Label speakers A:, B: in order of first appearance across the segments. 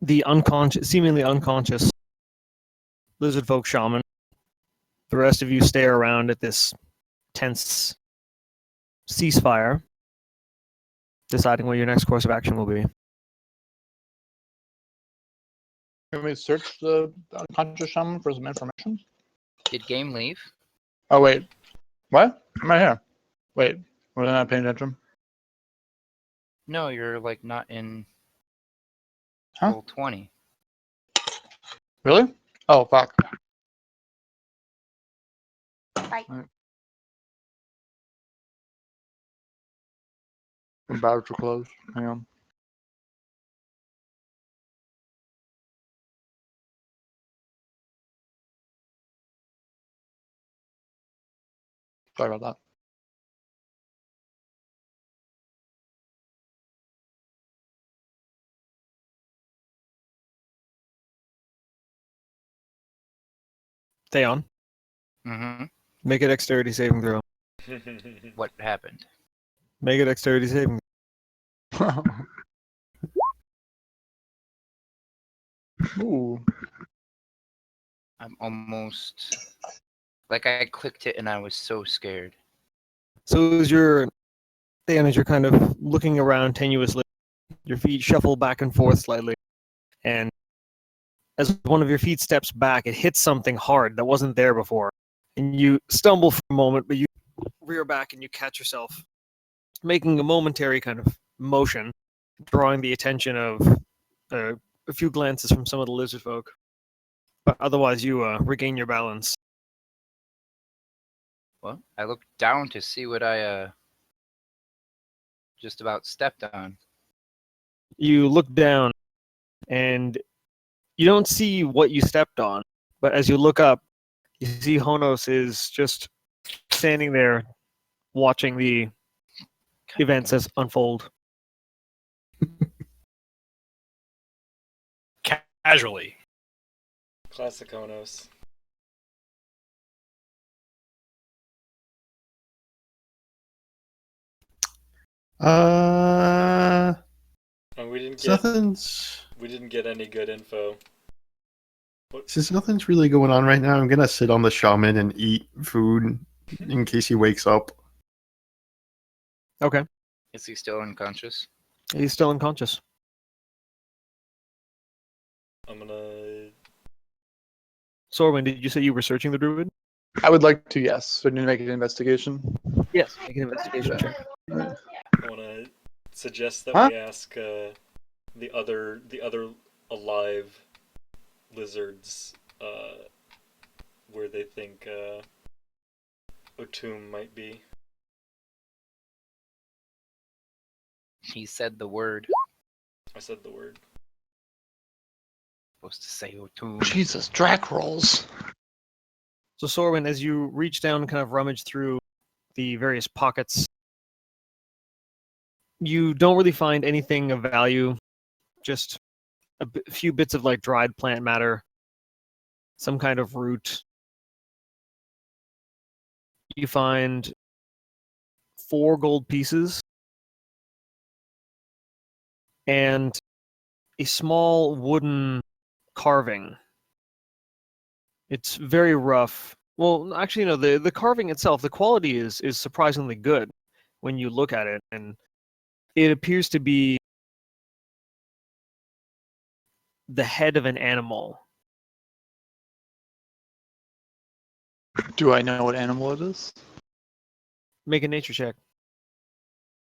A: the seemingly unconscious lizard folk shaman. The rest of you stare around at this tense ceasefire, deciding what your next course of action will be.
B: Can we search the unconscious shaman for some information?
C: Did game leave?
B: Oh, wait. What? I'm right here. Wait. Was I not paying attention?
C: No, you're like not in
B: Huh?
C: roll 20.
B: Really? Oh, fuck.
D: Bye.
B: I'm about to close. Hang on. Sorry about that.
A: Theon,
C: Mm-hmm.
A: make a dexterity saving throw.
C: What happened?
A: Make a dexterity saving.
B: Ooh.
C: I'm almost... Like, I clicked it and I was so scared.
A: So as you're kind of looking around tenuously, your feet shuffle back and forth slightly, and as one of your feet steps back, it hits something hard that wasn't there before, and you stumble for a moment, but you rear back and you catch yourself making a momentary kind of motion, drawing the attention of a few glances from some of the lizard folk. But otherwise, you regain your balance.
C: Well, I looked down to see what I just about stepped on.
A: You look down, and you don't see what you stepped on, but as you look up, you see Honos is just standing there watching the events as unfold.
E: Casually.
F: Classic Honos. And we didn't get any good info.
G: Since nothing's really going on right now, I'm gonna sit on the shaman and eat food in case he wakes up.
A: Okay.
C: Is he still unconscious?
A: He's still unconscious.
F: I'm gonna...
A: Sorwin, did you say you were searching the druid?
B: I would like to, yes. So I need to make an investigation.
A: Yes. Make an investigation check.
F: I wanna suggest that
B: Huh?
F: we ask the other alive lizards where they think Otum might be.
C: He said the word.
F: I said the word.
C: Supposed to say Otum.
B: Jesus, Drac rolls.
A: So Sorwin, as you reach down and kind of rummage through the various pockets, you don't really find anything of value, just a few bits of like dried plant matter, some kind of root. You find 4 gold pieces and a small wooden carving. It's very rough. Well, actually, no, the carving itself, the quality is surprisingly good when you look at it, and it appears to be the head of an animal.
B: Do I know what animal it is?
A: Make a nature check.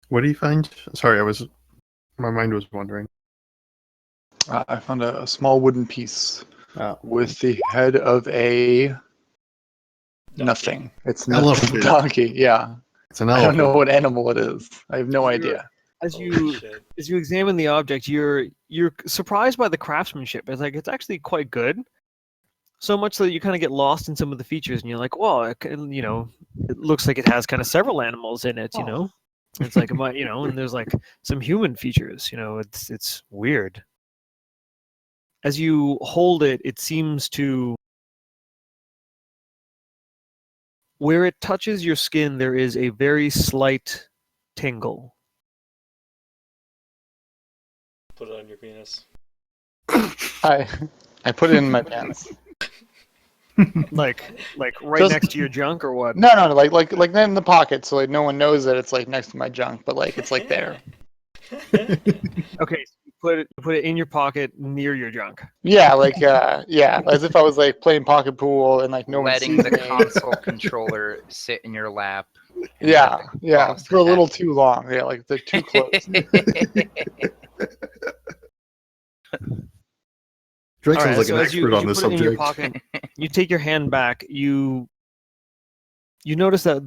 G: What do you find? Sorry, my mind was wandering.
B: I found a small wooden piece
G: Oh.
B: with the head of a nothing. It's nothing.
G: Elephant.
B: Donkey. Yeah.
G: It's an
B: I
G: elephant.
B: don't know what animal it is. I have no idea.
A: As
F: Holy
A: you
F: shit.
A: as you examine the object, you're surprised by the craftsmanship. It's actually quite good. So much so that you kind of get lost in some of the features, and you're like, "Well, it looks like it has kind of several animals in it." You know, it's like, and there's like some human features. It's weird. As you hold it, it seems to, where it touches your skin, there is a very slight tingle.
F: Put it on your penis.
B: I put it in my pants.
A: like right
B: Just-
A: next to your junk or what?
B: No, like not in the pocket, so like no one knows that it's like next to my junk, but like it's like there.
A: Okay, so you put it in your pocket near your junk.
B: Yeah, like yeah, as if I was like playing pocket pool and like no one
C: Letting
B: sees
C: the
B: me.
C: console controller sit in your lap. and
B: Yeah,
C: let the
B: yeah,
C: boss
B: for a little
C: attack
B: too long. Yeah, like they're too close.
C: you.
G: Drake
A: All
G: sounds
A: right,
G: like
A: so
G: an
A: as you,
G: expert
A: as
G: on
A: you
G: this
A: put it in your
G: subject.
A: pocket, you take your hand back. You notice that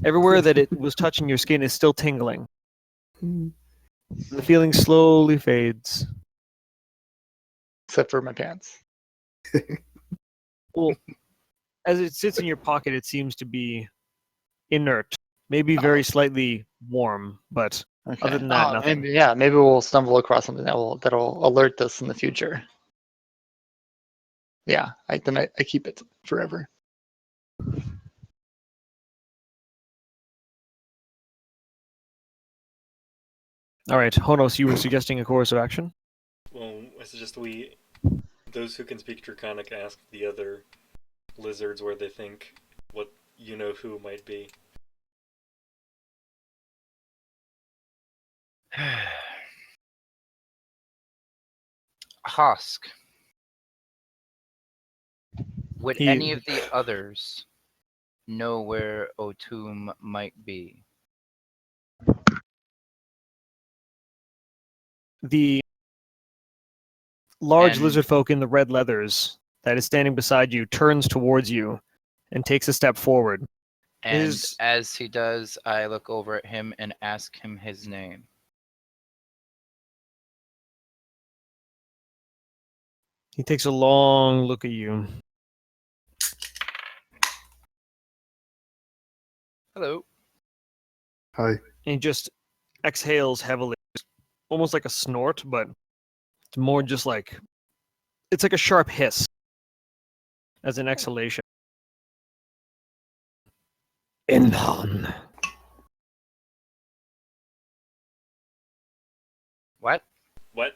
A: everywhere that it was touching your skin is still tingling. The feeling slowly fades.
B: Except for my pants.
A: Well, as it sits in your pocket, it seems to be inert, maybe very slightly warm, but
B: Okay.
A: other than that, nothing.
B: Maybe we'll stumble across something that'll alert us in the future. Yeah, I keep it forever.
A: All right, Honos, you were suggesting a course of action?
F: Well, I suggest those who can speak Draconic, ask the other lizards where they think what who might be.
C: Hosk. Would
A: He-
C: any of the others know where Otum might be?
A: The large
C: And-
A: lizard folk in the red leathers that is standing beside you turns towards you and takes a step forward.
C: And
A: Is-
C: as he does, I look over at him and ask him his name.
A: He takes a long look at you.
C: Hello.
G: Hi.
A: And he just exhales heavily, almost like a snort, but it's more just like it's like a sharp hiss as an exhalation. Enhan.
C: What?
F: What?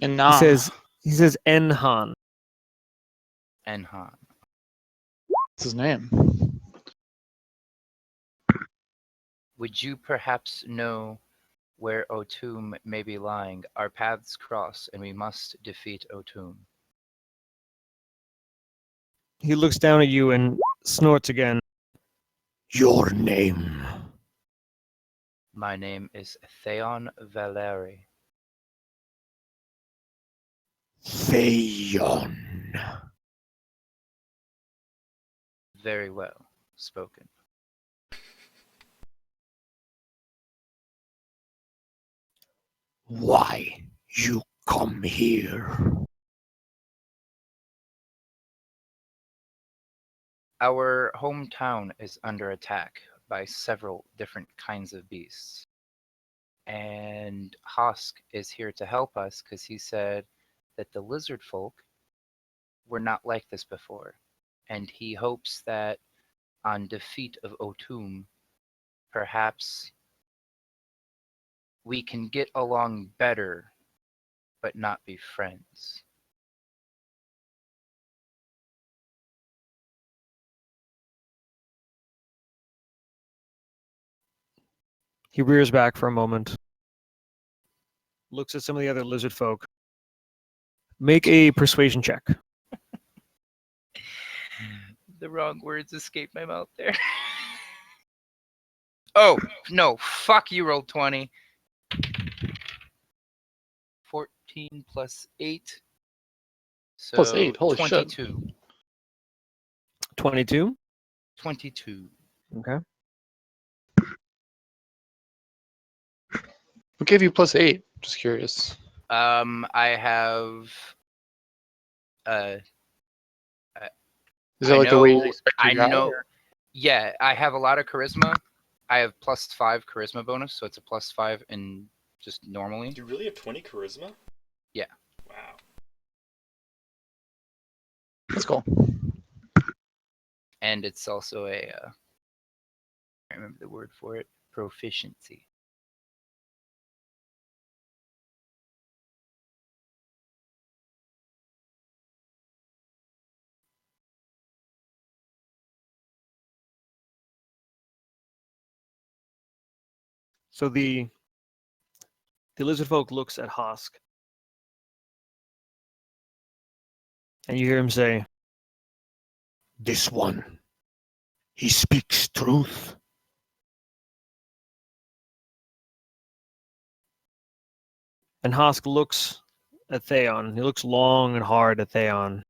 B: And
A: He says Enhan.
C: Enhan.
B: what's his name?
C: Would you perhaps know where Otum may be lying? Our paths cross, and we must defeat Otum.
A: He looks down at you and snorts again. Your name.
C: My name is Theon Valeri.
A: Theon.
C: Very well spoken.
A: Why you come here?
C: Our hometown is under attack by several different kinds of beasts. And Hosk is here to help us because he said that the lizard folk were not like this before. And he hopes that on defeat of Otum, perhaps we can get along better, but not be friends.
A: He rears back for a moment. Looks at some of the other lizard folk. Make a persuasion check.
C: The wrong words escaped my mouth there. Oh, no. Fuck you, rolled 20. 14 plus 8. So
B: Plus 8, holy shit.
C: 22.
A: 22.
C: 22.
A: Okay.
B: What gave you +8? Just curious.
C: I have
B: Is it
C: I
B: like the way you
C: know-
B: expect
C: I
B: your guy,
C: know.
B: or-
C: Yeah, I have a lot of charisma. I have +5 charisma bonus, so it's a +5 in just normally.
F: Do you really have 20 charisma?
C: Yeah.
F: Wow.
B: That's cool.
C: And it's also a I can't remember the word for it. Proficiency.
A: So the lizard folk looks at Hosk, and you hear him say, "This one, he speaks truth." And Hosk looks at Theon. He looks long and hard at Theon,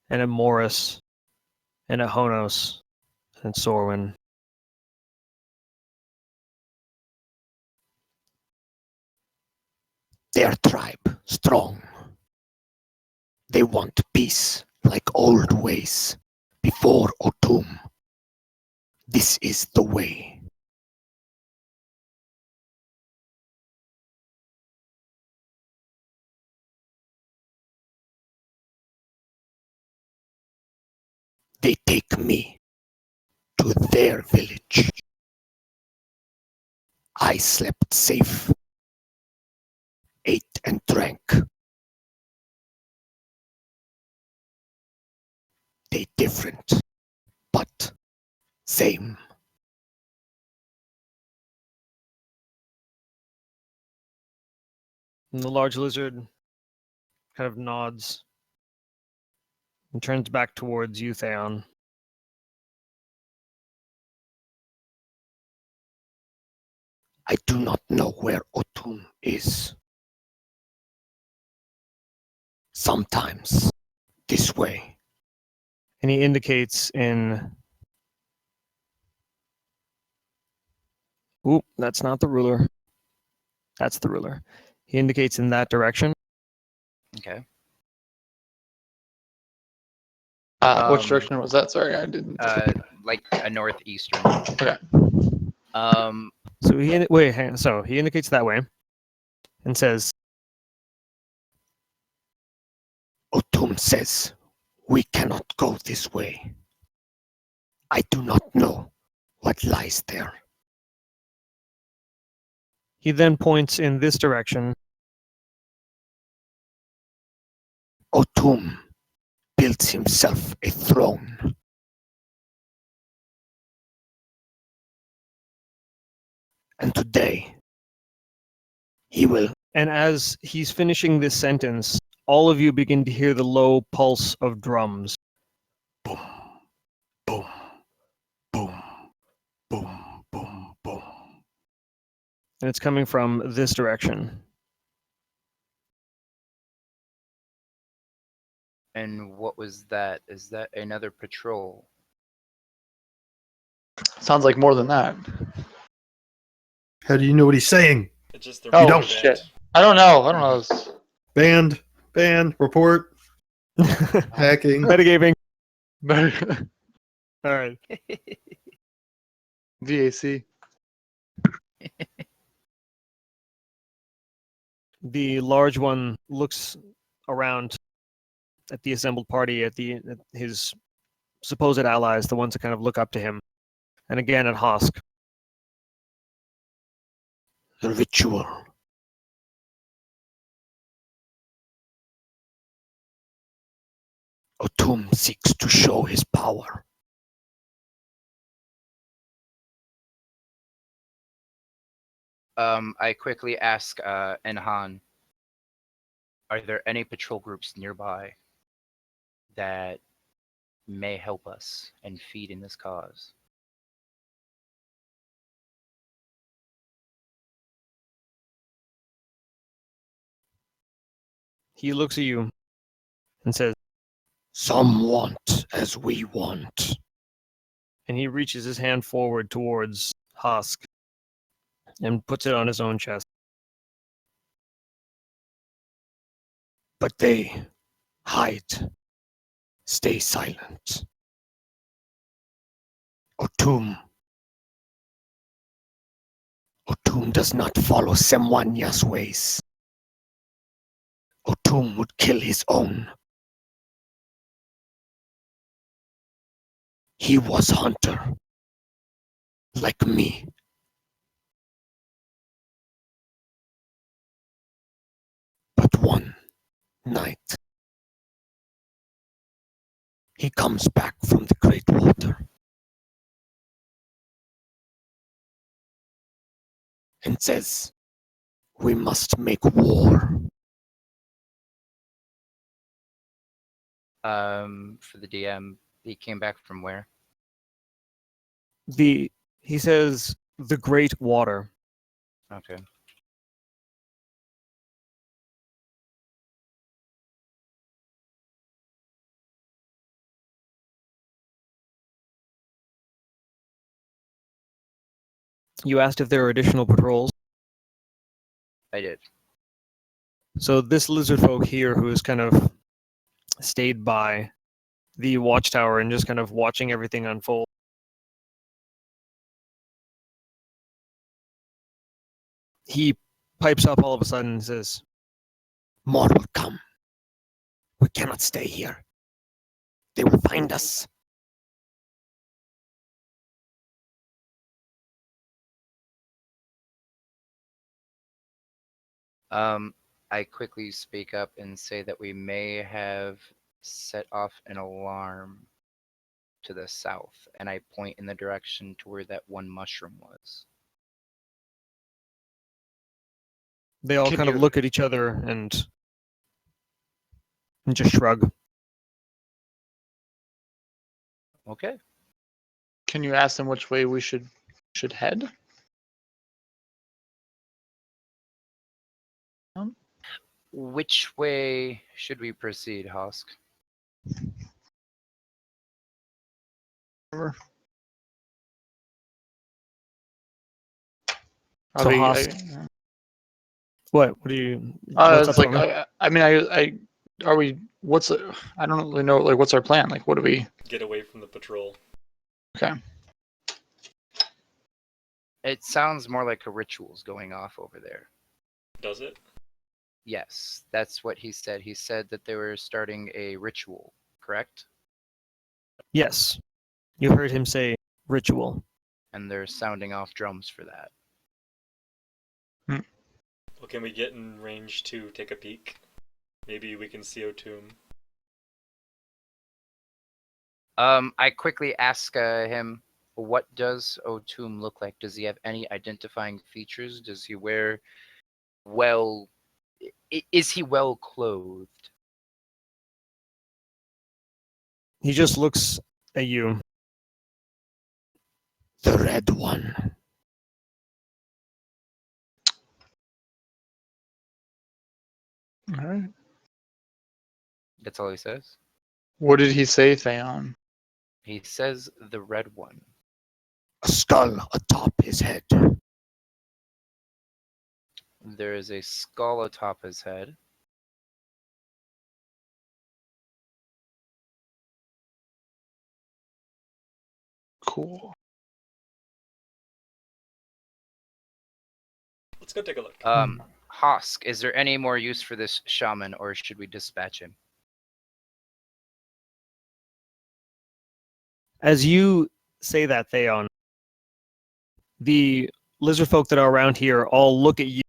A: and at Morris, and at Honos, and Sorwin. Their tribe strong. They want peace like old ways before Otum. This is the way. They take me to their village. I slept safe, ate and drank. They different, but same. And the large lizard kind of nods and turns back towards you, Theon. I do not know where Otum is. Sometimes this way. And he indicates in... Oop, that's not the ruler. That's the ruler. He indicates in that direction.
C: Okay.
B: Which
C: Um,
B: direction was that? Sorry, I didn't.
C: Like a northeastern.
B: Okay.
A: So he so he indicates that way and says, Otum says we cannot go this way. I do not know what lies there. He then points in this direction. Otum builds himself a throne. And today, he will... And as he's finishing this sentence, all of you begin to hear the low pulse of drums. Boom, boom, boom, boom, boom, boom. And it's coming from this direction.
C: And what was that? Is that another patrol?
B: Sounds like more than that.
G: How do you know what he's saying?
F: It's just the
B: Oh,
G: don't.
B: shit. I don't know. I don't know. This.
G: Banned, report, hacking.
A: Metagaming. All right.
B: VAC.
A: The large one looks around at the assembled party, at his supposed allies, the ones that kind of look up to him, and again at Hosk. The ritual. Otum seeks to show his power.
C: I quickly ask Enhan, are there any patrol groups nearby that may help us and feed in this cause?
A: He looks at you and says, some want as we want. And he reaches his hand forward towards Hosk and puts it on his own chest. But they hide, stay silent. Otum does not follow Semwanya's ways. Otum would kill his own. He was hunter, like me. But one night, he comes back from the Great Water. and says, "We must make war."
C: For the DM, he came back from where?
A: He says, "The Great Water."
C: Okay.
A: You asked if there are additional patrols.
C: I did.
A: So this lizard folk here who has kind of stayed by the watchtower and just kind of watching everything unfold. He pipes up all of a sudden and says, "More will come. We cannot stay here. They will find us."
C: I quickly speak up and say that we may have set off an alarm to the south, and I point in the direction to where that one mushroom was.
A: They all
B: Can
A: kind of
B: you-
A: look at each other and just shrug.
C: Okay.
B: Can you ask them which way we should head?
C: Which way should we proceed, Hosk?
B: Are
A: So
B: we-
A: Hosk- What? What do you?
B: it's
A: what's
B: like
A: up,
B: I are we? What's I don't really know. Like, what's our plan? Like, what do we?
F: Get away from the patrol.
B: Okay.
C: It sounds more like a ritual's going off over there.
F: Does it?
C: Yes, that's what he said. He said that they were starting a ritual, correct?
A: Yes. You heard him say ritual.
C: And they're sounding off drums for that.
F: Well, can we get in range to take a peek? Maybe we can see O'Toole.
C: I quickly ask him, what does O'Toole look like? Does he have any identifying features? Does he wear is he well clothed?
A: He just looks at you. The Red One.
B: All right.
C: That's all he says.
B: What did he say, Theon?
C: He says the Red One.
A: A skull atop his head.
C: There is a skull atop his head.
B: Cool.
F: Let's go take a look.
C: Hosk, is there any more use for this shaman, or should we dispatch him?
A: As you say that, Theon, the lizard folk that are around here all look at you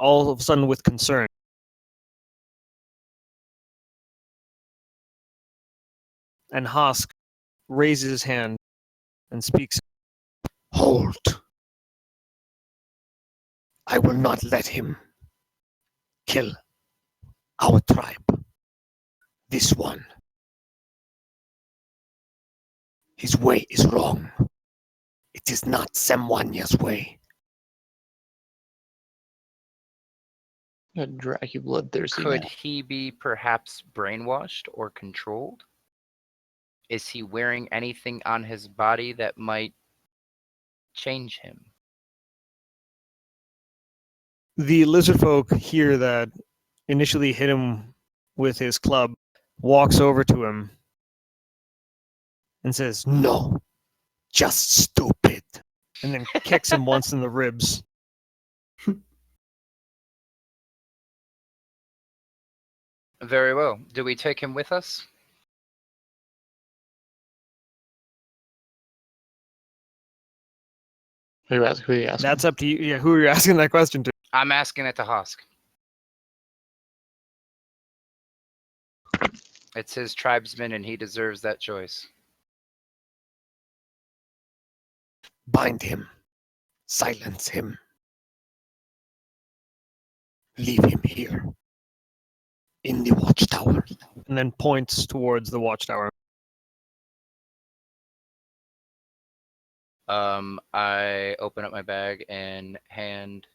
A: all of a sudden with concern. And Hosk raises his hand and speaks. Hold. I will not let him kill our tribe. This one. His way is wrong. It is not Semwanya's way.
B: That Dracula bloodthirsty.
C: Could
B: man.
C: he be perhaps brainwashed or controlled? Is he wearing anything on his body that might change him?
A: The lizard folk here that initially hit him with his club walks over to him and says, "No, just stupid," and then kicks him once in the ribs.
C: Very well. Do we take him with us?
B: Who are you asking?
A: That's up to you. Yeah, who are you asking that question to?
C: I'm asking it to Hosk. It's his tribesman, and he deserves that choice.
A: Bind him. Silence him. Leave him here in the watchtower. And then points towards the watchtower.
C: I open up my bag and hand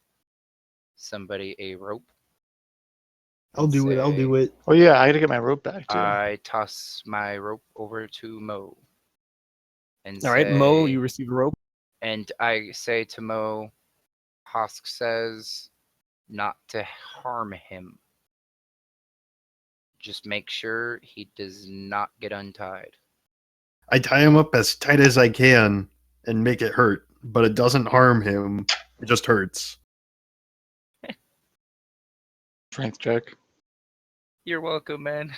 C: somebody a rope.
G: I'll do it. I'll do it.
B: Oh yeah, I gotta get my rope back too.
C: I toss my rope over to Mo. And
A: All right, Mo,
C: say-
A: you receive a rope.
C: And I say to Mo, Hosk says not to harm him. Just make sure he does not get untied.
G: I tie him up as tight as I can and make it hurt, but it doesn't harm him. It just hurts.
B: Strength check.
C: You're welcome, man.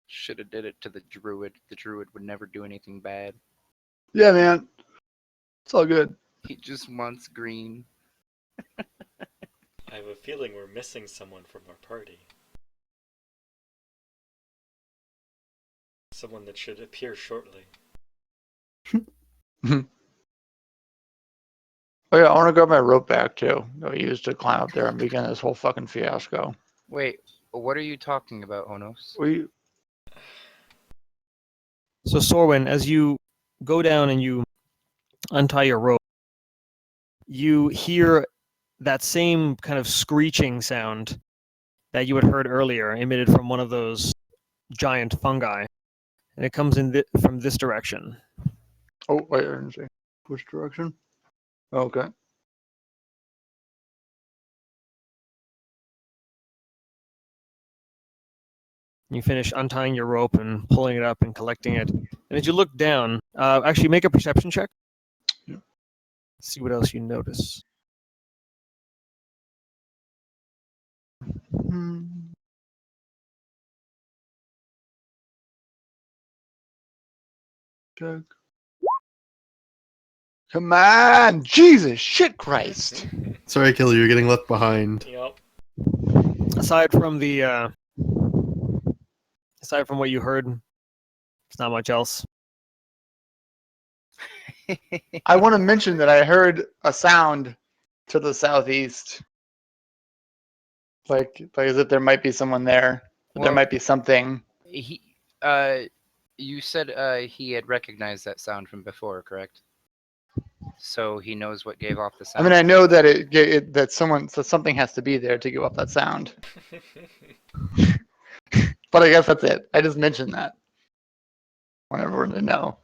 C: Should have did it to the druid. The druid would never do anything bad.
B: Yeah, man. It's all good.
C: He just wants green.
F: I have a feeling we're missing someone from our party. Someone that should appear shortly.
B: Oh yeah, I want to grab my rope back too. That we used to climb up there and begin this whole fucking fiasco.
C: Wait, what are you talking about, Onos?
B: We
A: So Sorwin, as you go down and you untie your rope, you hear that same kind of screeching sound that you had heard earlier, emitted from one of those giant fungi, and it comes in from this direction.
B: Oh wait, I didn't see. Which direction? Okay.
A: You finish untying your rope and pulling it up and collecting it, and as you look down, actually make a perception check.
B: Yeah.
A: See what else you notice.
B: Check. Come on, Jesus, shit, Christ!
G: Sorry, Killer, you're getting left behind.
F: Yup.
A: Aside from what you heard, there's not much else.
B: I want to mention that I heard a sound to the southeast, like as if there might be someone there. There
C: Well-
B: might be something.
C: He, you said he had recognized that sound from before, correct? So he knows what gave off the
B: I
C: sound.
B: mean, I know that that something has to be there to give off that sound. But I guess that's it. I just mentioned that. I want everyone to know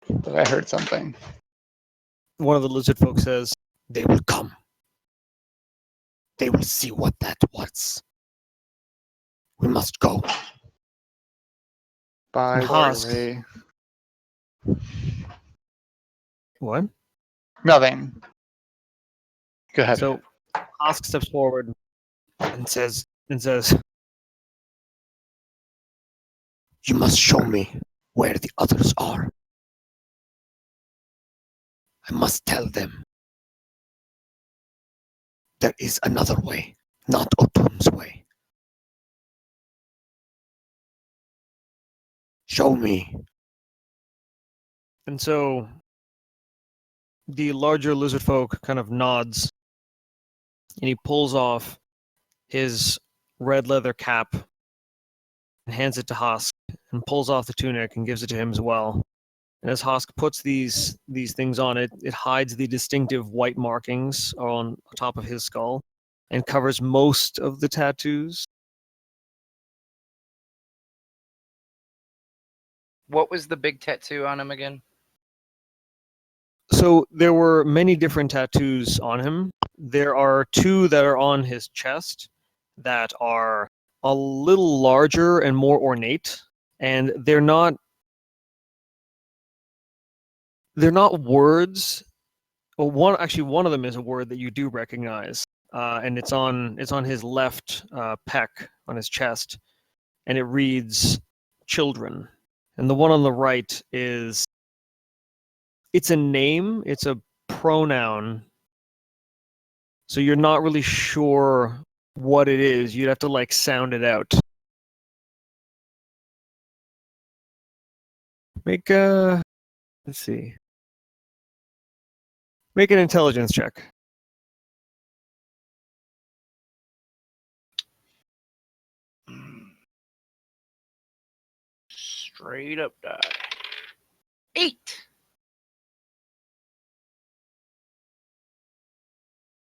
B: that I heard something.
A: One of the lizard folk says, "They will come. They will see what that was. We must go."
B: By
A: Husk.
B: the way,
A: What?
B: nothing. Go ahead.
A: So Hosk steps forward and says, "You must show me where the others are. I must tell them there is another way, not Otum's way. Show me." And so the larger lizard folk kind of nods, and he pulls off his red leather cap and hands it to Hosk, and pulls off the tunic and gives it to him as well. And as Hosk puts these things on it, it hides the distinctive white markings on top of his skull and covers most of the tattoos.
C: What was the big tattoo on him again?
A: So there were many different tattoos on him. There are two that are on his chest that are a little larger and more ornate, and they're not words. Well, one of them is a word that you do recognize, and it's on his left pec on his chest, and it reads "children." And the one on the right it's a name, it's a pronoun, so you're not really sure what it is. You'd have to like sound it out. Make a Let's see. Make an intelligence check.
C: Straight up die. 8.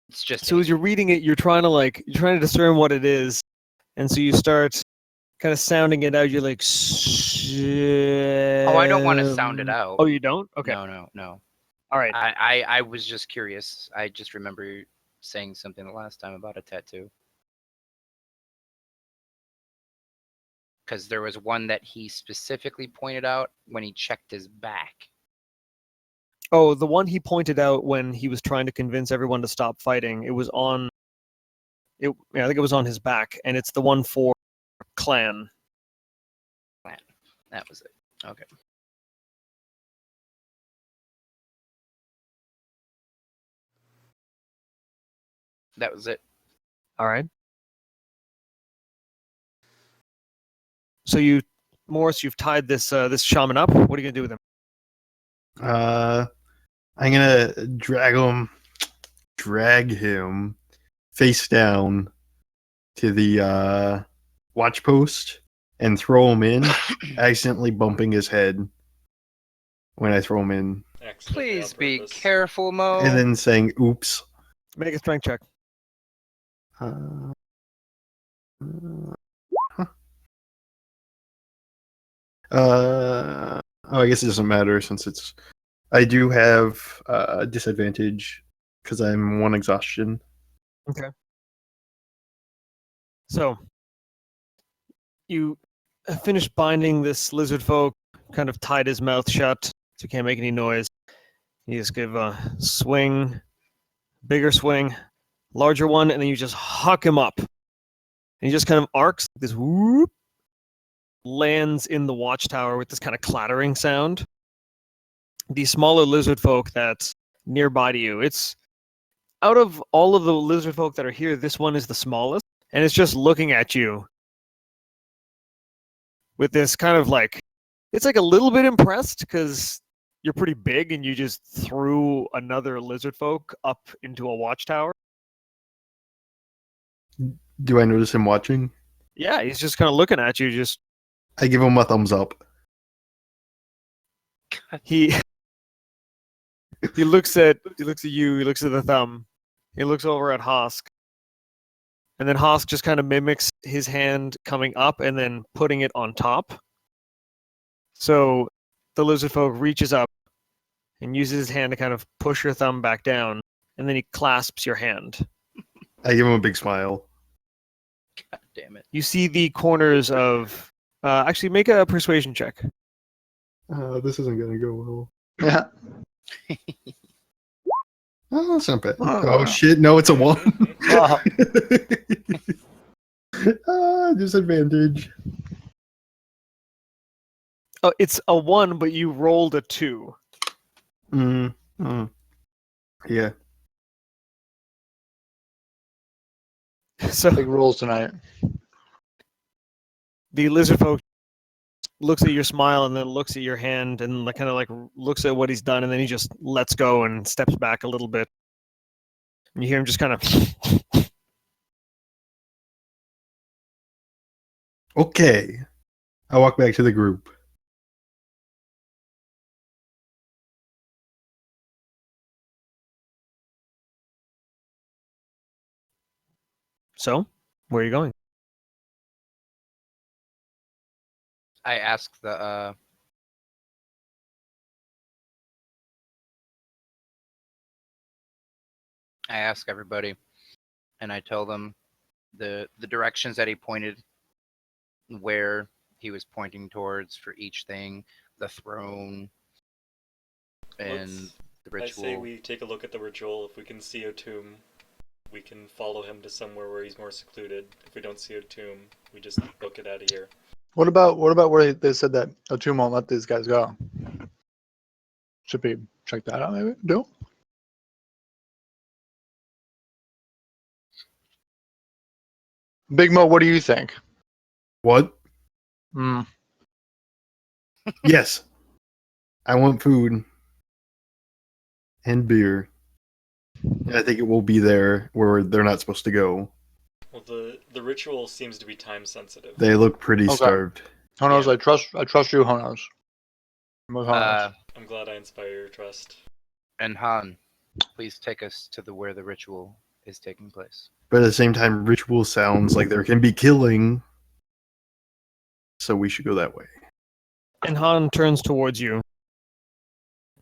C: It's just
A: So as you're reading it, you're trying to discern what it is, and so you start kind of sounding it out. You're like,
C: Oh, I don't want to sound it out.
A: Oh, you don't? Okay.
C: No.
A: All right.
C: I was just curious. I just remember saying something the last time about a tattoo. Because there was one that he specifically pointed out when he checked his back.
A: Oh, the one he pointed out when he was trying to convince everyone to stop fighting. It was on. I think it was on his back, and it's the one for clan.
C: That was it. Okay. That was it.
A: All right. So Morris, you've tied this shaman up. What are you gonna do with him?
G: I'm gonna drag him face down to the watch post and throw him in, accidentally bumping his head when I throw him in,
F: Accidentally
C: Please
F: on
C: be
F: purpose.
C: careful, Mo.
G: and then saying "oops."
A: Make a strength check.
G: Huh. I guess it doesn't matter since I do have disadvantage because I'm 1 exhaustion.
A: Okay. So you finish binding this lizard folk, kind of tied his mouth shut so he can't make any noise. You just give a swing, bigger swing, larger one, and then you just huck him up. And he just kind of arcs this whoop, lands in the watchtower with this kind of clattering sound. The smaller lizard folk that's nearby to you, it's out of all of the lizard folk that are here, this one is the smallest, and it's just looking at you with this kind of like, it's like a little bit impressed because you're pretty big and you just threw another lizard folk up into a watchtower.
G: Do I notice him watching?
A: Yeah, he's just kind of looking at you. Just
G: I give him a thumbs up.
A: he he looks at you. He looks at the thumb. He looks over at Hosk, and then Hosk just kind of mimics his hand coming up and then putting it on top. So the lizard folk reaches up and uses his hand to kind of push your thumb back down, and then he clasps your hand.
G: I give him a big smile.
C: God damn it.
A: You see the corners of. Actually, make a persuasion check.
G: This isn't gonna go well.
B: Yeah.
G: Oh, that's not bad.
B: Oh.
G: Oh shit! No, it's a 1.
B: Oh.
G: Disadvantage.
A: Oh, it's a 1, but you rolled a 2.
G: Yeah.
A: So
B: Big rules tonight.
A: the lizard folk looks at your smile and then looks at your hand and kind of like looks at what he's done, and then he just lets go and steps back a little bit. And you hear him just kind of.
G: Okay. I walk back to the group.
A: So, where are you going?
C: I asked the I ask everybody, and I tell them the directions that he pointed, where he was pointing towards for each thing, the throne, and
F: Let's-
C: the
F: I
C: ritual.
F: say we take a look at the ritual. If we can see a tomb, we can follow him to somewhere where he's more secluded. If we don't see a tomb, we just book it out of here.
B: What about where they said that Atum won't let these guys go? Should we check that out maybe? No? Big Mo, what do you think?
G: What?
B: Hmm.
G: Yes. I want food and beer. And I think it will be there where they're not supposed to go.
F: Well, the ritual seems to be time sensitive.
G: They look pretty
B: Okay.
G: starved.
B: Honos,
F: Yeah.
B: I trust you, Honos. I'm with Honos.
F: I'm glad I inspire your trust.
C: And Han, please take us to where the ritual is taking place.
G: But at the same time, ritual sounds like there can be killing. So we should go that way.
A: And Han turns towards you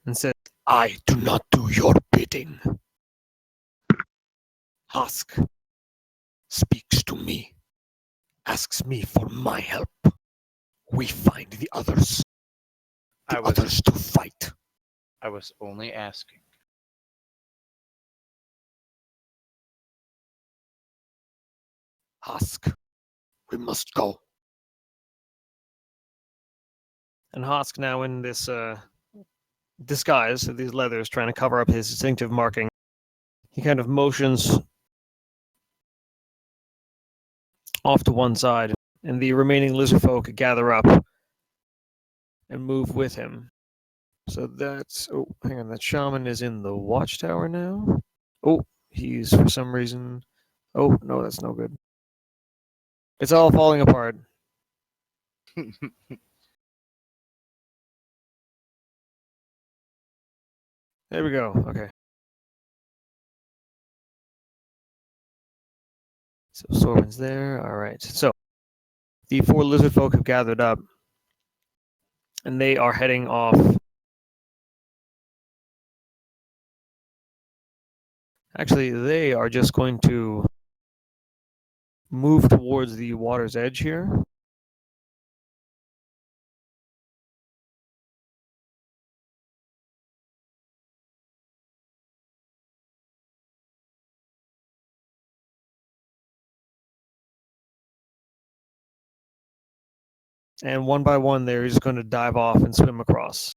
A: and says,
D: I do not do your bidding. Husk speaks to me, asks me for my help. We find the others,
C: I
D: the
C: was
D: others to fight.
C: I was only asking.
D: Husk, we must go.
A: and Hosk now in this disguise, these leathers, trying to cover up his distinctive marking. He kind of motions off to one side, and the remaining lizard folk gather up and move with him. So that's... Oh, hang on. That shaman is in the watchtower now. Oh, he's for some reason... Oh, no, that's no good. It's all falling apart. There we go. Okay. So Sorbin's there. All right. So the 4 lizard folk have gathered up, and they are heading off. Actually, they are just going to move towards the water's edge here. And one by one, they're just going to dive off and swim across.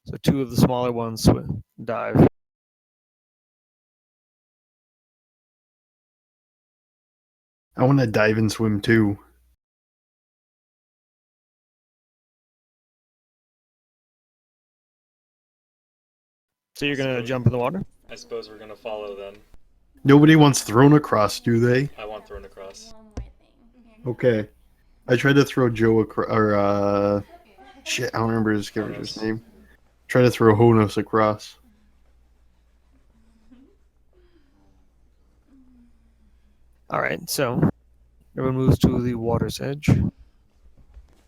A: So 2 of the smaller ones dive.
G: I want to dive and swim too.
A: So you're going to jump in the water?
F: I suppose we're gonna follow then.
G: Nobody wants thrown across, do they?
F: I want thrown across.
E: One more thing.
G: Okay. I tried to throw Joe across, or shit, I don't remember his character's name. Try to throw Honos across.
A: All right, so everyone moves to the water's edge.
G: I'm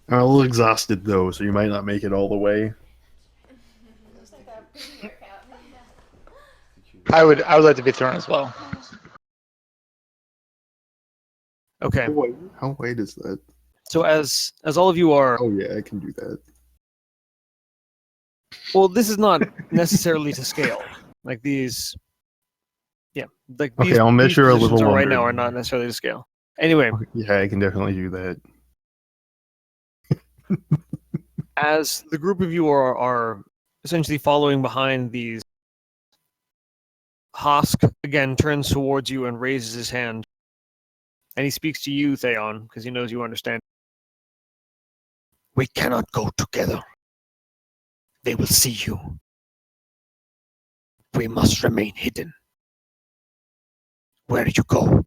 G: a little exhausted though, so you might not make it all the way.
B: I would like to be thrown as well.
A: Okay,
G: How wide is that?
A: so as all of you are...
G: Oh yeah, I can do that.
A: Well, this is not necessarily to scale. Like these... Yeah, like
G: Okay,
A: these,
G: I'll
A: these
G: measure a
A: positions
G: little
A: are right
G: longer.
A: now are not necessarily to scale. Anyway,
G: Yeah, I can definitely do that.
A: as the group of you are essentially following behind these, Hosk again turns towards you and raises his hand. And he speaks to you, Theon, because he knows you understand.
D: We cannot go together. They will see you. We must remain hidden. Where you go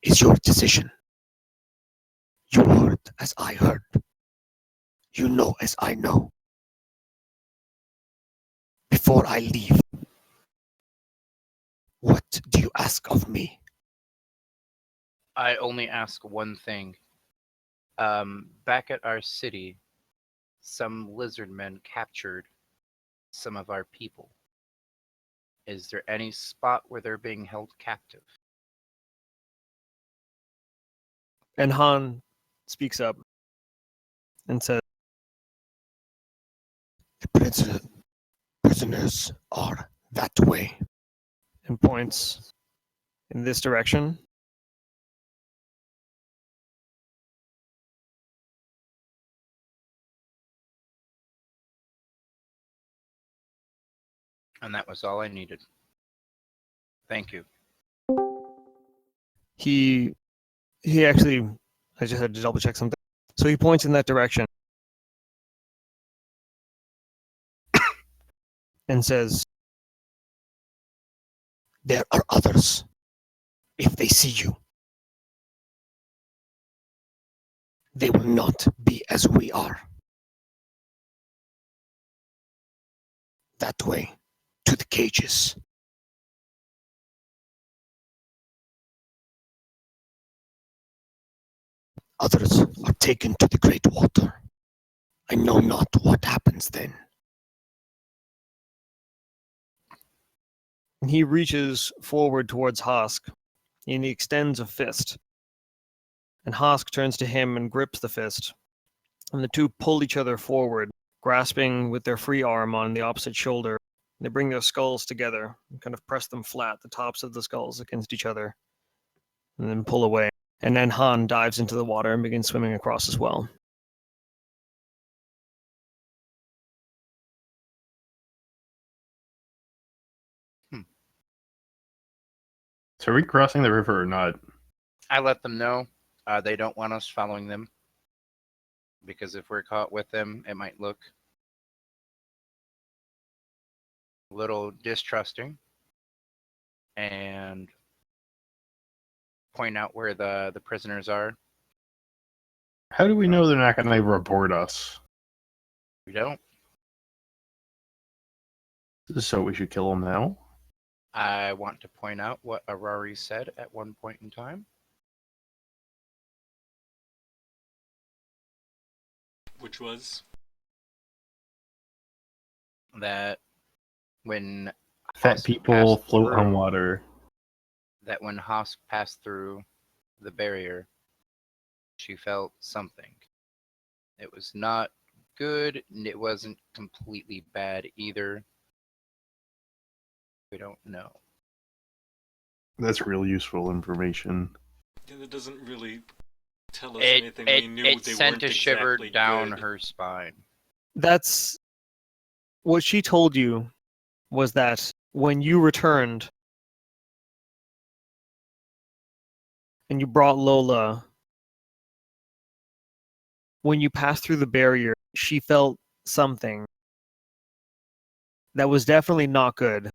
D: is your decision. You heard as I heard. You know as I know. Before I leave, what do you ask of me?
C: I only ask one thing. Back at our city, some lizard men captured some of our people. Is there any spot where they're being held captive?
A: And Han speaks up and says,
D: The prisoners are that way.
A: and points in this direction.
C: And that was all I needed. Thank you.
A: He actually, I just had to double check something. So he points in that direction. and says,
D: There are others. If they see you, they will not be as we are. That way, to the cages. Others are taken to the great water. I know not what happens then.
A: and he reaches forward towards Hosk, and he extends a fist. And Hosk turns to him and grips the fist, and the two pull each other forward, grasping with their free arm on the opposite shoulder. They bring their skulls together and kind of press them flat, the tops of the skulls against each other, and then pull away. And then Han dives into the water and begins swimming across as well.
G: So are we crossing the river or not?
C: I let them know they don't want us following them because if we're caught with them, it might look a little distrusting, and point out where the prisoners are.
G: How do we know they're not going to report us?
C: We don't.
G: So we should kill them now?
C: I want to point out what Arari said at one point in time.
F: Which was?
C: That when
G: Fat
C: Hosk
G: people
C: passed
G: float on
C: through-
G: water.
C: That when Hosk passed through the barrier, she felt something. It was not good, and it wasn't completely bad either. We don't know.
G: That's real useful information.
F: Yeah, that doesn't really tell us anything. We knew
C: It
F: they
C: sent
F: weren't
C: a shiver
F: exactly
C: down
F: good.
C: her spine.
A: That's what she told you, was that when you returned and you brought Lola, when you passed through the barrier, she felt something that was definitely not good.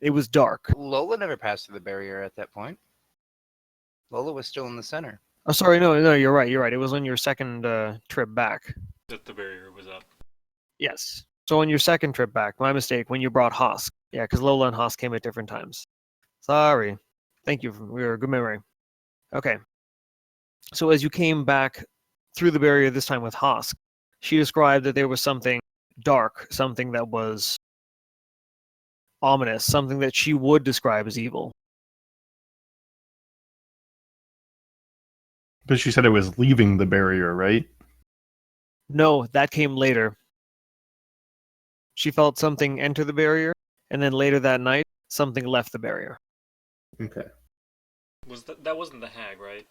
A: It was dark.
C: Lola never passed through the barrier at that point. Lola was still in the center.
A: Oh, sorry, no, you're right. You're right. It was on your second trip back.
F: That the barrier was up.
A: Yes. So on your second trip back, my mistake, when you brought Hosk. Yeah, because Lola and Hosk came at different times. Sorry. Thank you for your good memory. Okay. So as you came back through the barrier this time with Hosk, she described that there was something dark, something that was ominous, something that she would describe as evil.
G: But she said it was leaving the barrier, right?
A: No, that came later. She felt something enter the barrier, and then later that night, something left the barrier.
G: Okay.
F: Was that wasn't the hag, right?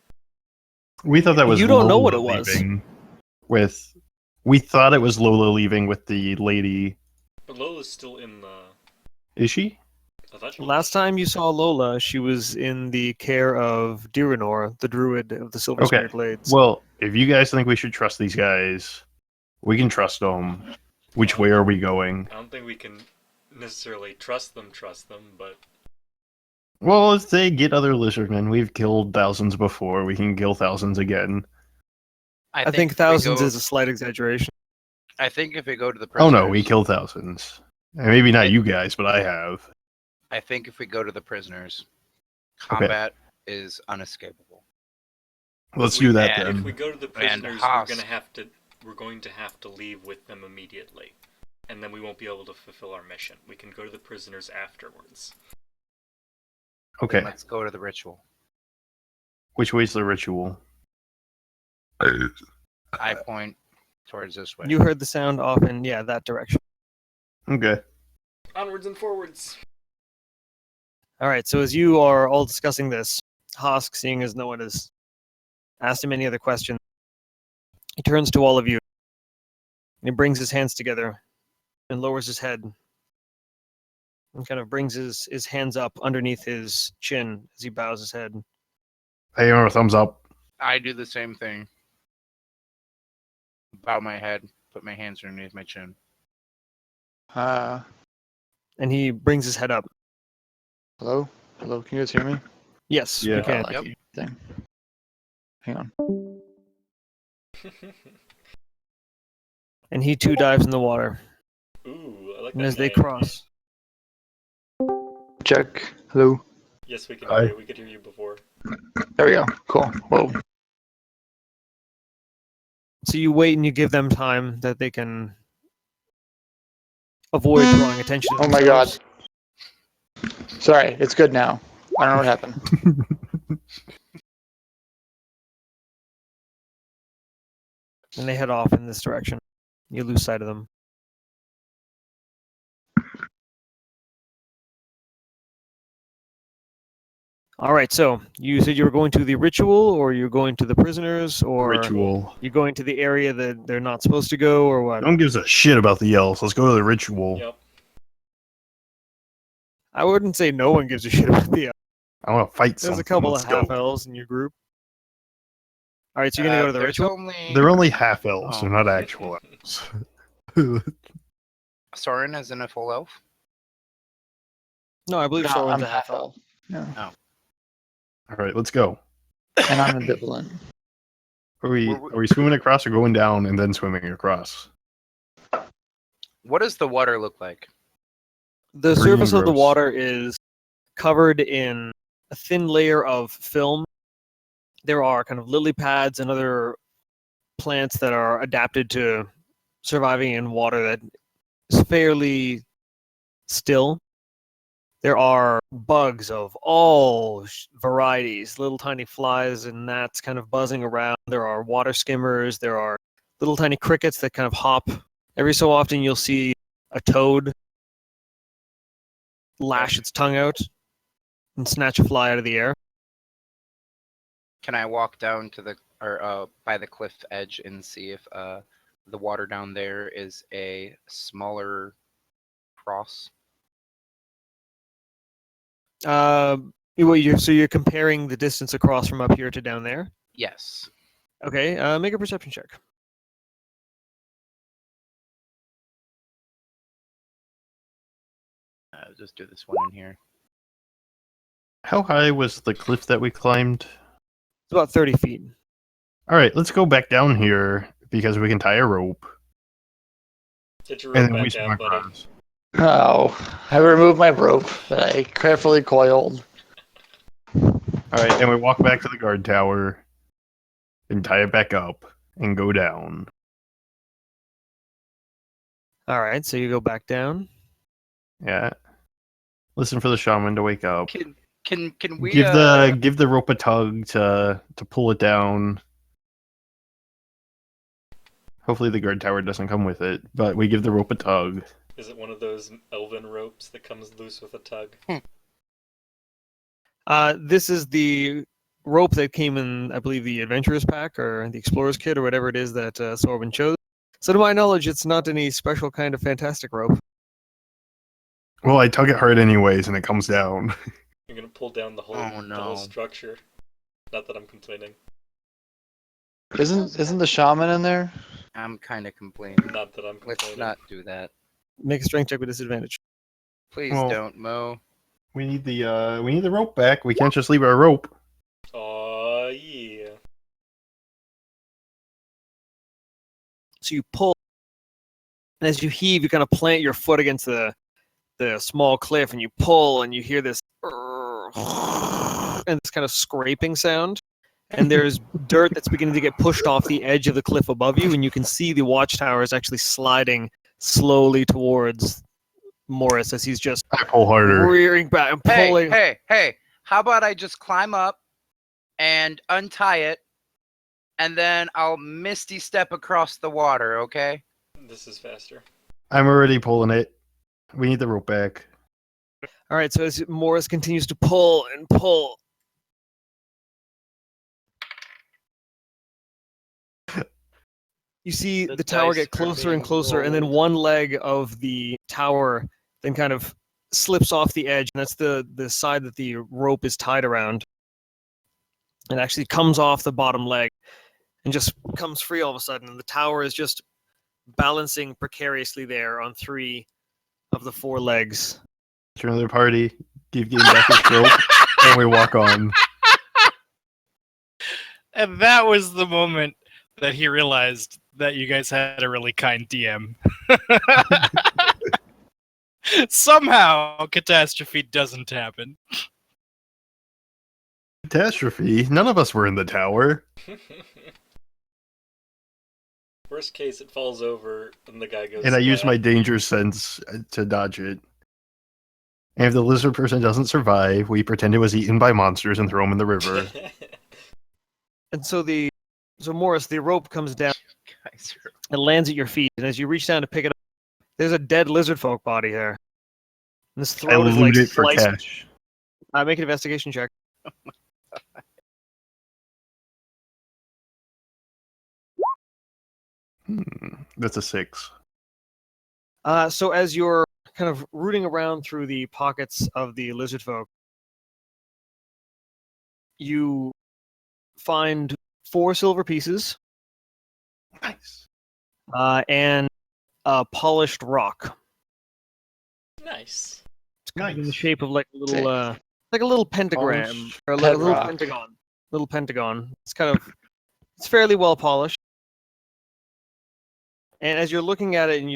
G: We thought that was
A: You don't know what
G: Lola
A: it was.
G: leaving we thought it was Lola leaving with the lady.
F: But Lola's still in the.
G: Is she?
F: I thought she was.
A: Last time you saw Lola, she was in the care of Diranor, the druid of the Silver
G: Okay.
A: Spirit Glades.
G: Well, if you guys think we should trust these guys, we can trust them. Which way are we going?
F: I don't think we can necessarily trust them, but
G: Well, if they get other lizardmen, we've killed thousands before. We can kill thousands again.
A: I think
C: if we
A: thousands
C: go-
A: is a slight exaggeration.
C: I think if we go to the
G: Oh
C: prisoners,
G: no, we killed thousands. And maybe not you guys, but I have.
C: I think if we go to the prisoners, combat is unescapable.
G: Let's do that
C: and
F: if
G: then.
F: we go to the
C: And
F: prisoners,
C: Haas.
F: we're going to have to leave with them immediately, and then we won't be able to fulfill our mission. We can go to the prisoners afterwards.
G: Okay.
C: Let's go to the ritual.
G: Which way's the ritual?
C: I point towards this way.
A: You heard the sound off in, that direction.
G: Okay.
F: Onwards and forwards.
A: All right, so as you are all discussing this, Hosk, seeing as no one has asked him any other question, he turns to all of you, and he brings his hands together and lowers his head and kind of brings his hands up underneath his chin as he bows his head.
G: Hey, or thumbs up.
C: I do the same thing. Bow my head, put my hands underneath my chin.
A: And he brings his head up.
B: Hello? Hello, can you guys hear me?
A: Yes,
G: Yeah.
A: we can.
B: Oh, lucky thing. Hang on.
A: And he too dives in the water.
F: Ooh, I like
A: And
F: that
A: as they
F: name.
A: cross,
B: Check. Hello.
F: Yes, we can
G: Hi.
F: hear you. We could hear you before.
B: There we go. Cool. Whoa.
A: so you wait and you give them time that they can avoid drawing attention to
B: Oh my god.
A: themselves.
B: Sorry, it's good now. I don't know what happened.
A: And they head off in this direction. You lose sight of them. All right, so you said you were going to the ritual, or you're going to the prisoners, or
G: Ritual.
A: you're going to the area that they're not supposed to go, or what?
G: No one gives a shit about the elves. Let's go to the ritual.
F: Yep.
A: I wouldn't say no one gives a shit about the.
G: I want to fight
A: There's
G: something.
A: a couple
G: Let's
A: of half
G: go.
A: elves in your group. All right, so you're gonna go to the
C: There's
A: ritual.
C: only
G: They're only half elves.
C: Oh.
G: They're not actual elves.
C: Soren isn't a full elf.
A: No, I believe
B: No,
A: Soren's
B: I'm
A: a half
B: half
A: elf.
B: elf. Yeah.
G: All right, let's go.
B: And I'm ambivalent.
G: Are we
C: Were we-
G: are we swimming across or going down and then swimming across?
C: What does the water look like?
A: The
G: Green
A: surface of the
G: gross.
A: water is covered in a thin layer of film. There are kind of lily pads and other plants that are adapted to surviving in water that is fairly still. There are bugs of all varieties, little tiny flies and gnats kind of buzzing around. There are water skimmers. There are little tiny crickets that kind of hop. Every so often you'll see a toad lash its tongue out and snatch a fly out of the air.
C: Can I walk down to the or by the cliff edge and see if the water down there is a smaller cross?
A: So you're comparing the distance across from up here to down there.
C: Yes.
A: Okay, make a perception check.
C: Just do this one in here.
G: How high was the cliff that we climbed?
A: It's about 30 feet.
G: All right, let's go back down here because we can tie a rope
F: Get your
G: and
F: rope
G: then we
F: back
G: swim
F: out, buddy.
G: across.
B: Oh, I removed my rope that I carefully coiled.
G: All right, and we walk back to the guard tower and tie it back up and go down.
A: All right, so you go back down.
G: Yeah. Listen for the shaman to wake up.
C: Can we
G: give the rope a tug to pull it down. Hopefully the guard tower doesn't come with it, but we give the rope a tug.
F: Is it one of those elven ropes that comes loose with a tug?
A: This is the rope that came in, I believe, the Adventurers Pack or the Explorers Kit or whatever it is that Sorwin chose. So to my knowledge, it's not any special kind of fantastic rope.
G: Well, I tug it hard anyways, and it comes down.
F: You're gonna pull down the whole,
C: Oh,
F: the whole
C: no.
F: structure. Not that I'm complaining.
B: Isn't the shaman in there?
C: I'm kind of complaining.
F: Not that I'm
C: Let's
F: complaining.
C: not do that.
A: Make a strength check with disadvantage.
C: Please
G: Well-
C: don't, Mo.
G: We need the rope back. We can't just leave our rope.
F: Aw, yeah.
A: So you pull, and as you heave, you kind of plant your foot against the small cliff, and you pull, and you hear this and this kind of scraping sound. And there's dirt that's beginning to get pushed off the edge of the cliff above you, and you can see the watchtower is actually sliding slowly towards Morris as he's just
G: I pull harder.
A: rearing back and pulling.
C: Hey! How about I just climb up and untie it, and then I'll misty step across the water, okay?
F: This is faster.
G: I'm already pulling it. We need the rope back.
A: All right, so as Morris continues to pull and pull, you see the tower
C: dice
A: get
C: are
A: closer and
C: being
A: closer, and then
C: rolled.
A: one leg of the tower then kind of slips off the edge, and that's the side that the rope is tied around. It actually comes off the bottom leg and just comes free all of a sudden, and the tower is just balancing precariously there on three of the four legs.
G: Turn to the party, give Game back his rope, and we walk on.
E: And that was the moment that he realized that you guys had a really kind DM. Somehow, catastrophe doesn't happen.
G: Catastrophe. None of us were in the tower.
F: Worst case, it falls over and the guy goes.
G: And I use my
F: splat.
G: danger sense to dodge it. And if the lizard person doesn't survive, we pretend it was eaten by monsters and throw him in the river.
A: And so Morris, the rope comes down
C: Guys are-
A: and lands at your feet, and as you reach down to pick it up, there's a dead lizard folk body there. And this
G: I
A: throat is like
G: loot it for
A: sliced.
G: cash.
A: Make an investigation check.
G: That's a 6.
A: So as you're kind of rooting around through the pockets of the lizard folk, you find 4 silver pieces
G: Nice.
A: and a polished rock.
F: Nice.
A: It's kind of in the
G: Nice.
A: shape of like a little,
B: Sick.
A: like a little pentagram
G: Polished
A: or like a little
B: bedrock.
A: pentagon. Little pentagon. It's fairly well polished. And as you're looking at it, and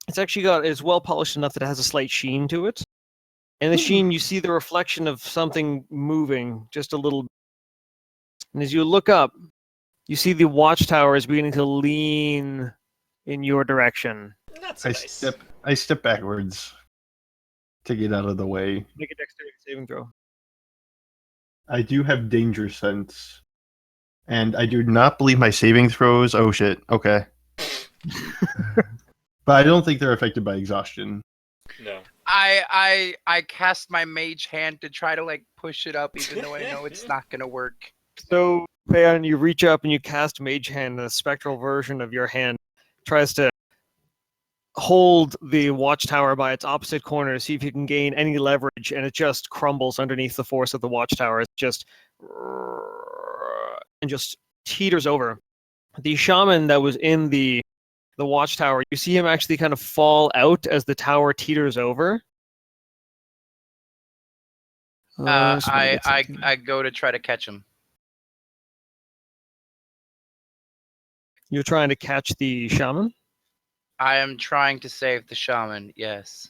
A: it's well polished enough that it has a slight sheen to it. And the sheen, you see the reflection of something moving just a little. And as you look up, you see the watchtower is beginning to lean in your direction.
F: That's
G: I
F: nice.
G: step backwards to get out of the way.
A: Make a dexterity saving throw.
G: I do have danger sense. And I do not believe my saving throws. Oh shit. Okay. But I don't think they're affected by exhaustion.
F: No.
C: I cast my mage hand to try to like push it up, even though I know it's not gonna work.
A: So, Bayon, you reach up and you cast Mage Hand, and the spectral version of your hand tries to hold the watchtower by its opposite corner to see if you can gain any leverage, and it just crumbles underneath the force of the watchtower. It just teeters over. The shaman that was in the watchtower, you see him actually kind of fall out as the tower teeters over.
C: I go to try to catch him.
A: You're trying to catch the shaman?
C: I am trying to save the shaman. Yes.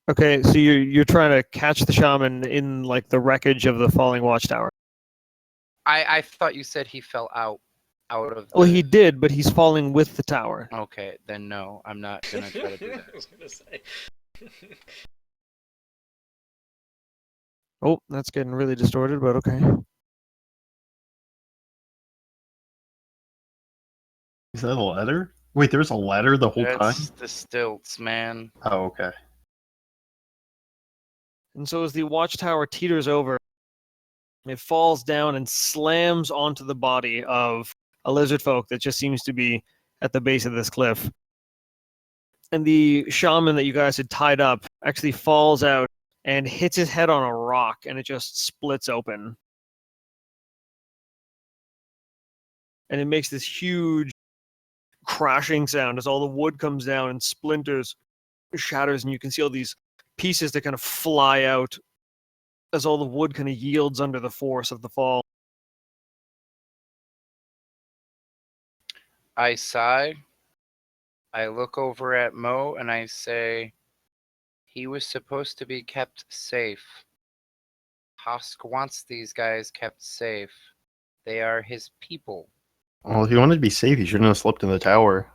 A: Okay, so you're trying to catch the shaman in like the wreckage of the falling watchtower.
C: I thought you said he fell out of.
A: Well,
C: the-
A: he did, but he's falling with the tower.
C: Okay, then no, I'm not gonna try to do that.
F: I was gonna say.
A: Oh, that's getting really distorted, but okay.
G: Is that a ladder? Wait, there's a ladder the whole time?
C: That's the stilts, man.
G: Oh, okay.
A: And so as the watchtower teeters over, it falls down and slams onto the body of a lizard folk that just seems to be at the base of this cliff. And the shaman that you guys had tied up actually falls out and hits his head on a rock, and it just splits open. And it makes this huge crashing sound as all the wood comes down and splinters, shatters, and you can see all these pieces that kind of fly out as all the wood kind of yields under the force of the fall.
C: I sigh. I look over at Mo and I say, he was supposed to be kept safe. Hosk wants these guys kept safe. They are his people.
G: Well, if he wanted to be safe, he shouldn't have slept in the tower.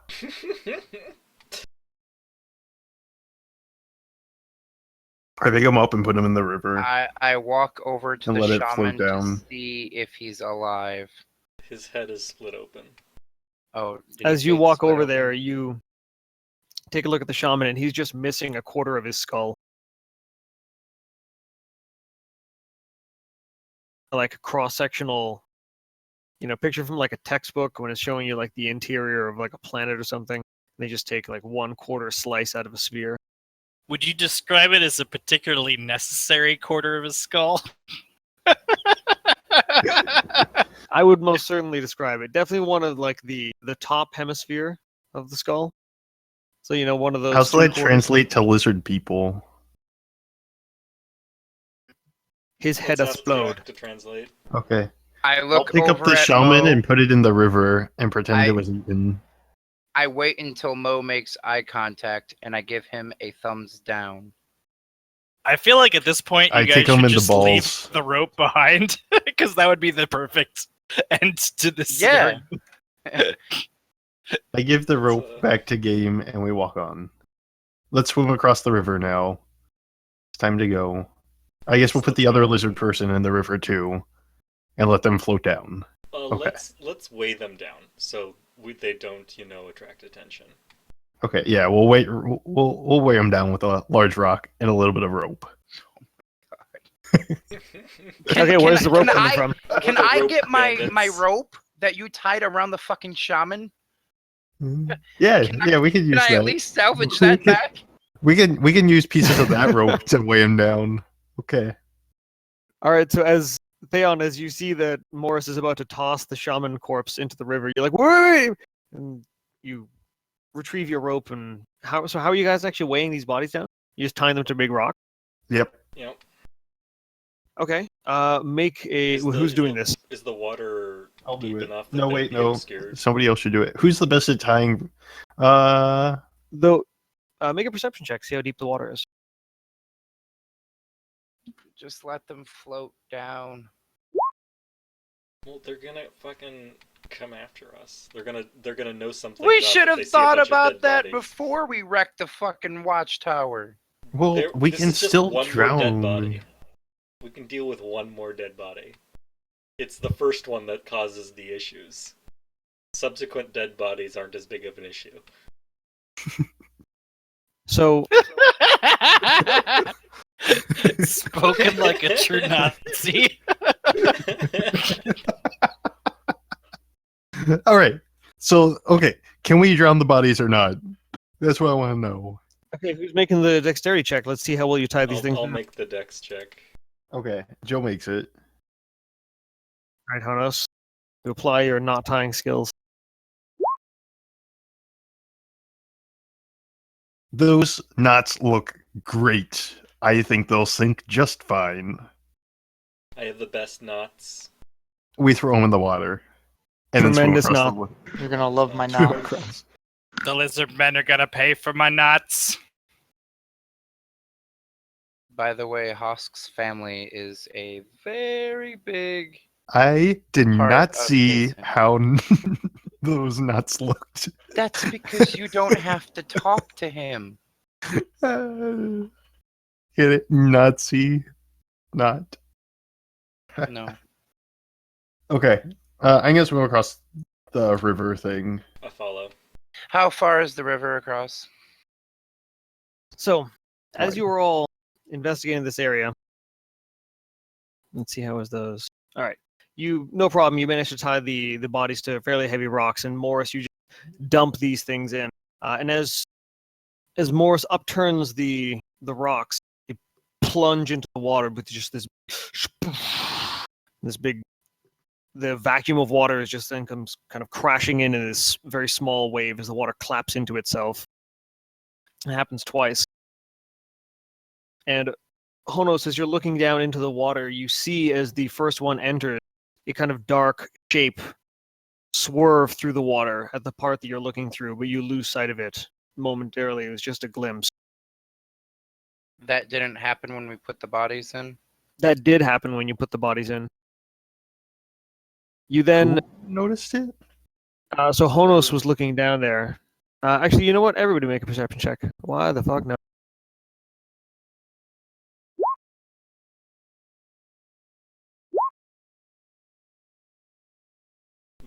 G: I pick him up and put him in the river.
C: I walk over to
G: And
C: the
G: let it float
C: shaman
G: down.
C: to see if he's alive.
F: His head is split open.
C: Oh, did
A: As
C: you
A: you
C: say
A: walk
C: split
A: over
C: open?
A: there, you take a look at the shaman, and he's just missing a quarter of his skull. Like a cross-sectional, picture from like a textbook when it's showing you like the interior of like a planet or something. They just take like 1/4 slice out of a sphere.
E: Would you describe it as a particularly necessary quarter of his skull?
A: I would most certainly describe it. Definitely one of like the top hemisphere of the skull. So one of those.
G: How's that
A: three-quarters-
G: translate to lizard people?
A: His head
F: Let's ask
A: explode.
F: Jack to translate.
G: Okay.
C: I
G: I'll
C: look
G: pick up
C: over
G: the
C: at
G: shaman
C: Mo.
G: and put it in the river and pretend
C: I-
G: it was eaten.
C: I wait until Mo makes eye contact, and I give him a thumbs down.
E: I feel like at this point you
G: I
E: guys
G: kick him
E: should
G: in the
E: just
G: balls.
E: leave the rope behind because that would be the perfect end to this.
C: Yeah.
E: scenario.
G: I give the rope
F: So-
G: back to Game and we walk on. Let's swim across the river now. It's time to go. I guess we'll put the other lizard person in the river too, and let them float down. Okay.
F: Let's weigh them down so they don't, attract attention.
G: Okay, yeah, we'll wait. We'll weigh them down with a large rock and a little bit of rope.
A: Okay, where's the rope coming from?
C: Can
F: With the
C: I
F: rope
C: get my
F: bandits.
C: rope that you tied around the fucking shaman?
G: Yeah,
C: Can
G: yeah, we can
C: Can
G: use
C: I
G: that.
C: at least salvage
G: We
C: that
G: can-
C: back?
G: We can use pieces of that rope to weigh him down. Okay.
A: All right. So as Theon, as you see that Morris is about to toss the shaman corpse into the river, you're like, "Wait!" And you retrieve your rope. And how are you guys actually weighing these bodies down? You just tying them to a big rock?
G: Yep.
A: Okay. Make a.
F: Is
A: Who's
F: the-
A: doing this?
F: Is the water
G: I'll do
F: deep
G: it.
F: enough that
G: No,
F: they'd
G: wait,
F: be
G: no.
F: obscured?
G: Somebody else should do it. Who's the best at tying?
A: Though, make a perception check. See how deep the water is.
C: Just let them float down.
F: Well, they're gonna fucking come after us. They're gonna know something.
C: We
F: up
C: should
F: if
C: have
F: they see a
C: thought
F: bunch of
C: about
F: dead
C: that
F: bodies.
C: before we wrecked the fucking watchtower.
G: Well, we
F: This
G: can
F: is just
G: still
F: one more dead
G: drown.
F: body. We can deal with one more dead body. It's the first one that causes the issues. Subsequent dead bodies aren't as big of an issue.
A: So
E: Spoken like a true Nazi.
G: All right. So, okay, can we drown the bodies or not? That's what I want to know.
A: okay, who's making the dexterity check? Let's see how well you tie these things.
F: I'll
A: down.
F: make the dex check.
G: Okay, Joe makes it.
A: All right, Honos. You apply your knot tying skills.
G: Those knots look great. I think they'll sink just fine.
F: I have the best knots.
G: We throw them in the water. And
A: Tremendous
G: then swim across
A: knot.
B: You're gonna love my
G: the wa-
B: knot.
E: The lizard men are gonna pay for my knots.
C: By the way, Hosk's family is a very big.
G: I did
C: Part
G: not
C: of
G: see
C: his-
G: how those knots looked.
C: That's because you don't have to talk to him.
G: Get it? Nazi. Not.
C: No.
G: Okay. I'm gonna swim across the river thing.
F: I follow.
C: How far is the river across?
A: So, as
G: Right.
A: you were all investigating this area, let's see how is those. All right, no problem. You managed to tie the bodies to fairly heavy rocks, and Morris, you just dump these things in. And as Morris upturns the rocks, they plunge into the water with just this big. The vacuum of water is just then comes kind of crashing in this very small wave as the water claps into itself. It happens twice. And Honos, as you're looking down into the water, you see as the first one enters, a kind of dark shape swerve through the water at the part that you're looking through, but you lose sight of it momentarily. It was just a glimpse.
C: That didn't happen when we put the bodies in.
A: That did happen when you put the bodies in. You then,
G: Who noticed it?
A: so Honos was looking down there. Actually, you know what? Everybody make a perception check. Why the fuck no?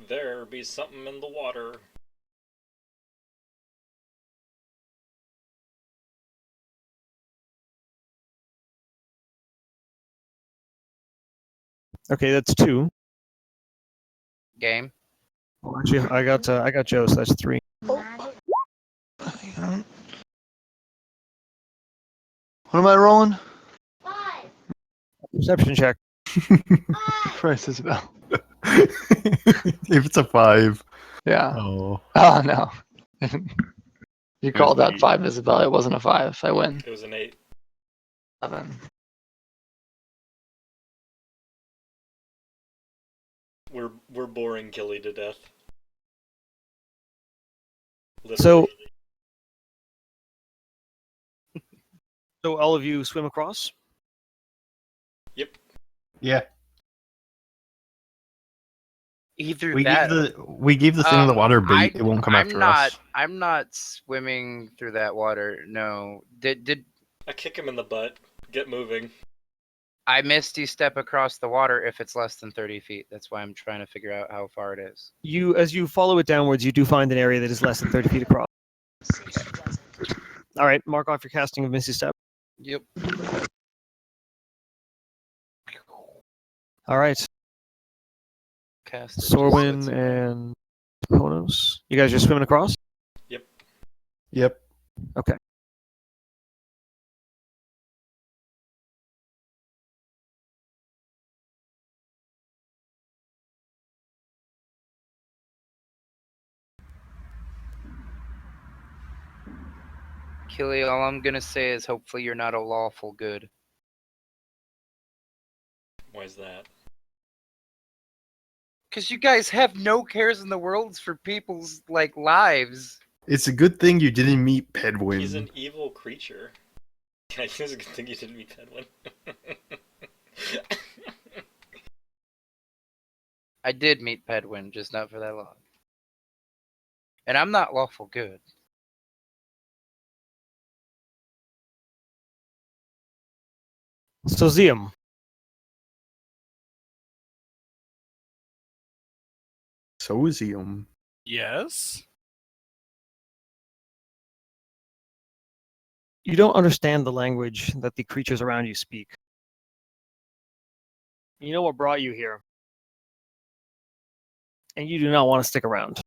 F: There be something in the water.
A: Okay, that's 2.
C: Game.
A: Well, actually, I got Joe, so that's 3.
B: Hang on. What am I rolling?
A: Perception check.
B: Christ, Isabel.
G: If it's a 5.
B: Yeah.
G: Oh.
B: Oh no. You You
G: It was
B: called that
G: eight.
B: 5, Isabel. It wasn't a 5. I win.
F: It was an 8.
B: 7.
F: We're boring Killy to death.
A: So-
F: Literally.
A: So all of you swim across.
G: Yeah,
C: Either
G: we
C: that.
G: gave the thing in the water bait.
C: I-
G: It won't come
C: I'm
G: after
C: not.
G: us.
C: I'm not swimming through that water. No. Did
F: I kick him in the butt. Get moving.
C: I misty step across the water if it's less than 30 feet? That's why I'm trying to figure out how far it is.
A: As you follow it downwards, you do find an area that is less than 30 feet across. All right, mark off your casting of Misty Step.
C: Yep.
A: All right,
C: Cast it, just
A: Sorwin
C: lets you know.
A: and Ponos. You guys are swimming across?
G: Yep.
A: Okay.
C: Killy, all I'm gonna say is hopefully you're not a lawful good.
F: Why is that?
C: Cause you guys have no cares in the world for people's lives.
G: It's a good thing you didn't meet Pedwin.
F: He's an evil creature. Yeah, it's a good thing you didn't meet that one.
C: I did meet Pedwin, just not for that long. And I'm not lawful good.
A: So Zium,
G: So is he.
E: Yes.
A: you don't understand the language that the creatures around you speak. You know what brought you here. And you do not want to stick around.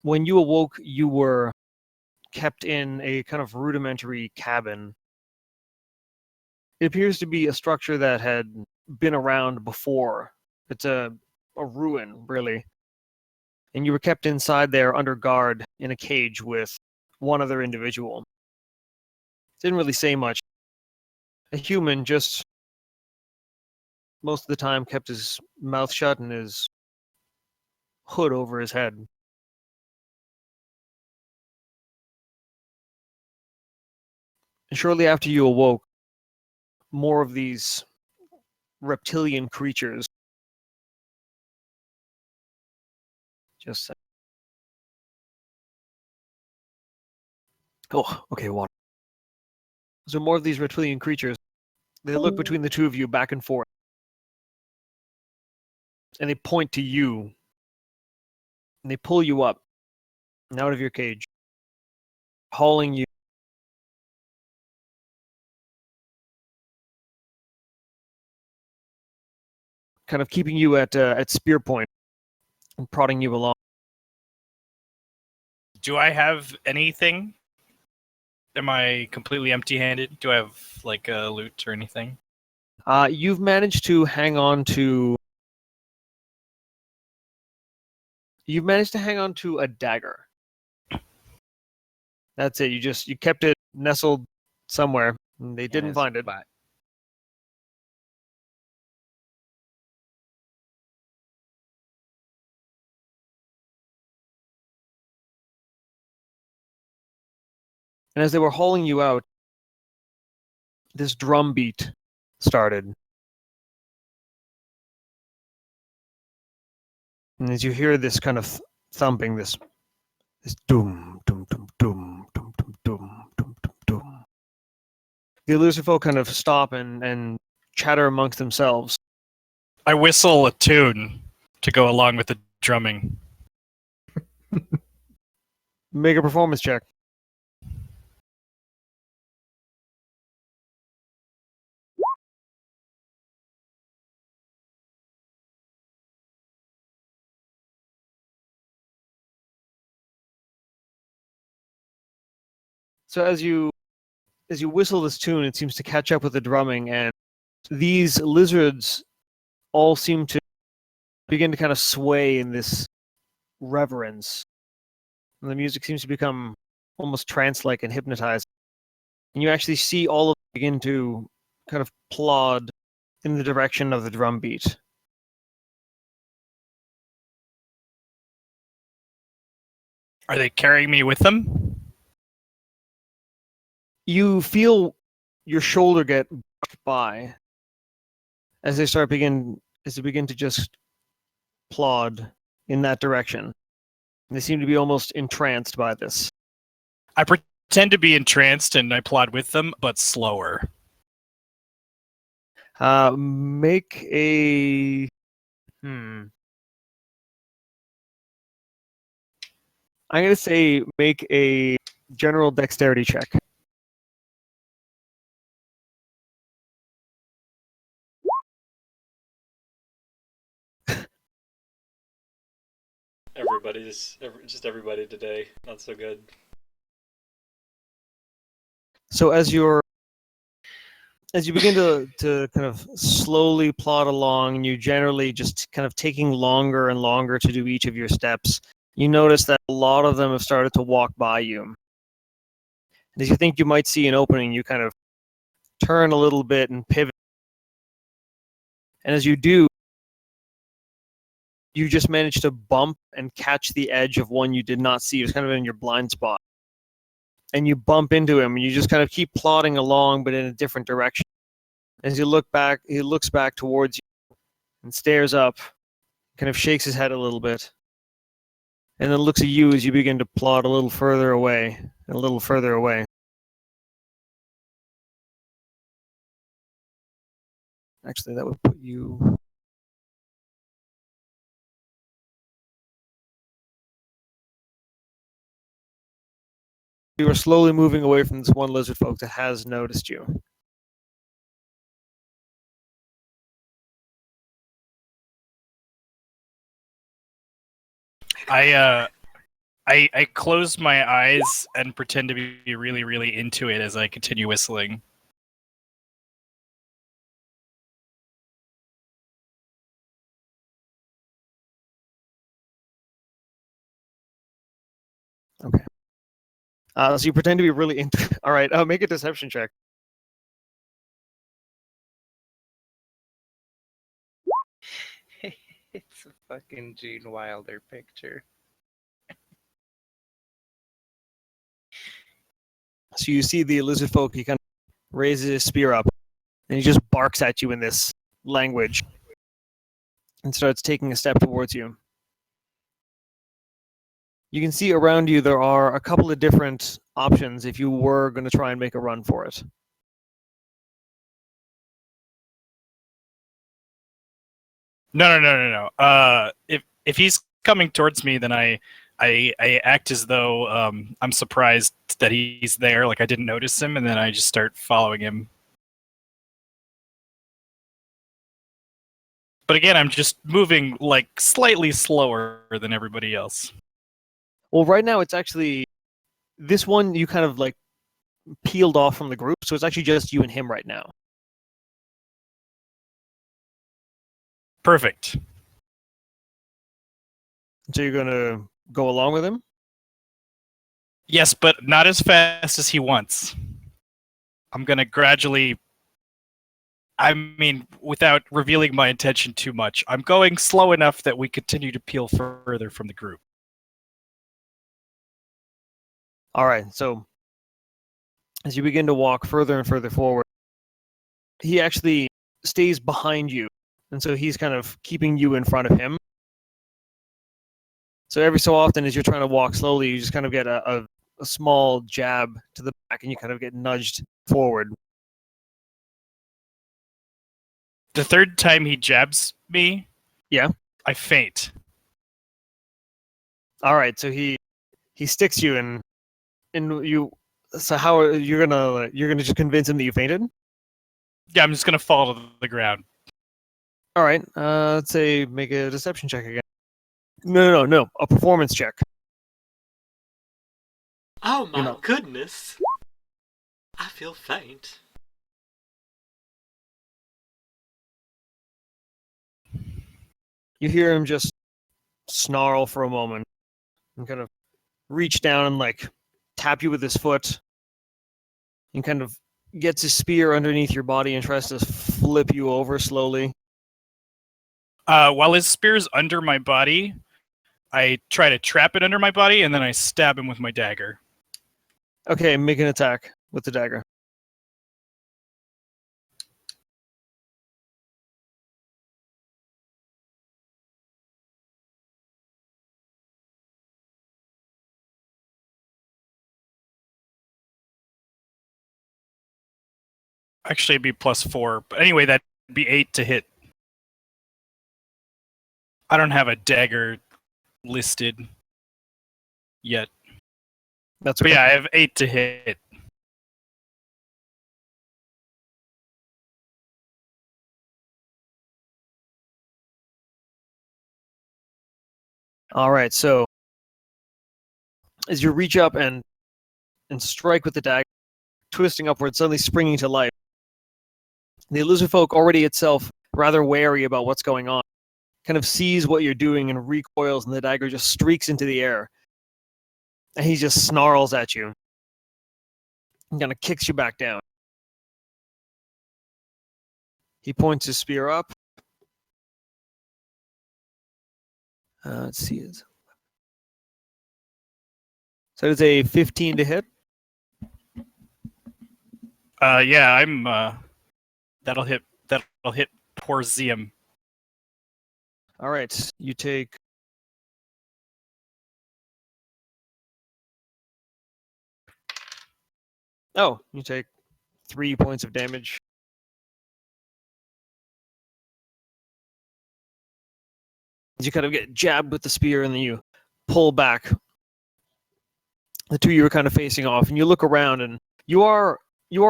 A: When you awoke, you were kept in a kind of rudimentary cabin. It appears to be a structure that had been around before. It's a ruin, really. And you were kept inside there under guard in a cage with one other individual. Didn't really say much. A human, just most of the time kept his mouth shut and his hood over his head. Shortly after you awoke, more of these reptilian creatures just okay, water. So more of these reptilian creatures, they look between the two of you back and forth. And they point to you. And they pull you up and out of your cage, hauling you. Kind of keeping you at spear point and prodding you along.
E: Do I have anything? Am I completely empty-handed? Do I have like a loot or anything?
A: You've managed to hang on to. You've managed to hang on to a dagger. That's it. You kept it nestled somewhere. And they didn't find it.
C: But
A: And as they were hauling you out, this drum beat started. And as you hear this kind of thumping, this doom, doom, doom, doom, doom, doom, doom, doom, doom, doom. The Illusive kind of stop and chatter amongst themselves.
E: I whistle a tune to go along with the drumming.
A: Make a performance check. So as you whistle this tune, it seems to catch up with the drumming, and these lizards all seem to begin to kind of sway in this reverence. and the music seems to become almost trance-like and hypnotized. And you actually see all of them begin to kind of plod in the direction of the drum beat.
E: Are they carrying me with them?
A: You feel your shoulder get brushed by as they begin to just plod in that direction. They seem to be almost entranced by this.
E: I pretend to be entranced and I plod with them, but slower.
A: Make a I'm gonna say make a general dexterity check.
F: Just everybody today. Not so good.
A: So as you begin to kind of slowly plod along, and you generally just kind of taking longer and longer to do each of your steps, you notice that a lot of them have started to walk by you. And as you think you might see an opening, you kind of turn a little bit and pivot. And as you do, you just manage to bump and catch the edge of one you did not see. It was kind of in your blind spot. And you bump into him, and you just kind of keep plodding along, but in a different direction. As you look back, he looks back towards you and stares up, kind of shakes his head a little bit, and then looks at you as you begin to plod a little further away, and a little further away. Actually, that would put you... You are slowly moving away from this one lizard folk that has noticed you.
E: I close my eyes and pretend to be really, really into it as I continue whistling.
A: Okay. So you pretend to be really into... All right, make a deception check.
C: It's a fucking Gene Wilder picture.
A: So you see the lizard folk, he kind of raises his spear up, and he just barks at you in this language, and starts taking a step towards you. You can see around you there are a couple of different options if you were going to try and make a run for it.
E: No. If he's coming towards me, then I act as though I'm surprised that he's there, like I didn't notice him, and then I just start following him. But again, I'm just moving like slightly slower than everybody else.
A: Well, right now it's actually this one you kind of like peeled off from the group, so it's actually just you and him right now.
E: Perfect.
A: So you're going to go along with him?
E: Yes, but not as fast as he wants. I'm going to gradually... I mean, without revealing my intention too much, I'm going slow enough that we continue to peel further from the group.
A: All right, so as you begin to walk further and further forward, he actually stays behind you, and so he's kind of keeping you in front of him. So every so often, as you're trying to walk slowly, you just kind of get a small jab to the back, and you kind of get nudged forward.
E: The third time he jabs me,
A: Yeah,
E: I faint.
A: all right, so he sticks you, and you. So how are you're gonna just convince him that you fainted?
E: Yeah, I'm just going to fall to the ground.
A: All right, let's say make a deception check again. No, a performance check.
F: Oh
A: You're
F: my
A: not-
F: goodness! I feel faint.
A: You hear him just snarl for a moment and kind of reach down and like tap you with his foot, and kind of gets his spear underneath your body and tries to flip you over slowly.
E: While his spear's under my body, I try to trap it under my body, and then I stab him with my dagger.
A: Okay, make an attack with the dagger.
E: Actually, it'd be +4. But anyway, that'd be 8 to hit. I don't have a dagger listed yet.
A: That's
E: But
A: okay.
E: yeah, I have 8 to hit.
A: All right, so as you reach up and strike with the dagger, twisting upward, suddenly springing to life, the lizard folk, already itself rather wary about what's going on, kind of sees what you're doing and recoils, and the dagger just streaks into the air. And he just snarls at you and kind of kicks you back down. He points his spear up. Let's see it. So it's a 15 to hit.
E: Yeah, I'm. That'll hit poor Zium.
A: All right, you take. Oh, you take 3 points of damage. You kind of get jabbed with the spear, and then you pull back. The two of you are kind of facing off, and you look around, and you are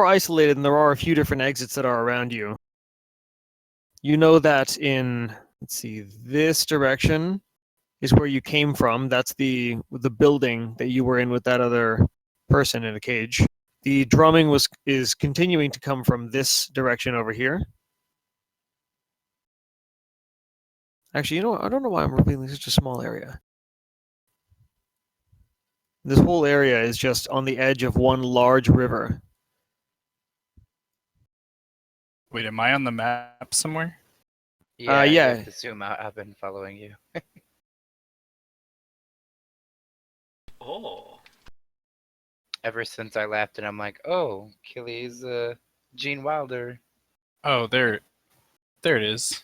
A: isolated, and there are a few different exits that are around you. You know that in, let's see, this direction is where you came from. That's the building that you were in with that other person in a cage. The drumming is continuing to come from this direction over here. Actually, you know what? I don't know why I'm revealing such a small area. This whole area is just on the edge of one large river.
E: Wait, am I on the map somewhere?
C: Yeah, you
A: yeah.
C: have to zoom out. I've been following you.
F: Oh.
C: Ever since I left, and I'm like, oh, Killy's Gene Wilder.
E: Oh, there it is.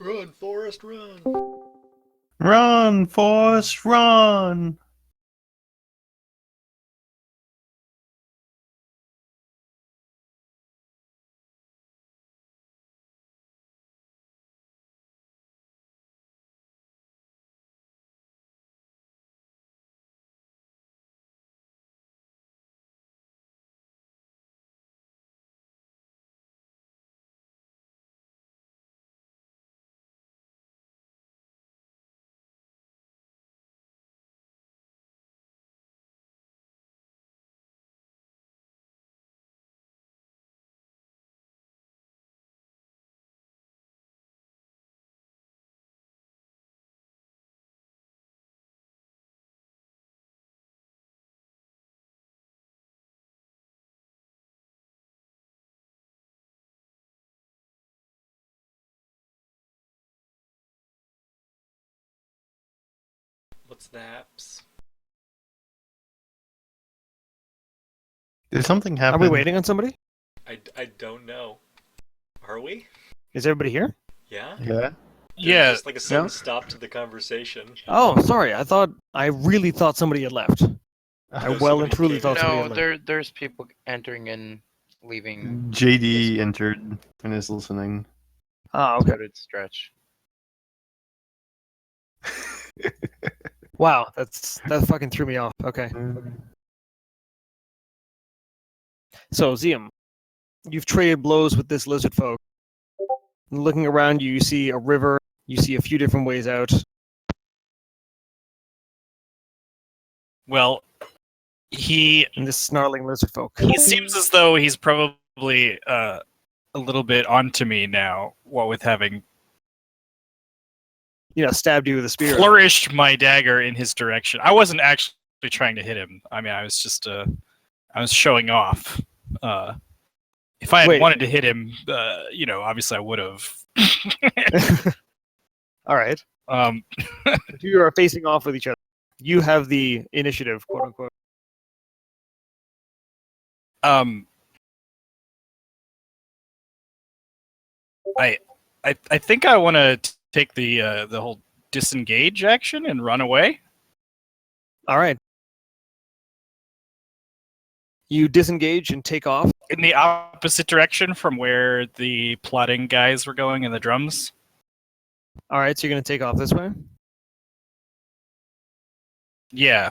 F: Run, Forrest, run!
G: Run, Forrest, run!
F: What's the apps?
G: Did something
A: Are
G: happen?
A: we waiting on somebody?
F: I don't know. Are we?
A: Is everybody here?
F: Yeah?
G: Yeah.
F: There's
E: Yeah.
F: just like a sudden stop to the conversation.
A: Oh, sorry. I really thought somebody had left. I
F: No,
A: well and
F: somebody
A: truly
F: came
A: thought
F: in.
A: somebody
C: No,
A: had left.
C: there's people entering and leaving.
G: JD entered and is listening.
A: Ah, okay.
C: So did Stretch.
A: Wow, that fucking threw me off. Okay. So, Zium, you've traded blows with this lizard folk. Looking around you, you see a river. You see a few different ways out.
E: Well, he
A: And this snarling lizard folk.
E: seems as though he's probably a little bit onto me now, what with having
A: stabbed you with a spear.
E: flourished my dagger in his direction. I wasn't actually trying to hit him. I mean, I was just I was showing off. If I had
A: Wait.
E: wanted to hit him, obviously I would have.
A: All right. The two are facing off with each other. You have the initiative, quote unquote.
E: I think I want to take the whole disengage action and run away.
A: All right. You disengage and take off.
E: In the opposite direction from where the plotting guys were going and the drums.
A: All right, so you're going to take off this way?
E: Yeah.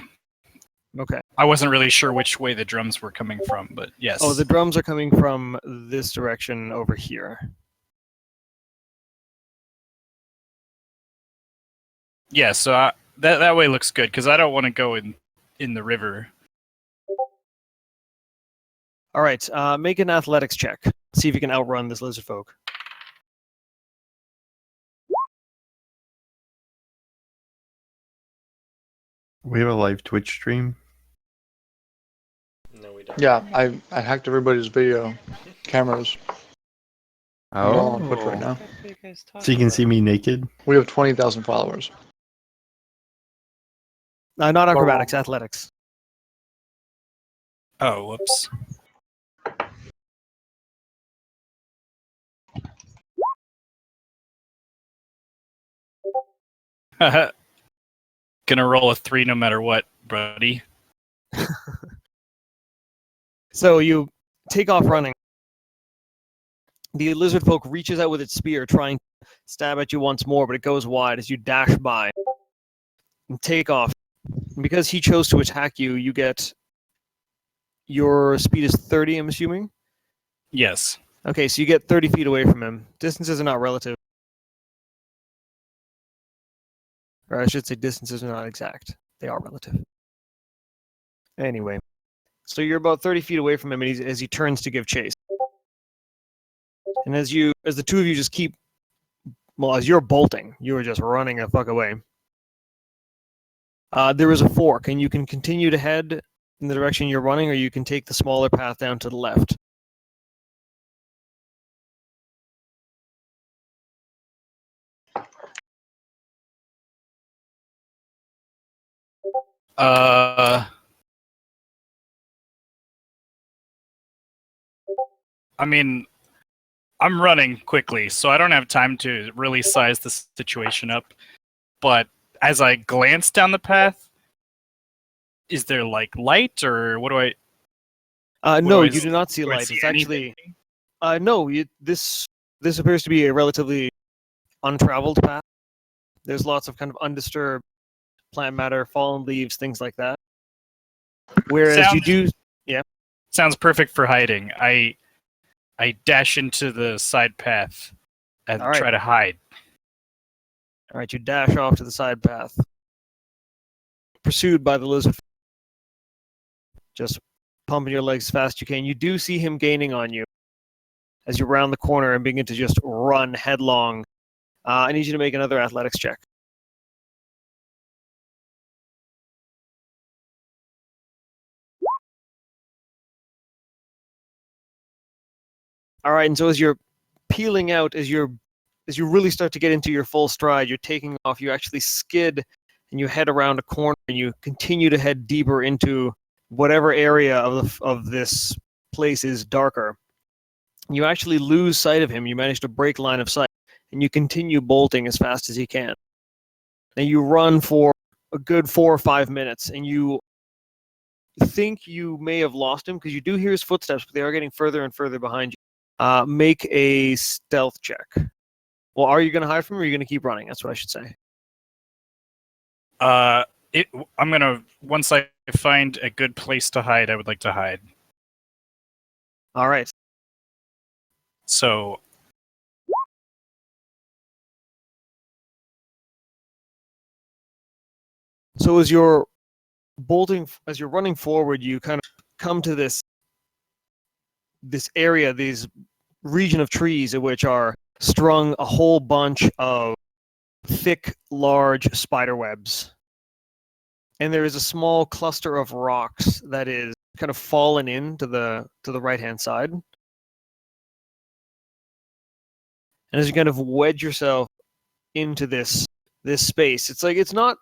A: Okay.
E: I wasn't really sure which way the drums were coming from, but yes.
A: Oh, the drums are coming from this direction over here.
E: Yeah, so that way looks good, because I don't want to go in the river.
A: All right, make an athletics check. See if you can outrun this lizard folk.
G: We have a live Twitch stream.
F: No, we don't.
B: Yeah, I hacked everybody's video cameras. We're all on Twitch right now.
G: So you can see me naked.
B: We have 20,000 followers.
A: Not acrobatics, athletics.
E: Oh, whoops. Gonna roll a 3 no matter what, buddy.
A: So you take off running. The lizard folk reaches out with its spear, trying to stab at you once more, but it goes wide as you dash by and take off. And because he chose to attack you, you get your speed is 30, I'm assuming?
E: Yes.
A: Okay, so you get 30 feet away from him. Distances are not relative. Or I should say distances are not exact. They are relative. Anyway, so you're about 30 feet away from him as he turns to give chase. And as the two of you just keep, as you're bolting, you are just running the fuck away. There is a fork, and you can continue to head in the direction you're running, or you can take the smaller path down to the left.
E: I mean, I'm running quickly, so I don't have time to really size the situation up. But as I glance down the path, is there like light, or what do I?
A: No,
E: do I
A: you do not see
E: do I
A: light.
E: see
A: It's actually
E: anything?
A: no. This appears to be a relatively untraveled path. There's lots of kind of undisturbed plant matter, fallen leaves, things like that. Whereas you do,
E: Sounds perfect for hiding. I dash into the side path and
A: All right.
E: try to hide.
A: all right, you dash off to the side path, pursued by the lizard. Just pumping your legs as fast as you can. You do see him gaining on you as you round the corner and begin to just run headlong. I need you to make another athletics check. All right, and so as you're peeling out, as you really start to get into your full stride, you're taking off, you actually skid and you head around a corner and you continue to head deeper into whatever area of this place is darker. You actually lose sight of him. You manage to break line of sight and you continue bolting as fast as you can. And you run for a good 4 or 5 minutes and you think you may have lost him because you do hear his footsteps, but they are getting further and further behind you. Make a stealth check. Well, are you going to hide from him or are you going to keep running? That's what I should say.
E: I'm gonna, once I find a good place to hide, I would like to hide.
A: All right.
E: So
A: as you're bolting, as you're running forward, you kind of come to this area, these region of trees in which are strung a whole bunch of thick, large spider webs. And there is a small cluster of rocks that is kind of fallen in to the right-hand side. And as you kind of wedge yourself into this space, it's like it's not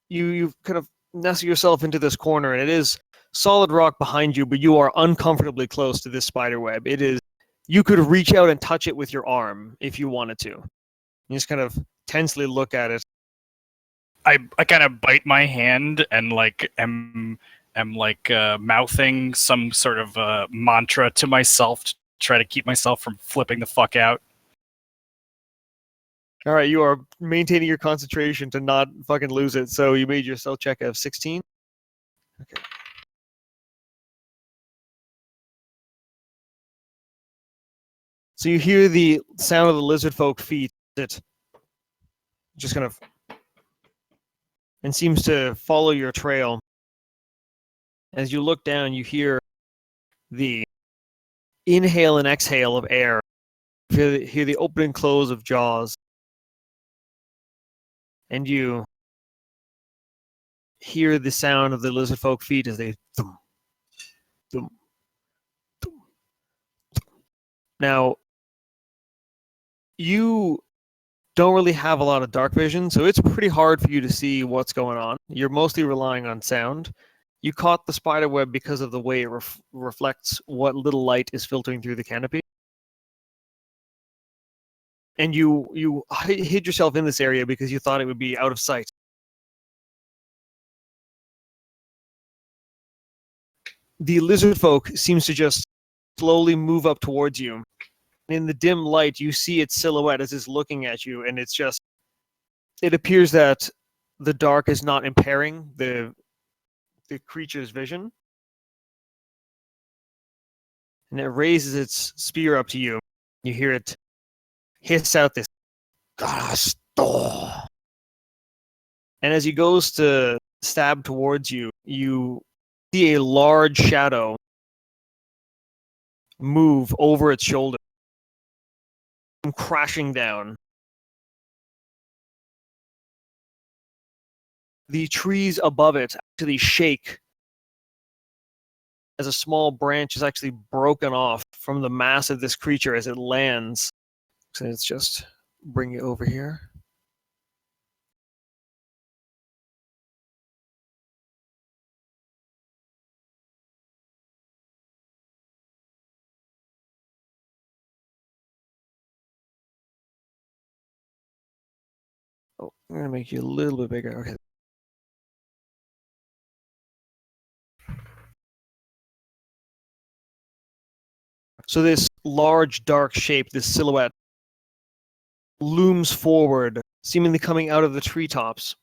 A: you kind of nestle yourself into this corner, and it is solid rock behind you, but you are uncomfortably close to this spider web. It is, you could reach out and touch it with your arm if you wanted to. You just kind of tensely look at it.
E: I kind of bite my hand and like am like mouthing some sort of mantra to myself to try to keep myself from flipping the fuck out.
A: All right, you are maintaining your concentration to not fucking lose it. So you made your stealth check of 16. Okay. So you hear the sound of the lizard folk feet that just kind of and seems to follow your trail. As you look down, you hear the inhale and exhale of air. You hear the open and close of jaws. And you hear the sound of the lizard folk feet as they thump, thump, thump, thump. Now, you don't really have a lot of dark vision, so it's pretty hard for you to see what's going on. You're mostly relying on sound. You caught the spider web because of the way it reflects what little light is filtering through the canopy. And you hid yourself in this area because you thought it would be out of sight. The lizard folk seems to just slowly move up towards you. In the dim light, you see its silhouette as it's looking at you, and it's just, it appears that the dark is not impairing the creature's vision. And it raises its spear up to you. You hear it hiss out this "Gastor." And as he goes to stab towards you, you see a large shadow move over its shoulder, crashing down. The trees above it actually shake as a small branch is actually broken off from the mass of this creature as it lands. So let's just bring it over here. Oh, I'm going to make you a little bit bigger. Okay. So this large, dark shape, this silhouette, looms forward, seemingly coming out of the treetops,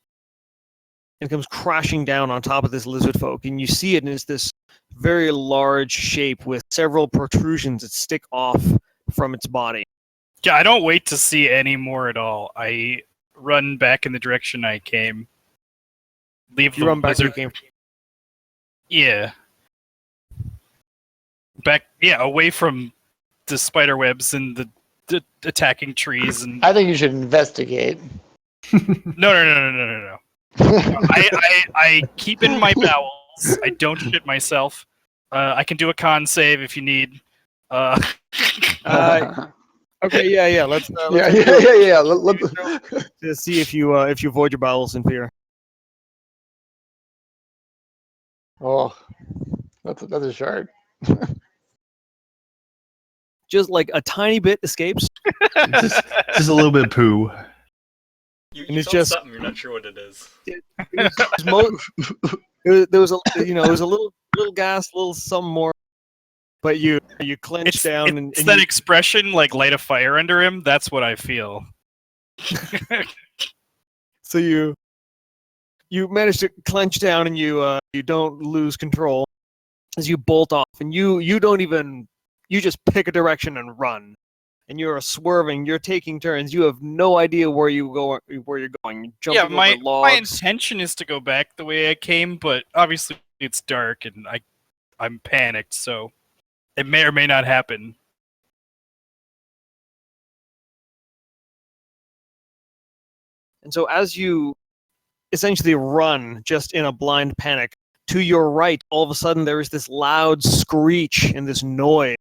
A: and comes crashing down on top of this lizard folk. And you see it, and it's this very large shape with several protrusions that stick off from its body.
E: Yeah, I don't wait to see any more at all. I run back in the direction I came. Leave
A: You
E: the
A: run back where you
E: lizard.
A: came.
E: Yeah. Back, yeah, away from the spider webs and the attacking trees and
B: I think you should investigate.
E: no. I keep in my bowels. I don't shit myself. I can do a con save if you need.
A: Okay, yeah. Let's
B: yeah.
A: to see if you avoid your bowels in fear.
B: Oh, that's a shark.
A: Just like a tiny bit escapes.
G: Just a little bit of poo.
F: You
A: And it's
F: felt
A: just-
F: something, you're not sure what it is.
A: There was a it was a little gas, a little some more, but you clench
E: It's,
A: down
E: it's
A: and
E: that
A: you,
E: expression, like light a fire under him. That's what I feel.
A: so you manage to clench down and you don't lose control as you bolt off, and you don't even, you just pick a direction and run, and you're swerving, you're taking turns, you have no idea where you're going, you're jumping over
E: My
A: logs.
E: intention is to go back the way I came, but obviously it's dark and I'm panicked, so it may or may not happen.
A: And so as you essentially run just in a blind panic, to your right, all of a sudden there is this loud screech and this noise.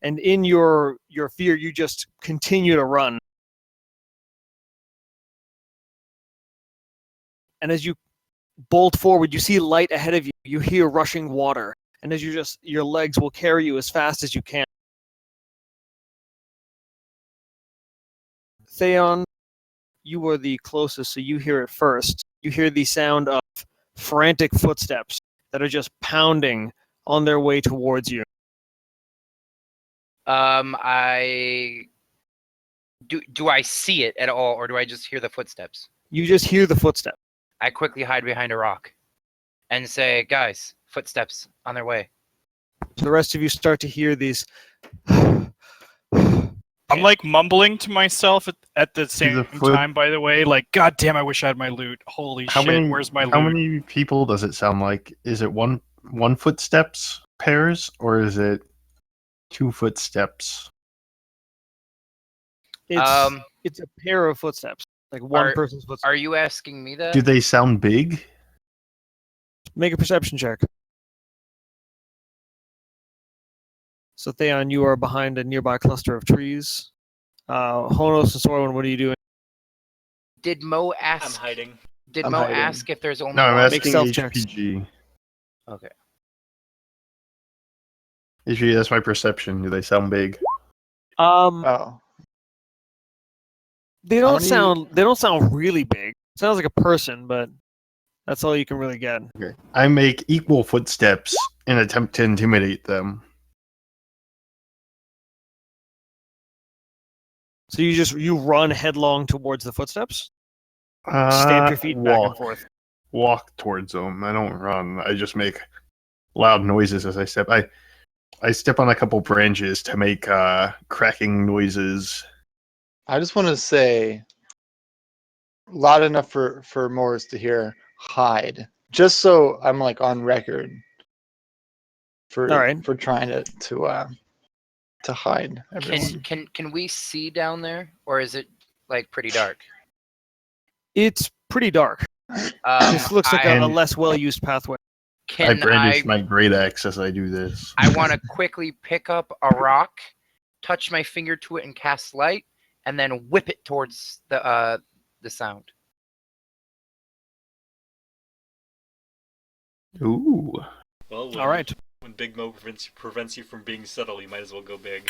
A: And in your fear, you just continue to run. And as you bolt forward, you see light ahead of you. You hear rushing water. And as your legs will carry you as fast as you can. Theon, you were the closest, so you hear it first. You hear the sound of frantic footsteps that are just pounding on their way towards you.
C: I do I see it at all, or do I just hear the footsteps?
A: You just hear the footsteps.
C: I quickly hide behind a rock and say, "Guys, footsteps on their way."
A: So the rest of you start to hear these.
E: I'm like mumbling to myself at the same
G: the foot-
E: time, by the way, like, God damn, I wish I had my loot. Holy
G: How
E: shit,
G: many?
E: where's my
G: How
E: loot?
G: many people does it sound like? Is it one footsteps pairs or is it 2 footsteps?
A: It's a pair of footsteps, like one person's footsteps.
C: Are you asking me that?
G: Do they sound big?
A: Make a perception check. So Theon, you are behind a nearby cluster of trees. Honos and Sorwin, what are you doing?
C: Did Mo
F: I'm
C: ask?
F: hiding.
C: Did
B: I'm
C: Mo
B: hiding.
C: ask if there's only
G: No, I'm
C: one?
A: Make
G: asking
A: stealth checks.
G: HPG.
C: Okay.
G: HPG, that's my perception. Do they sound big?
B: Oh.
A: They
B: How
A: don't
B: many-
A: sound. They don't sound really big. Sounds like a person, but that's all you can really get.
G: Okay. I make equal footsteps in attempt to intimidate them.
A: So you run headlong towards the footsteps. Stamp your feet back and
G: walk.
A: forth.
G: Walk towards them. I don't run. I just make loud noises as I step. I step on a couple branches to make cracking noises.
B: I just want to say, loud enough for Morris to hear, hide. Just so I'm like on record for
A: All right.
B: for trying to hide everyone.
C: Can we see down there, or is it like pretty dark?
A: It's pretty dark. This looks like a less well-used pathway.
G: I
C: Can
G: brandish my great axe as I do this.
C: I want to quickly pick up a rock, touch my finger to it, and cast light, and then whip it towards the sound.
G: Ooh.
F: Well,
A: All right.
F: When Big Mo prevents you from being subtle, you might as well go big.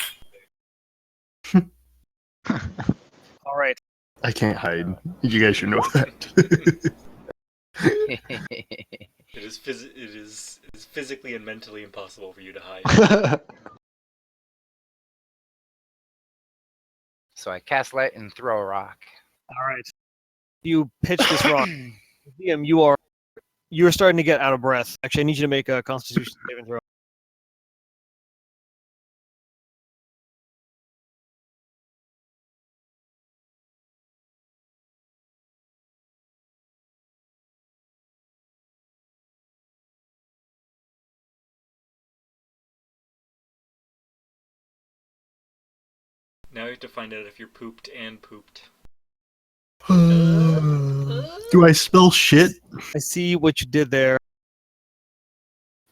A: All right.
G: I can't hide. You guys should know that.
F: It is physically and mentally impossible for you to hide.
C: So I cast light and throw a rock.
A: All right. You pitch this rock. DM, you're starting to get out of breath. Actually, I need you to make a Constitution saving throw.
F: Now you have to find out if you're pooped and pooped.
G: Do I smell shit?
A: I see what you did there.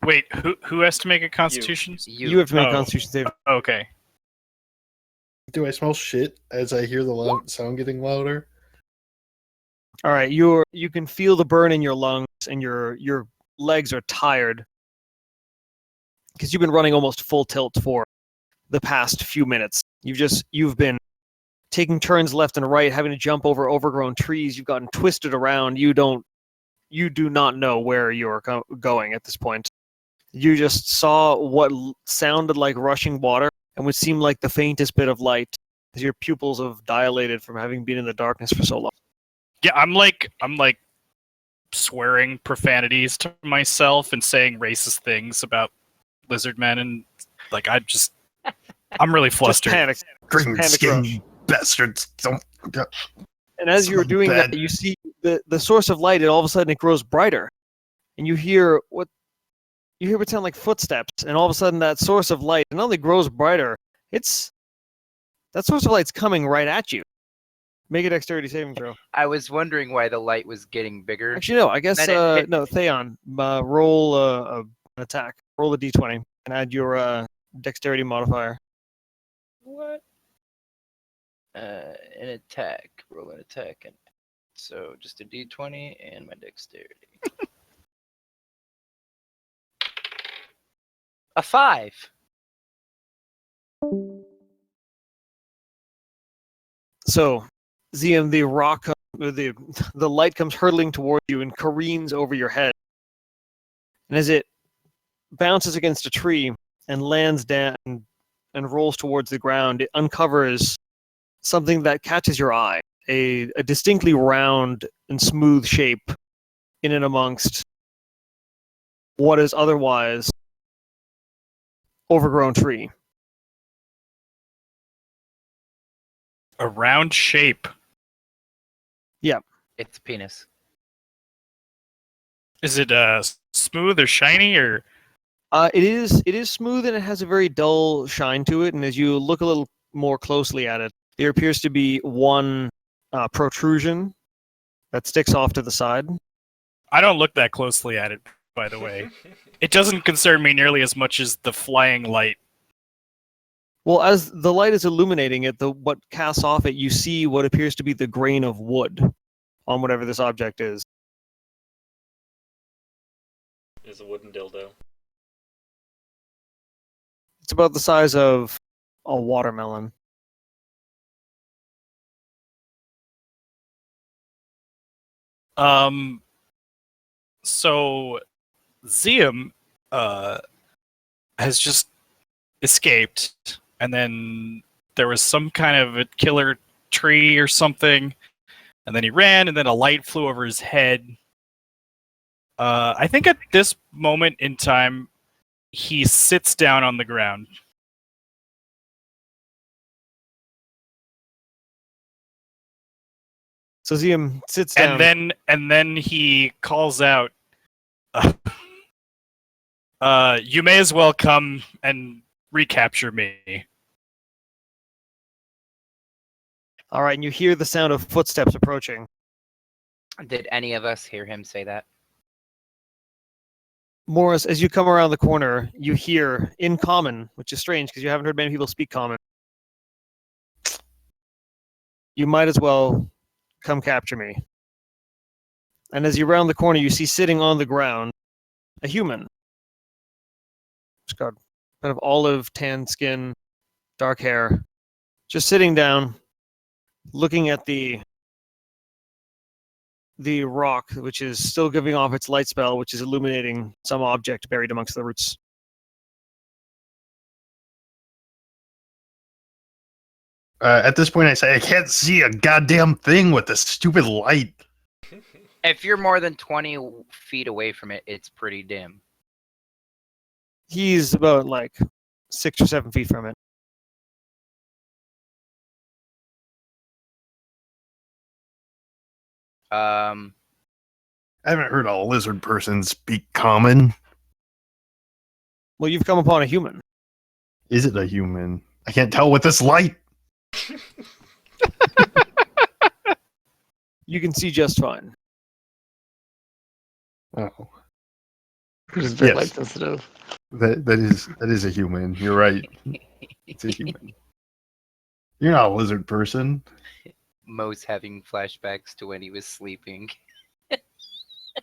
E: Wait, who has to make a constitution?
A: You have to make a
E: Oh.
A: Constitution saving.
E: Okay.
G: Do I smell shit as I hear the sound getting louder?
A: All right, you can feel the burn in your lungs, and your legs are tired because you've been running almost full tilt for the past few minutes. You've been taking turns left and right, having to jump over overgrown trees. You've gotten twisted around. You do not know where you're going at this point. You just saw what sounded like rushing water and would seem like the faintest bit of light as your pupils have dilated from having been in the darkness for so long.
E: Yeah, I'm like swearing profanities to myself and saying racist things about lizard men, and like I'm really
A: Just
E: flustered.
A: panic.
G: Green
A: Panic
G: skin
A: rush.
G: bastards. Don't.
A: And as you're
G: Sounds
A: doing
G: bad.
A: that, you see the source of light, and all of a sudden it grows brighter. And you hear you hear what sound like footsteps, and all of a sudden that source of light not only grows brighter, that source of light's coming right at you. Make a dexterity saving throw.
C: I was wondering why the light was getting bigger.
A: Actually, no. I guess
C: Then it hit-
A: no. Theon, roll an attack. Roll a d20 and add your dexterity modifier.
C: What? An attack. Roll an attack. And so just a d20 and my dexterity. A 5.
A: So, Ziam, the rock, the light comes hurtling toward you and careens over your head. And as it bounces against a tree and lands down and rolls towards the ground, it uncovers something that catches your eye. A distinctly round and smooth shape in and amongst what is otherwise overgrown tree.
E: A round shape.
C: It's penis.
E: Is it smooth or shiny or?
A: It is smooth and it has a very dull shine to it. And as you look a little more closely at it, there appears to be one protrusion that sticks off to the side.
E: I don't look that closely at it, by the way. It doesn't concern me nearly as much as the flying light.
A: Well, as the light is illuminating it, what casts off it, you see what appears to be the grain of wood on whatever this object is.
F: Is a wooden dildo.
A: It's about the size of a watermelon.
E: So Ziam has just escaped, and then there was some kind of a killer tree or something, and then he ran, and then a light flew over his head. I think at this moment in time, he sits down on the ground.
A: So Ziam sits down.
E: And then he calls out, you may as well come and recapture me.
A: All right, and you hear the sound of footsteps approaching.
C: Did any of us hear him say that?
A: Morris, as you come around the corner, you hear in common, which is strange because you haven't heard many people speak common. You might as well come capture me. And as you round the corner, you see sitting on the ground a human. It's got kind of olive tan skin, dark hair, just sitting down, looking at the rock, which is still giving off its light spell, which is illuminating some object buried amongst the roots.
G: At this point, I say, I can't see a goddamn thing with this stupid light.
C: If you're more than 20 feet away from it, it's pretty dim.
A: He's about like 6 or 7 feet from it.
G: I haven't heard a lizard person speak common.
A: Well, you've come upon a human.
G: Is it a human? I can't tell with this light.
A: You can see just fine.
G: Oh,
B: Who's very
G: Yes.
B: light sensitive.
G: that is a human. You're right. It's a human. You're not a lizard person.
C: Mo's having flashbacks to when he was sleeping.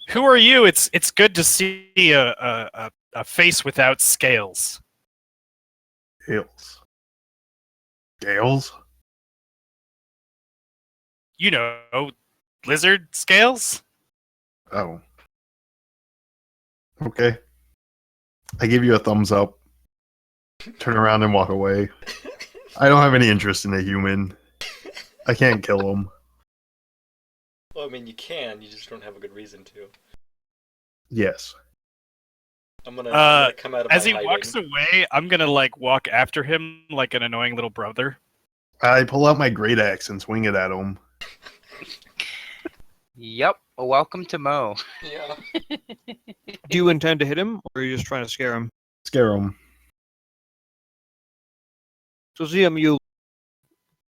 E: Who are you? It's good to see a face without scales.
G: Gales. Gales?
E: You know, lizard scales?
G: Oh. Okay. I give you a thumbs up. Turn around and walk away. I don't have any interest in a human. I can't kill him.
F: Well, I mean, you can, you just don't have a good reason to.
G: Yes.
F: I'm gonna come out of
E: As
F: my
E: he
F: hiding.
E: walks away, I'm gonna like walk after him like an annoying little brother.
G: I pull out my great axe and swing it at him.
C: Yep. Well, welcome to Mo.
B: Yeah.
A: Do you intend to hit him, or are you just trying to scare him?
G: Scare him.
A: So Ziam, you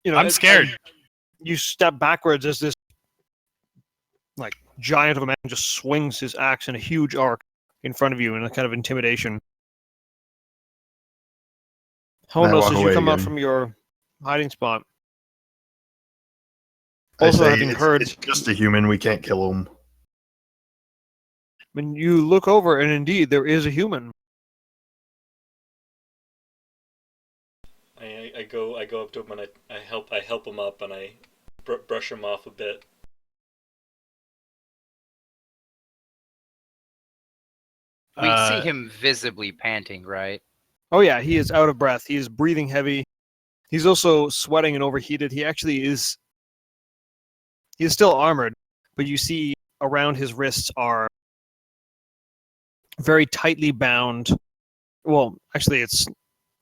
A: know,
E: I'm scared.
A: You step backwards as this like giant of a man just swings his axe in a huge arc in front of you in a kind of intimidation.
G: And I
A: Honos,
G: walk
A: as you
G: away
A: come out
G: again.
A: from your hiding spot,
G: I
A: also
G: say
A: having
G: it's,
A: heard,
G: it's just a human. We can't kill him.
A: when you look over, and indeed there is a human.
F: I go up to him and I help him up and I brush him off a bit.
C: We see him visibly panting, right?
A: Oh yeah, he is out of breath. He is breathing heavy. He's also sweating and overheated. He actually is. He is still armored, but you see around his wrists are very tightly bound. Well, actually, it's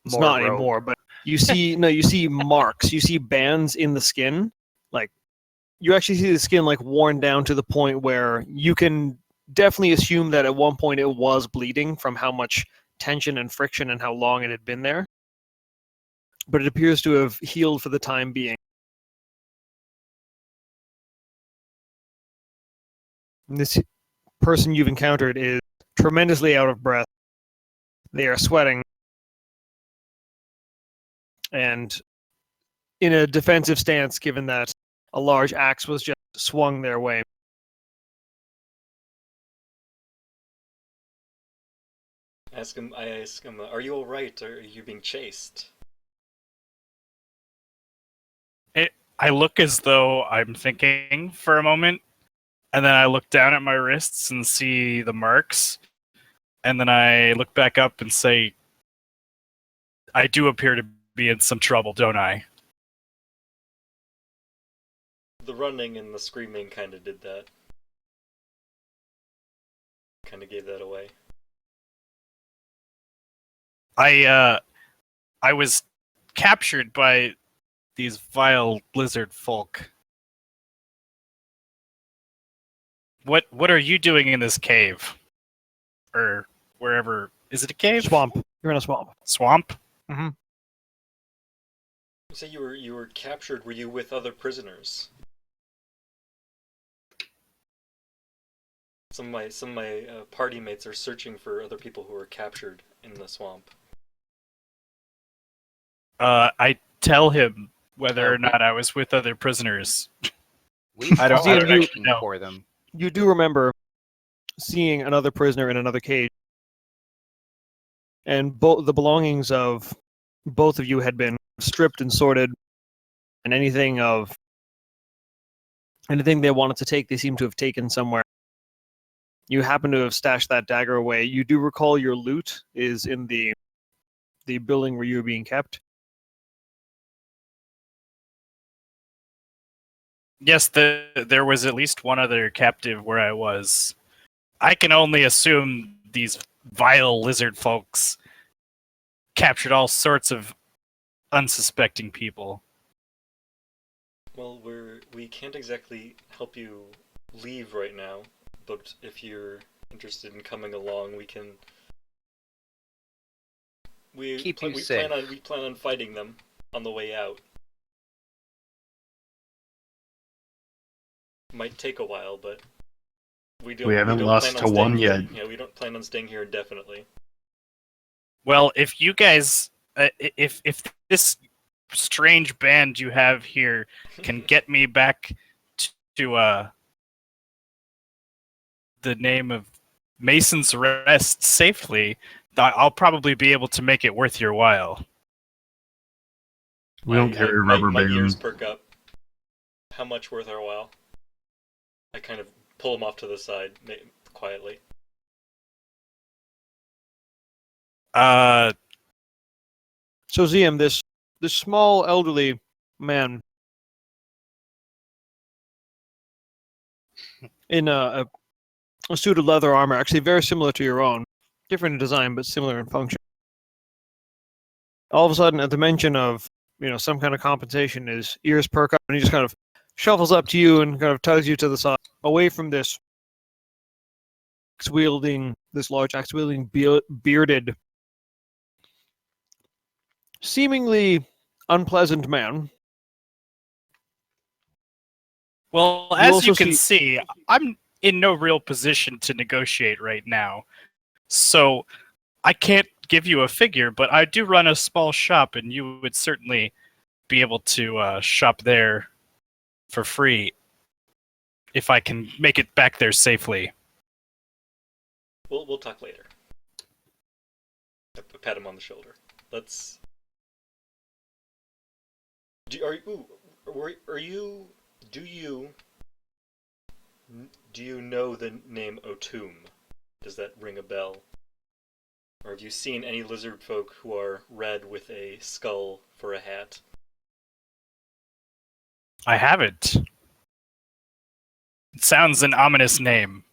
C: More
A: not
C: rope.
A: anymore. But you see, no, you see marks. You see bands in the skin. Like you actually see the skin like worn down to the point where you can definitely assume that at one point it was bleeding from how much tension and friction and how long it had been there. But it appears to have healed for the time being. And this person you've encountered is tremendously out of breath. They are sweating. And in a defensive stance, given that a large axe was just swung their way.
F: I ask him, are you alright? Or are you being chased?
E: I look as though I'm thinking for a moment, and then I look down at my wrists and see the marks, and then I look back up and say, I do appear to be in some trouble, don't I?
F: The running and the screaming kind of did that. Kind of gave that away.
E: I was captured by these vile lizard folk. What are you doing in this cave? Or wherever. Is it a cave?
A: Swamp. You're in a swamp.
E: Swamp?
F: You say you were captured. Were you with other prisoners? Some of my party mates are searching for other people who were captured in the swamp.
E: I tell him whether or not I was with other prisoners.
C: We
E: I don't-
A: I
C: are
A: don't
C: looking
E: know.
C: for them.
A: You do remember seeing another prisoner in another cage. And the belongings of both of you had been stripped and sorted, and anything they wanted to take, they seem to have taken somewhere. You happen to have stashed that dagger away. You do recall your loot is in the building where you were being kept.
E: Yes, there was at least one other captive where I was. I can only assume these vile lizard folks captured all sorts of unsuspecting people.
F: Well, we can't exactly help you leave right now, but if you're interested in coming along, we can.
C: Keep you safe.
F: We plan on fighting them on the way out. Might take a while, but we
G: haven't
F: don't
G: lost
F: plan on
G: to one
F: staying
G: yet.
F: Yeah, we don't plan on staying here indefinitely.
E: Well, if you guys, if this strange band you have here can get me back to the name of Mason's Rest safely, I'll probably be able to make it worth your while.
G: We don't carry rubber
F: my ears
G: bands.
F: perk up. How much worth our while? I kind of pull him off to the side quietly.
A: So Ziam, this small elderly man in a suit of leather armor, actually very similar to your own, different in design but similar in function. All of a sudden, at the mention of some kind of compensation, his ears perk up and he just kind of shuffles up to you and kind of tugs you to the side. away from this large axe-wielding, bearded, seemingly unpleasant man.
E: Well,
A: You
E: as you
A: also
E: can see, I'm in no real position to negotiate right now. So I can't give you a figure, but I do run a small shop, and you would certainly be able to shop there for free if I can make it back there safely.
F: We'll talk later. I pat him on the shoulder. Let's. Do you know the name Otum? Does that ring a bell? Or have you seen any lizard folk who are red with a skull for a hat?
E: I haven't. It sounds an ominous name.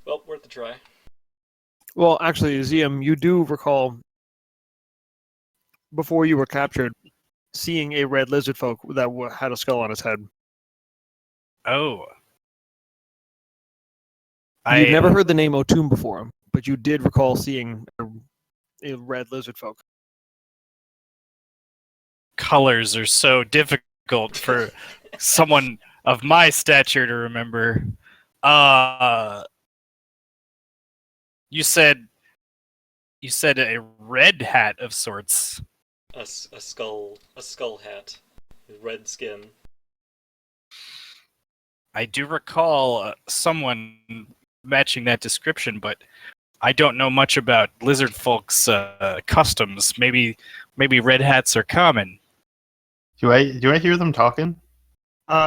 F: Well, worth a try.
A: Well, actually, Zium, you do recall, before you were captured, seeing a red lizard folk that had a skull on his head.
E: Oh.
A: You'd never heard the name Otum before, but you did recall seeing a red lizard folk.
E: Colors are so difficult for someone of my stature to remember. You said a red hat of sorts.
F: A skull hat, red skin.
E: I do recall someone matching that description, but I don't know much about lizard folks' customs. Maybe red hats are common.
G: Do I hear them talking?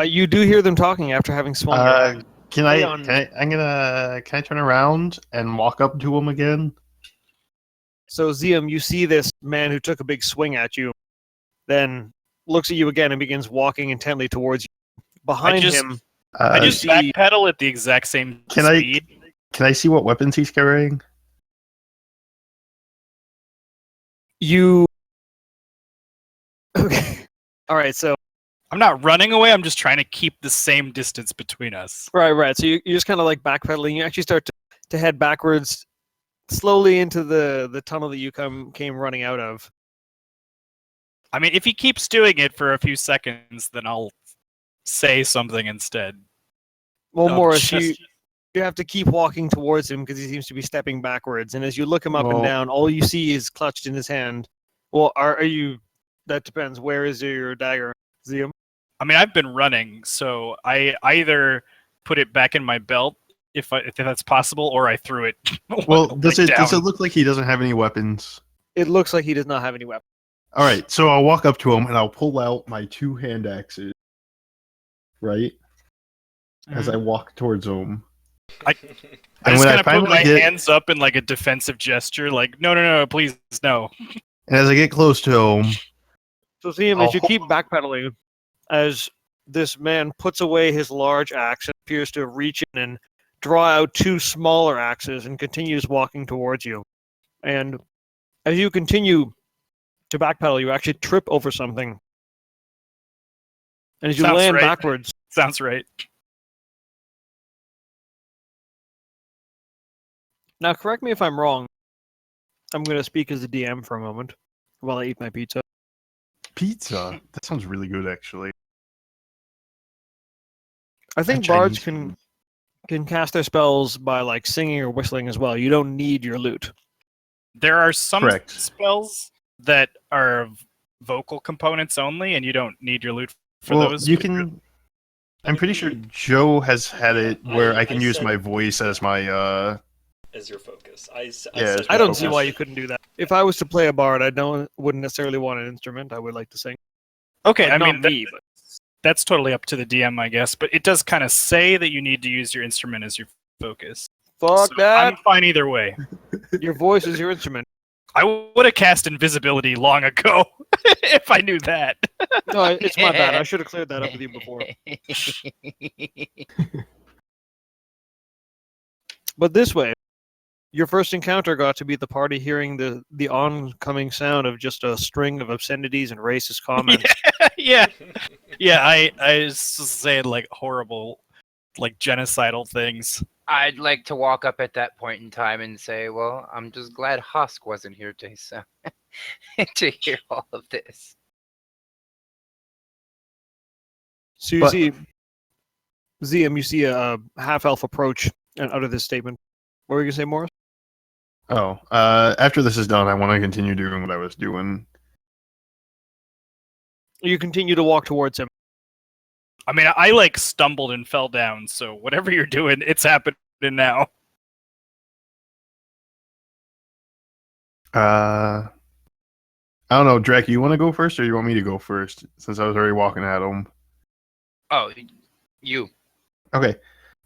A: You do hear them talking after having swung your axe.
G: Can
A: Play
G: I?
A: on-
G: Can I turn around and walk up to him again?
A: So, Zium, you see this man who took a big swing at you, then looks at you again and begins walking intently towards you. Behind him,
E: I
G: Uh,
E: just
A: see-
E: backpedal at the exact same
G: Can I-
E: speed.
G: Can I see what weapons he's carrying?
A: you. Okay. All right. So,
E: I'm not running away. I'm just trying to keep the same distance between us.
A: right. So you just kind of like backpedaling. You actually start to head backwards, slowly into the tunnel that you came running out of.
E: I mean, if he keeps doing it for a few seconds, then I'll say something instead.
A: Well,
E: Oh,
A: Morris,
E: just-
A: you have to keep walking towards him because he seems to be stepping backwards. And as you look him up and
G: Well-
A: down, all you see is clutched in his hand. Well, are you? That depends. Where is your dagger, Zium?
E: I mean, I've been running, so I either put it back in my belt if that's possible, or I threw it.
G: Well,
E: like,
G: does it
E: down.
G: look like he doesn't have any weapons?
A: It looks like he does not have any weapon.
G: All right, so I'll walk up to him and I'll pull out my two hand axes. Right as I walk towards him.
E: I
G: And
E: just
G: when I
E: kind of put
G: finally
E: my
G: get-
E: hands up in like a defensive gesture, like no, please no.
G: And as I get close to him,
A: So, Zium,
G: I'll
A: as you keep backpedaling, as this man puts away his large axe and appears to reach in and draw out two smaller axes and continues walking towards you. And as you continue to backpedal, you actually trip over something. And as you
E: Sounds
A: land
E: right.
A: backwards,
E: Sounds right.
A: now correct me if I'm wrong. I'm going to speak as a DM for a moment while I eat my pizza.
G: pizza. That sounds really good, actually.
A: I think
G: Chinese
A: bards
G: food.
A: can cast their spells by like singing or whistling as well. You don't need your lute.
E: There are some
G: Correct.
E: spells that are vocal components only, and you don't need your lute for
G: Well,
E: those.
G: you can. I'm pretty sure Joe has had it where I can
F: I
G: use
F: said-
G: my voice as my.
F: As your focus. I
G: Yeah,
F: said
A: I don't
G: focus.
A: see why you couldn't do that. If I was to play a bard, wouldn't necessarily want an instrument. I would like to sing.
E: Okay,
A: Like,
E: I
A: not
E: mean
A: me, but
E: that's totally up to the DM, I guess. But it does kind of say that you need to use your instrument as your focus.
A: fuck
E: So
A: that.
E: I'm fine either way.
A: Your voice is your instrument.
E: I would have cast invisibility long ago if I knew that.
A: No, it's my bad. I should have cleared that up with you before. But this way, your first encounter got to be the party hearing the oncoming sound of just a string of obscenities and racist comments.
E: Yeah, yeah. I was just saying like horrible, like genocidal things.
C: I'd like to walk up at that point in time and say, well, I'm just glad Husk wasn't here to to hear all of this.
A: So you
G: But-
A: see, Ziam, you see a half-elf approach and utter this statement. What were you going to say, Morris?
G: Oh, after this is done, I want to continue doing what I was doing.
A: You continue to walk towards him.
E: I mean, I like stumbled and fell down. So whatever you're doing, it's happening now.
G: I don't know, Drek, you want to go first, or you want me to go first? Since I was already walking at him.
C: Oh, you.
G: Okay,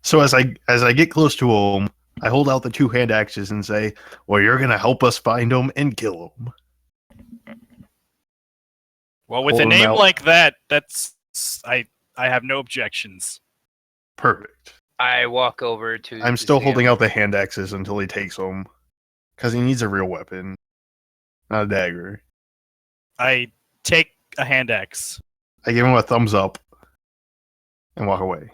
G: so as I get close to him, I hold out the two hand axes and say, "Well, you're gonna help us find him and kill him."
E: Well, with
G: Hold
E: a
G: 'em
E: name
G: out.
E: like that, that's I have no objections.
G: Perfect.
C: I walk over to.
G: I'm still
C: Ziam.
G: holding out the hand axes until he takes them, because he needs a real weapon, not a dagger.
E: I take a hand axe.
G: I give him a thumbs up and walk away.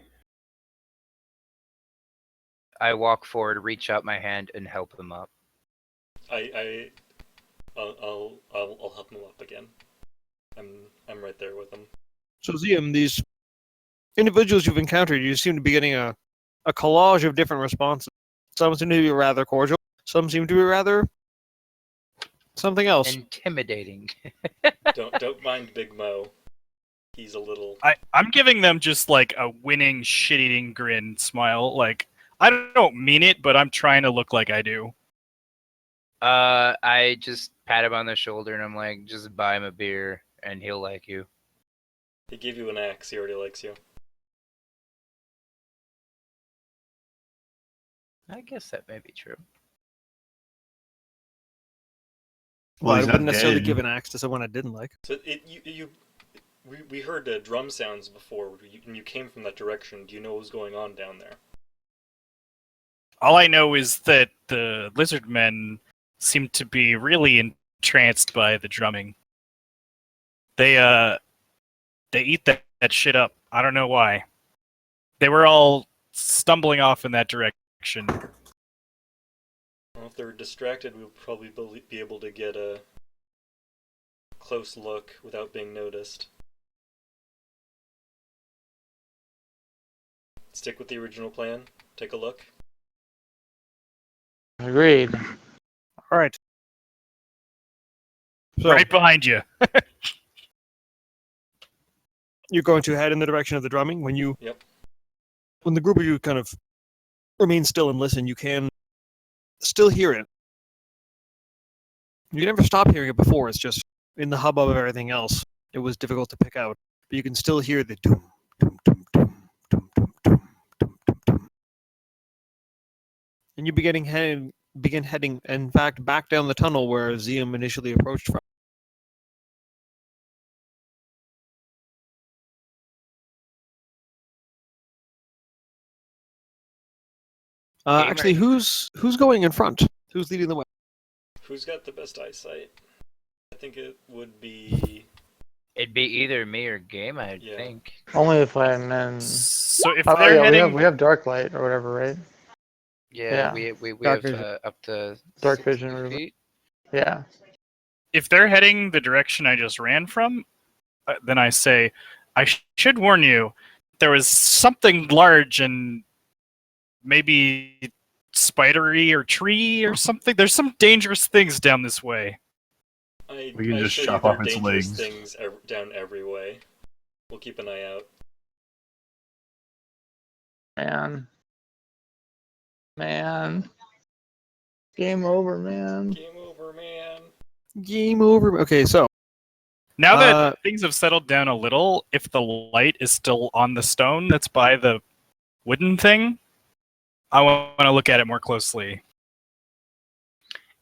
C: I walk forward, reach out my hand, and help him up.
F: I'll help him up again. I'm right there with him.
A: So Ziam, these individuals you've encountered, you seem to be getting a collage of different responses. Some seem to be rather cordial. Some seem to be rather something else.
C: Intimidating.
F: Don't mind Big Mo. He's a little.
E: I'm giving them just like a winning, shit-eating grin smile. Like, I don't mean it, but I'm trying to look like I do.
C: I just pat him on the shoulder and I'm like, just buy him a beer and he'll like you.
F: He gave you an axe. He already likes you.
C: I guess that may be true.
A: Well, I
G: he's
A: wouldn't
G: not
A: necessarily
G: dead.
A: give an axe to someone I didn't like.
F: So we heard drum sounds before, and you came from that direction. Do you know what was going on down there?
E: All I know is that the lizard men seem to be really entranced by the drumming. They eat that shit up. I don't know why. They were all stumbling off in that direction.
F: Well, if they're distracted, we'll probably be able to get a close look without being noticed. Stick with the original plan. Take a look.
B: Agreed.
A: All right. So
E: Right behind you.
A: you're going to head in the direction of the drumming. When the group of you kind of remain still and listen, you can still hear it. You never stopped hearing it before. It's just in the hubbub of everything else, it was difficult to pick out. But you can still hear the doom, doom, doom, doom, doom, doom, doom, doom, doom, doom. And you begin heading, in fact, back down the tunnel where Ziam initially approached from. Actually, who's going in front? Who's leading the way?
F: Who's got the best eyesight? I think it would be.
C: It'd be either me or Game, I
F: Yeah.
C: think.
B: Only if I'm in.
E: So if
B: Oh
E: they're
B: yeah,
E: heading,
B: we have dark light or whatever, right?
C: Yeah,
B: Yeah.
C: we
A: Dark
C: have
A: vision.
C: up to
B: Dark
C: 60
B: vision or-
C: feet.
B: Yeah.
E: if they're heading the direction I just ran from, then I say, I should warn you, there was something large and maybe spidery or tree or something. There's some dangerous things down this way.
F: I
G: We can just
F: show you
G: chop
F: there
G: off
F: are
G: its
F: dangerous
G: legs.
F: things down every way. We'll keep an eye out.
B: Man. Game over, man.
F: Game over, man.
A: Game over. Okay, so
E: Now that
A: Uh,
E: things have settled down a little, if the light is still on the stone that's by the wooden thing, I want to look at it more closely.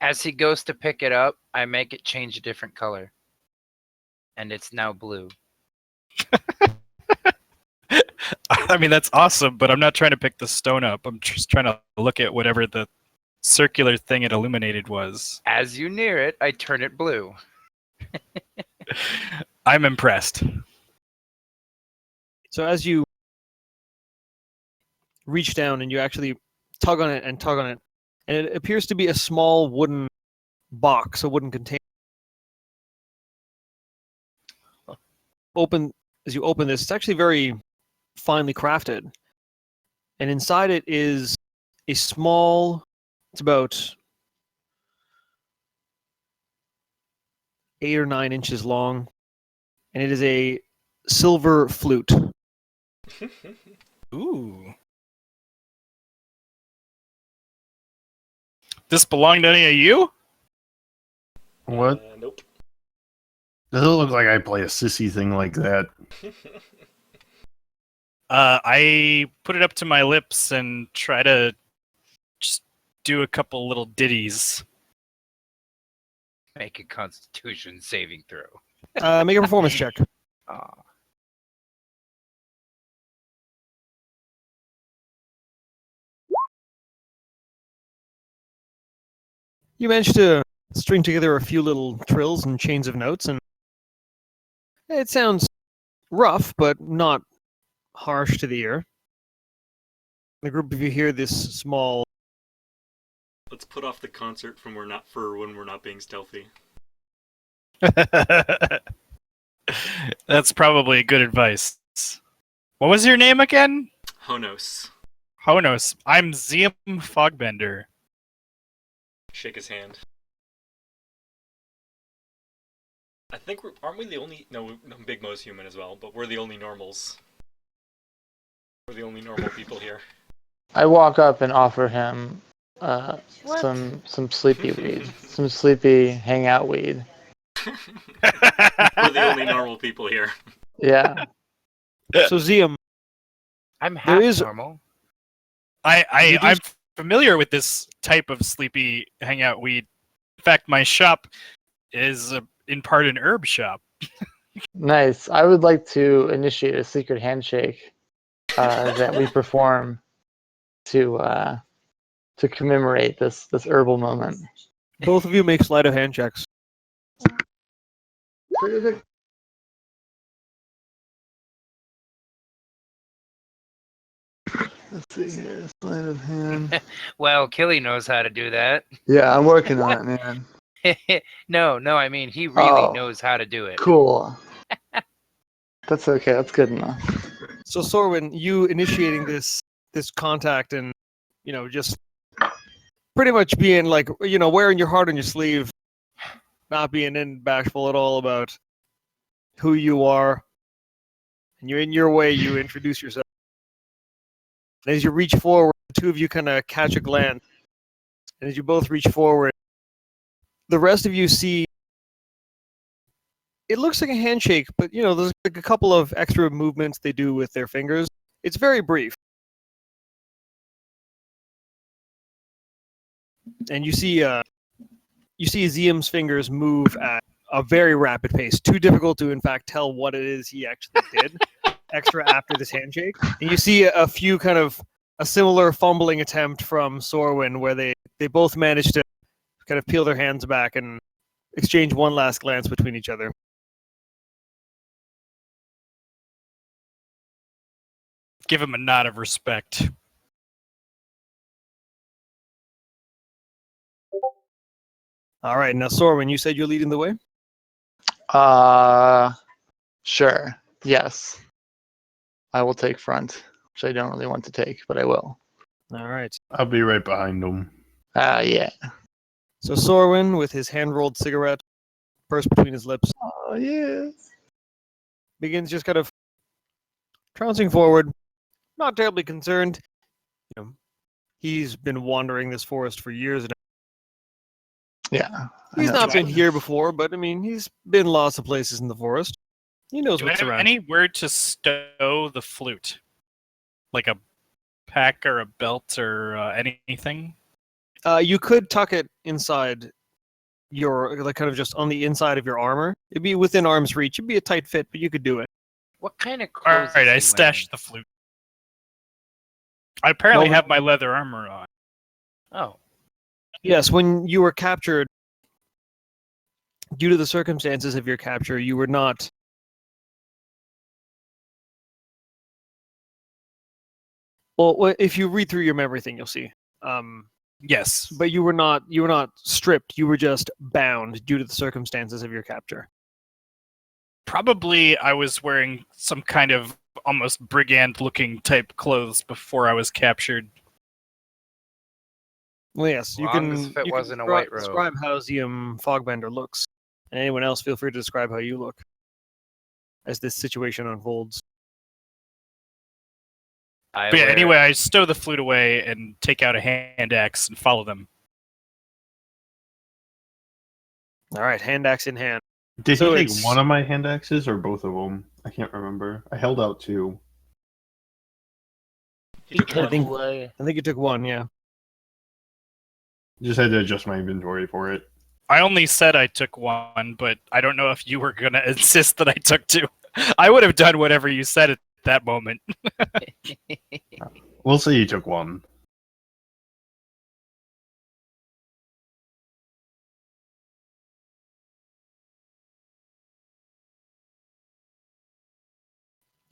C: As he goes to pick it up, I make it change a different color. And it's now blue.
E: I mean, that's awesome, but I'm not trying to pick the stone up. I'm just trying to look at whatever the circular thing it illuminated was.
C: As you near it, I turn it blue.
E: I'm impressed.
A: So as you reach down and you actually tug on it, and it appears to be a small wooden box, a wooden container. As you open this, it's actually very finely crafted, and inside it is a small. It's about 8 or 9 inches long, and it is a silver flute.
E: Ooh. This belong to any of you?
G: What?
F: Nope.
G: Doesn't look like I play a sissy thing like that.
E: I put it up to my lips and try to just do a couple little ditties.
C: Make a Constitution saving throw.
A: Make a performance check.
C: Aw.
A: You managed to string together a few little trills and chains of notes, and it sounds rough, but not harsh to the ear. The group of you hear this small.
F: Let's put off the concert when we're not being stealthy.
E: That's probably good advice. What was your name again?
F: Honos.
E: Honos. I'm Zium Fogbender.
F: Shake his hand. I think aren't we the only? No, Big Mo's human as well, but we're the only normals. We're the only normal people here.
B: I walk up and offer him some sleepy weed, some sleepy hangout weed.
F: We're the only normal people here.
B: Yeah.
A: So Zium,
C: I'm half
A: is-
C: normal.
E: I'm familiar with this type of sleepy hangout weed. In fact, my shop is in part an herb shop.
B: Nice. I would like to initiate a secret handshake that we perform to commemorate this herbal moment.
A: both of you make sleight of hand checks.
B: Let's see here, sleight of hand.
C: Well, Killy knows how to do that.
B: Yeah, I'm working on it, man.
C: No, I mean, he really
B: Oh.
C: knows how to do it.
B: Cool. That's okay. That's good enough.
A: So Sorwin, you initiating this contact, and just pretty much being like, wearing your heart on your sleeve, not being bashful at all about who you are, and you're in your way. You introduce yourself. And as you reach forward, the two of you kind of catch a glance, and as you both reach forward, the rest of you see. It looks like a handshake, but there's like a couple of extra movements they do with their fingers. It's very brief. And you see Zium's fingers move at a very rapid pace. Too difficult to, in fact, tell what it is he actually did extra after this handshake. And you see a few kind of a similar fumbling attempt from Sorwin, where they both manage to kind of peel their hands back and exchange one last glance between each other.
E: Give him a nod of respect.
A: All right, now Sorwin, you said you're leading the way?
B: Sure. Yes. I will take front, which I don't really want to take, but I will.
A: All right.
G: I'll be right behind him.
B: Yeah.
A: So Sorwin, with his hand-rolled cigarette pursed between his lips,
B: Oh, yes.
A: begins just kind of trouncing forward, not terribly concerned. He's been wandering this forest for years now.
B: Yeah.
A: He's
B: I know.
A: not been here before, but he's been lots of places in the forest. He knows
E: Do I
A: what's
E: have
A: around.
E: anywhere to stow the flute? Like a pack or a belt or anything?
A: You could tuck it inside your, like, kind of just on the inside of your armor. It'd be within arm's reach. It'd be a tight fit, but you could do it.
C: What kind of
E: All
C: clothes?
E: right,
C: is
E: I
C: he
E: stashed the flute. I apparently
A: Well,
E: have my leather armor on.
C: wearing? Oh,
A: Yes, when you were captured, due to the circumstances of your capture, you were not. Well, if you read through your memory thing, you'll see.
E: Yes.
A: But you were not stripped. You were just bound due to the circumstances of your capture.
E: Probably I was wearing some kind of almost brigand-looking type clothes before I was captured.
A: Well, yes, you
C: Long
A: can.
C: as if it
A: you
C: wasn't
A: can
C: a white robe.
A: describe how Zium Fogbender looks, and anyone else feel free to describe how you look as this situation unfolds.
C: I
E: But yeah,
C: wear-
E: anyway, I stow the flute away and take out a hand axe and follow them.
A: All right, hand axe in hand.
G: Did
A: So
G: he take
A: it's-
G: one of my hand axes or both of them? I can't remember. I held out two.
F: He took
A: I
F: one.
A: think I think you took one. Yeah.
G: Just had to adjust my inventory for it.
E: I only said I took one, but I don't know if you were gonna insist that I took two. I would have done whatever you said at that moment.
G: We'll say you took one.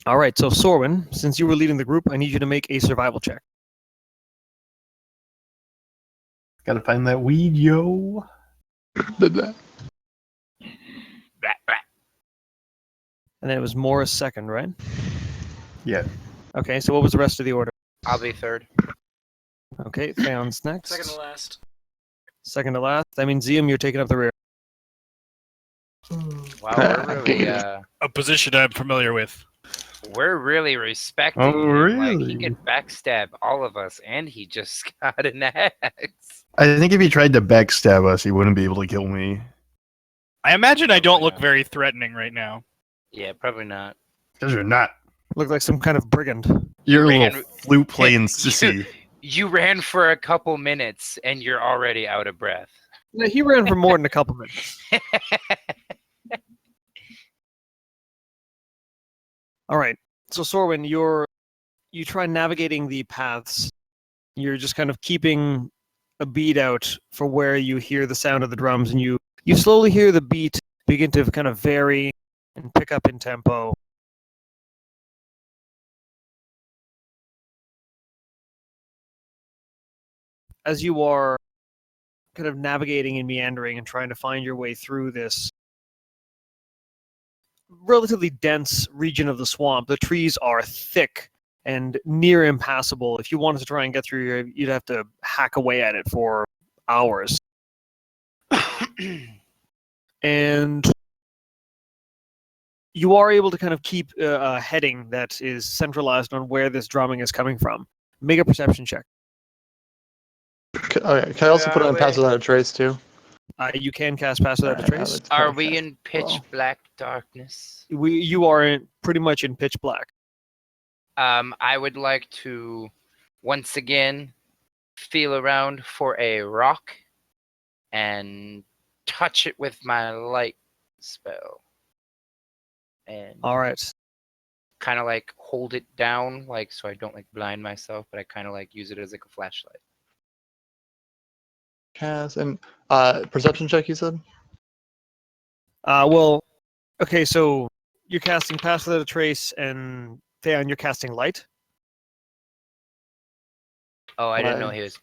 A: All right, so Sorwin, since you were leading the group, I need you to make a survival check.
G: Gotta find that weed, yo.
B: Did that.
A: And then it was Morris second, right?
G: Yeah.
A: Okay, so what was the rest of the order?
C: I'll be third.
A: Okay, Theon's next.
F: Second to last.
A: Second to last. That means Zium, you're taking up the rear.
C: Wow, we're really,
B: Giggity.
E: A position I'm familiar with.
C: we're really respecting
G: Oh,
C: him. Like, he
G: really?
C: could backstab all of us, and he just got an axe.
G: I think if he tried to backstab us, he wouldn't be able to kill me.
E: I imagine I don't look
C: Yeah.
E: very threatening right now.
C: Yeah, probably not.
G: Because you're not.
A: Looked like some kind of brigand.
G: You're a
C: ran-
G: little flute playing sissy.
C: You ran for a couple minutes, and you're already out of breath.
A: No, he ran for more than a couple minutes. All right. So Sorwin, you try navigating the paths. You're just kind of keeping a beat out for where you hear the sound of the drums, and you slowly hear the beat begin to kind of vary and pick up in tempo. As you are kind of navigating and meandering and trying to find your way through this relatively dense region of the swamp, the trees are thick and near impassable. If you wanted to try and get through here, you'd have to hack away at it for hours. And you are able to kind of keep a heading that is centralized on where this drumming is coming from. Make a perception check.
B: Okay, can I also put on Pass Without a Trace too?
A: You can cast Pass Without a
B: Alright,
A: Trace.
B: let's
C: Are
B: cast
C: we
B: that.
C: in pitch
B: Well.
C: black darkness?
A: You are pretty much in pitch black.
C: I would like to once again feel around for a rock and touch it with my light spell. And
A: All right.
C: kind of like hold it down, like so I don't like blind myself, but I kind of like use it as like a flashlight.
B: Cast and perception check. You said.
A: Well, okay, so you're casting Pass Without a Trace, and Theon, you're casting Light.
C: Oh, I didn't know
B: Why?
C: he was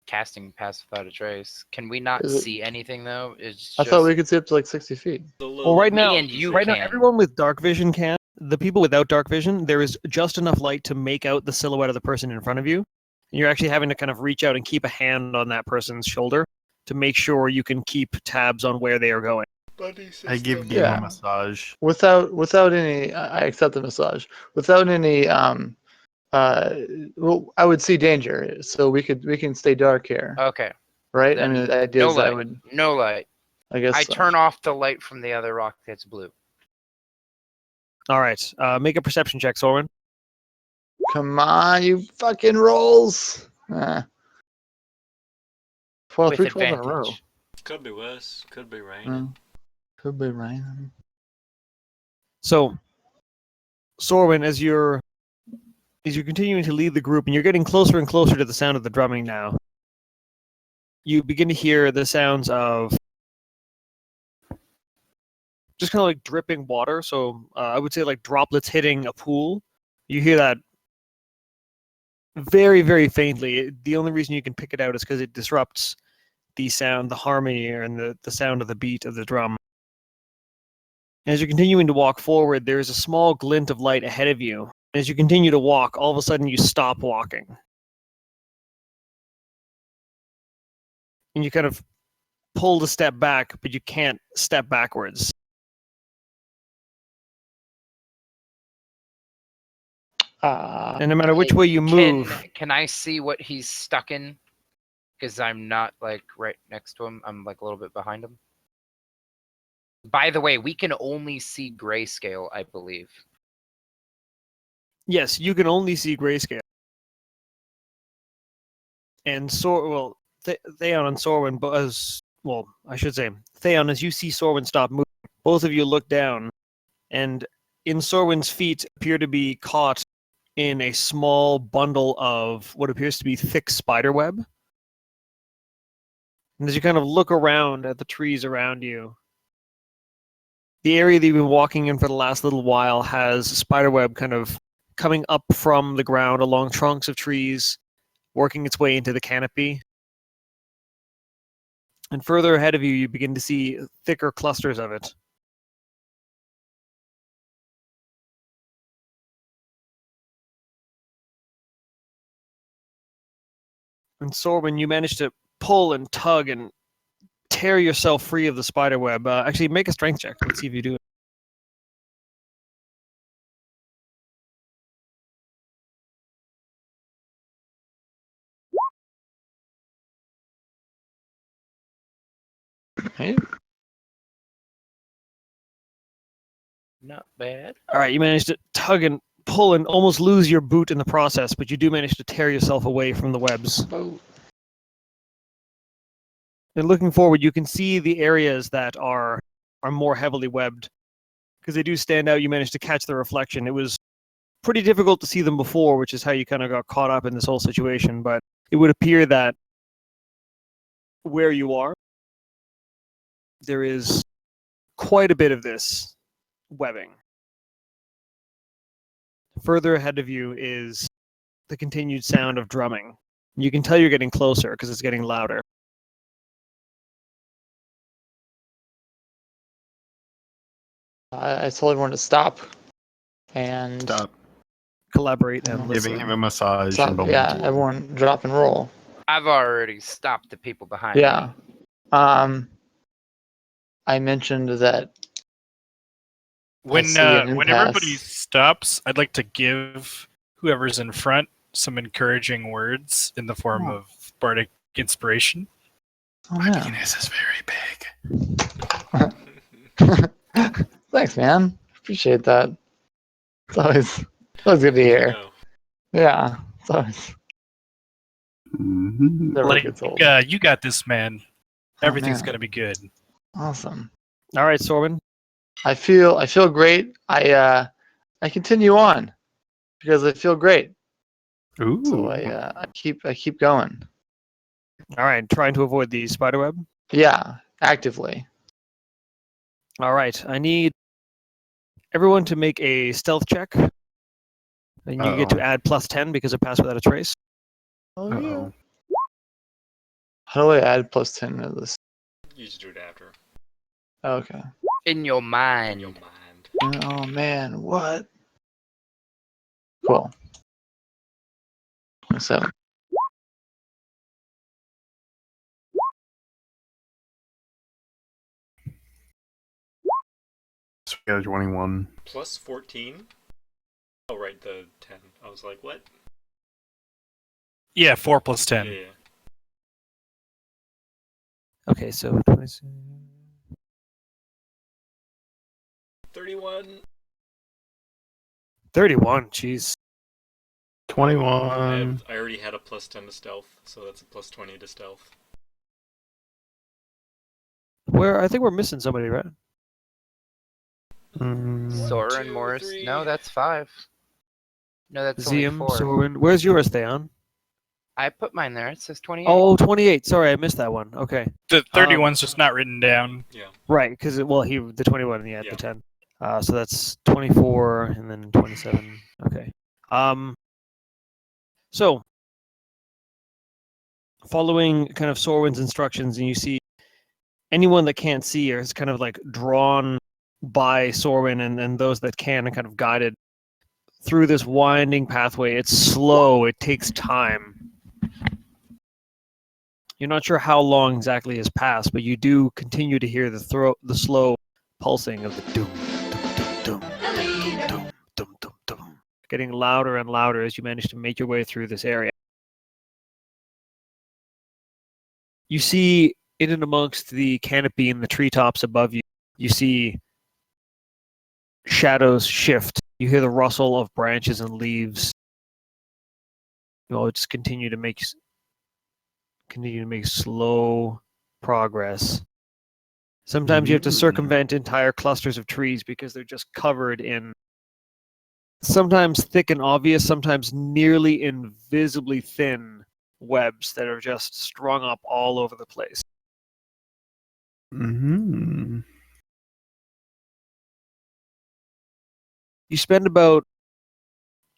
C: casting Pass Without a Trace. Can we not
B: Is it-
C: see anything though? It's
B: I
C: just
B: thought we could see up to like 60 feet.
A: Well, right now,
C: and you
A: right now,
C: can.
A: everyone with dark vision can. The people without dark vision, there is just enough light to make out the silhouette of the person in front of you. And you're actually having to kind of reach out and keep a hand on that person's shoulder to make sure you can keep tabs on where they are going.
G: I give Game
B: Yeah.
G: a massage.
B: Without any, I accept the massage. Without any, well, I would see danger, so we can stay dark here,
C: Okay,
B: right? I
C: then
B: mean, the idea
C: no
B: is I
C: light.
B: would,
C: no light.
B: I guess.
C: I turn off the light from the other rock that's blue.
A: All right, make a perception check, Sorwin.
B: Come on, you fucking rolls! Ah. Well,
C: with
B: 3 12 in a row.
C: advantage.
F: Could be worse. Could be rain.
B: Mm. Could be rain.
A: So, Sorwin, as you're continuing to lead the group, and you're getting closer and closer to the sound of the drumming now, you begin to hear the sounds of just kind of like dripping water. So I would say like droplets hitting a pool. You hear that very, very faintly. The only reason you can pick it out is because it disrupts the sound, the harmony, and the sound of the beat of the drum. As you're continuing to walk forward, there's a small glint of light ahead of you. As you continue to walk, all of a sudden you stop walking. And you kind of pull the step back, but you can't step backwards. And no matter which way you move,
C: Can I see what he's stuck in? Because I'm not like right next to him. I'm like a little bit behind him. By the way, we can only see grayscale, I believe.
A: yes, you can only see grayscale. And Theon and Sorwin, I should say, Theon, as you see Sorwin stop moving, both of you look down, and in Sorwin's feet appear to be caught in a small bundle of what appears to be thick spider web. And as you kind of look around at the trees around you, the area that you've been walking in for the last little while has spiderweb kind of coming up from the ground along trunks of trees, working its way into the canopy. And further ahead of you, you begin to see thicker clusters of it. And Sorwin, you manage to pull and tug and tear yourself free of the spider web. Actually, make a strength check. Let's see if you do it.
B: Hey,
C: Not bad.
A: All right, you managed to tug and pull and almost lose your boot in the process, but you do manage to tear yourself away from the webs.
B: oh,
A: And looking forward, you can see the areas that are more heavily webbed because they do stand out. You managed to catch the reflection. It was pretty difficult to see them before, which is how you kind of got caught up in this whole situation. But it would appear that where you are, there is quite a bit of this webbing. Further ahead of you is the continued sound of drumming. You can tell you're getting closer because it's getting louder.
B: I told everyone to stop and
G: Stop
A: Collaborate and listen.
G: giving him a massage.
B: stop.
G: and bumping
B: Yeah,
G: to him.
B: everyone drop and roll.
C: I've already stopped the people behind me.
B: Yeah. I mentioned that
E: When
B: see an
E: when
B: impasse.
E: everybody stops, I'd like to give whoever's in front some encouraging words in the form
B: Oh.
E: of bardic inspiration.
B: oh,
G: My
B: yeah.
G: penis is very big.
B: Thanks, man. Appreciate that. It's always good to hear.
F: No.
B: Yeah. It's always
G: Mhm.
B: never
E: Like,
B: gets old.
E: you got this, man.
B: Oh,
E: Everything's
B: man.
E: gonna be good.
B: Awesome.
A: All right, Sorwin.
B: I feel great. I continue on because I feel great.
G: Ooh.
B: So I keep going.
A: All right, trying to avoid the spiderweb.
B: Yeah, actively.
A: All right, I need everyone to make a stealth check. And you get to
G: Uh-oh.
A: add +10 because of Pass Without a Trace.
B: Oh,
G: Uh-oh.
B: How do I add +10 to this?
F: You just do it after.
B: Okay.
C: In your
F: In
C: mind.
F: your mind.
B: Oh man, what? Cool. 27.
G: So we got a 21.
F: Plus 14? Oh, right, the 10. I was like, what?
E: Yeah, 4 plus 10.
F: Yeah.
A: Okay, so 26.
F: 31.
A: 31. Jeez.
G: 21.
F: I already had a plus 10 to stealth, so that's a plus 20 to stealth.
A: I think we're missing somebody, right?
C: Sora and
F: 2,
C: Morris.
F: 3.
C: No, that's 5. No, that's
A: Zium,
C: only 4.
A: Sorwin. Where's yours, Theon?
C: I put mine there. It says 28.
A: Oh, 28. Sorry, I missed that one. Okay.
E: The 31's just not written down.
F: Yeah.
A: Right, because the 21, yeah,
F: Yeah.
A: the 10. So that's 24 and then 27. Okay. So following kind of Sorwin's instructions, and you see anyone that can't see is kind of like drawn by Sorwin, and those that can are kind of guided through this winding pathway. It's slow. It takes time. You're not sure how long exactly has passed, but you do continue to hear the slow pulsing of the doom, doom, doom, doom, doom, doom, doom, doom, getting louder and louder as you manage to make your way through this area. You see in and amongst the canopy and the treetops above you, you see shadows shift. You hear the rustle of branches and leaves. Just continue to make slow progress. Sometimes you have to circumvent entire clusters of trees because they're just covered in sometimes thick and obvious, sometimes nearly invisibly thin webs that are just strung up all over the place.
G: Mm-hmm.
A: You spend about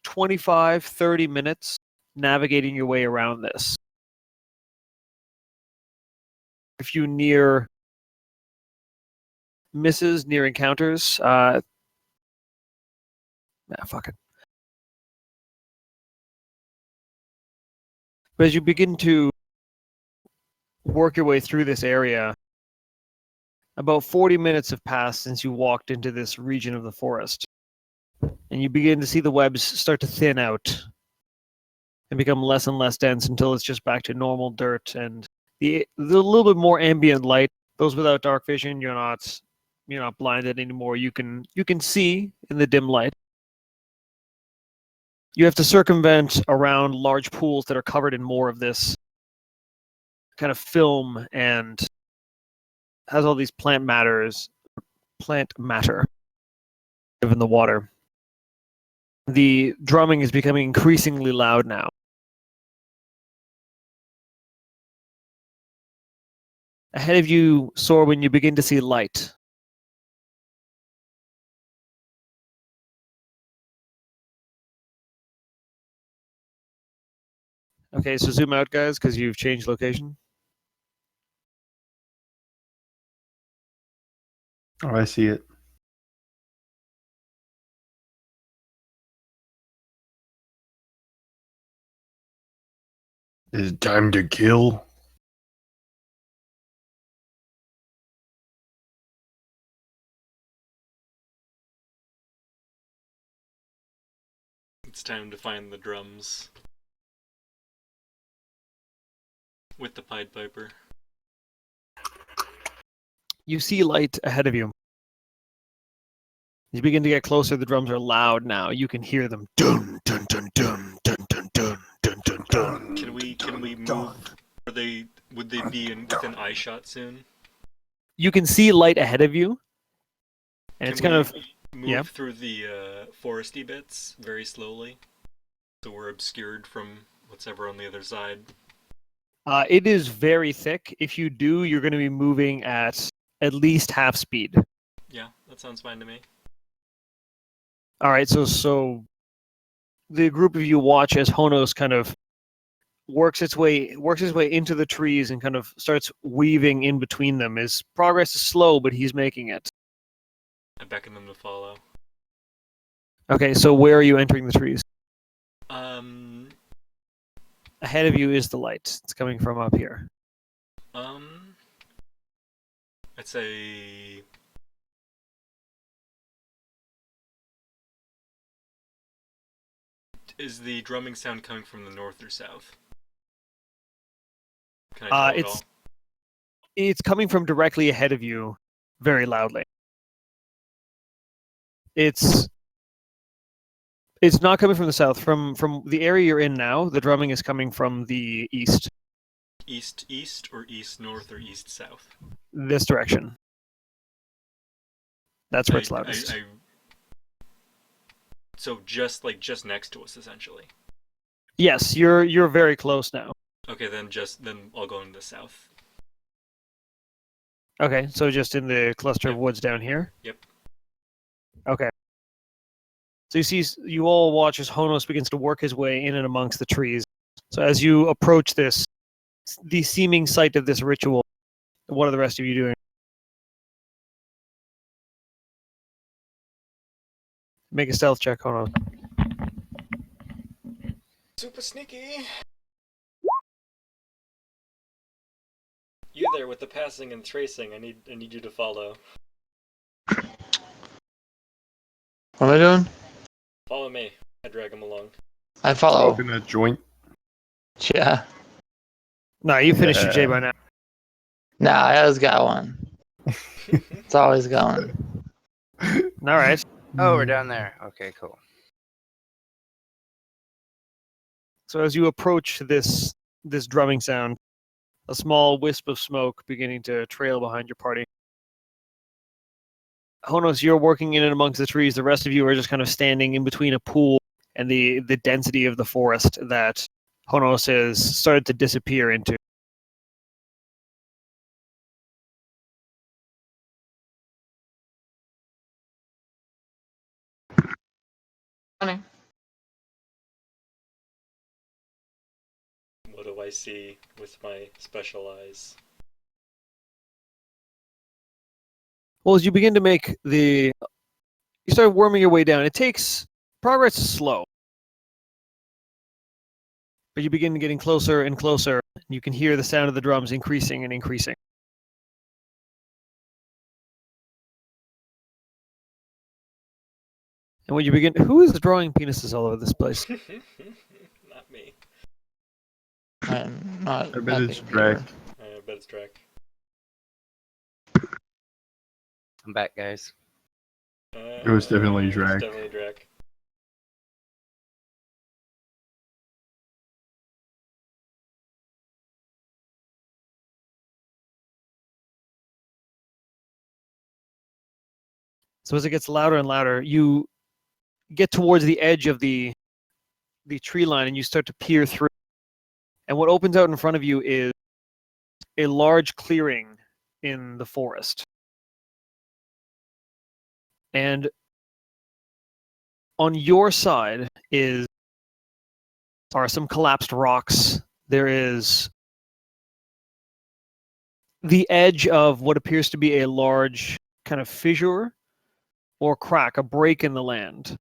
A: 25-30 minutes navigating your way around this. If you near misses, near encounters, fuck it. But as you begin to work your way through this area, about 40 minutes have passed since you walked into this region of the forest. And you begin to see the webs start to thin out and become less and less dense until it's just back to normal dirt and the little bit more ambient light. Those without dark vision, you're not blinded anymore. You can see in the dim light. You have to circumvent around large pools that are covered in more of this kind of film and has all these plant matter in the water. The drumming is becoming increasingly loud now. Ahead of you, Sorwin, you begin to see light. Okay, so zoom out, guys, because you've changed location.
G: Oh, I see it. Is it time to kill?
F: It's time to find the drums. With the Pied Piper.
A: You see light ahead of you. As you begin to get closer, the drums are loud now. You can hear them. Dun, dun, dun, dun, dun, dun, dun, dun, dun, dun.
F: Can we move? Would they be within eye shot soon?
A: You can see light ahead of you. And
F: Can
A: it's kind
F: we
A: of
F: move
A: yeah.
F: through the foresty bits very slowly, so we're obscured from what's ever on the other side.
A: It is very thick. If you do, you're going to be moving at least half speed.
F: Yeah, that sounds fine to me.
A: All right, so the group of you watch as Honos kind of works his way into the trees and kind of starts weaving in between them. His progress is slow, but he's making it.
F: I beckon them to follow.
A: Okay, so where are you entering the trees? Ahead of you is the light. It's coming from up here.
F: I'd say is the drumming sound coming from the north or south? Can I tell at all?
A: It's coming from directly ahead of you, very loudly. It's not coming from the south. From the area you're in now, the drumming is coming from the east.
F: East or east north or east south?
A: This direction. That's where it's loudest.
F: So just next to us, essentially.
A: Yes, you're very close now.
F: Okay, then I'll go into the south.
A: Okay, so just in the cluster of
F: Yep.
A: woods down here?
F: Yep.
A: Okay. So you all watch as Honos begins to work his way in and amongst the trees. So as you approach the seeming site of this ritual, what are the rest of you doing? Make a stealth check, Honos.
F: Super sneaky. You there with the passing and tracing. I need you to follow.
B: What am I doing?
F: Follow me. I drag him along.
B: I follow.
G: Smoking a joint.
B: Yeah.
A: Nah, you finished your J by now.
B: Nah, I always got one. It's always going.
A: All right.
C: Oh, we're down there. Okay, cool.
A: So as you approach this drumming sound, a small wisp of smoke beginning to trail behind your party. Honos, you're working in and amongst the trees. The rest of you are just kind of standing in between a pool and the density of the forest that Honos has started to disappear into.
F: What do I see with my special eyes?
A: Well, as you begin to you start worming your way down. Progress is slow. But you begin getting closer and closer. And you can hear the sound of the drums increasing and increasing. And when you begin, who is drawing penises all over this place?
F: Not me.
B: I'm not.
G: I bet it's Drake.
F: I bet it's Drek.
C: I'm back, guys.
G: It was definitely
F: It's
G: Drek.
F: definitely Drek.
A: So as it gets louder and louder, you get towards the edge of the tree line and you start to peer through. And what opens out in front of you is a large clearing in the forest. And on your side are some collapsed rocks. There is the edge of what appears to be a large kind of fissure or crack, a break in the land.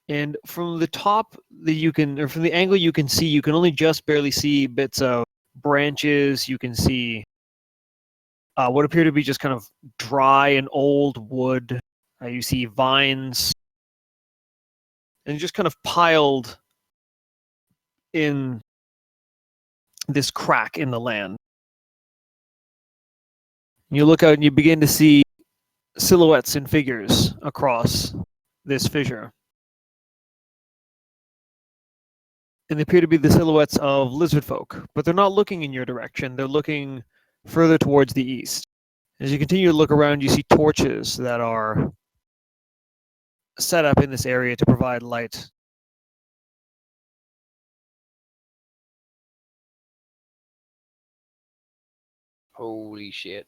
A: And from the top from the angle you can see, you can only just barely see bits of branches. You can see what appear to be just kind of dry and old wood. You see vines and just kind of piled in this crack in the land. You look out and you begin to see silhouettes and figures across this fissure. And they appear to be the silhouettes of lizard folk, but they're not looking in your direction. They're looking further towards the east. As you continue to look around, you see torches that are set up in this area to provide light.
C: Holy shit.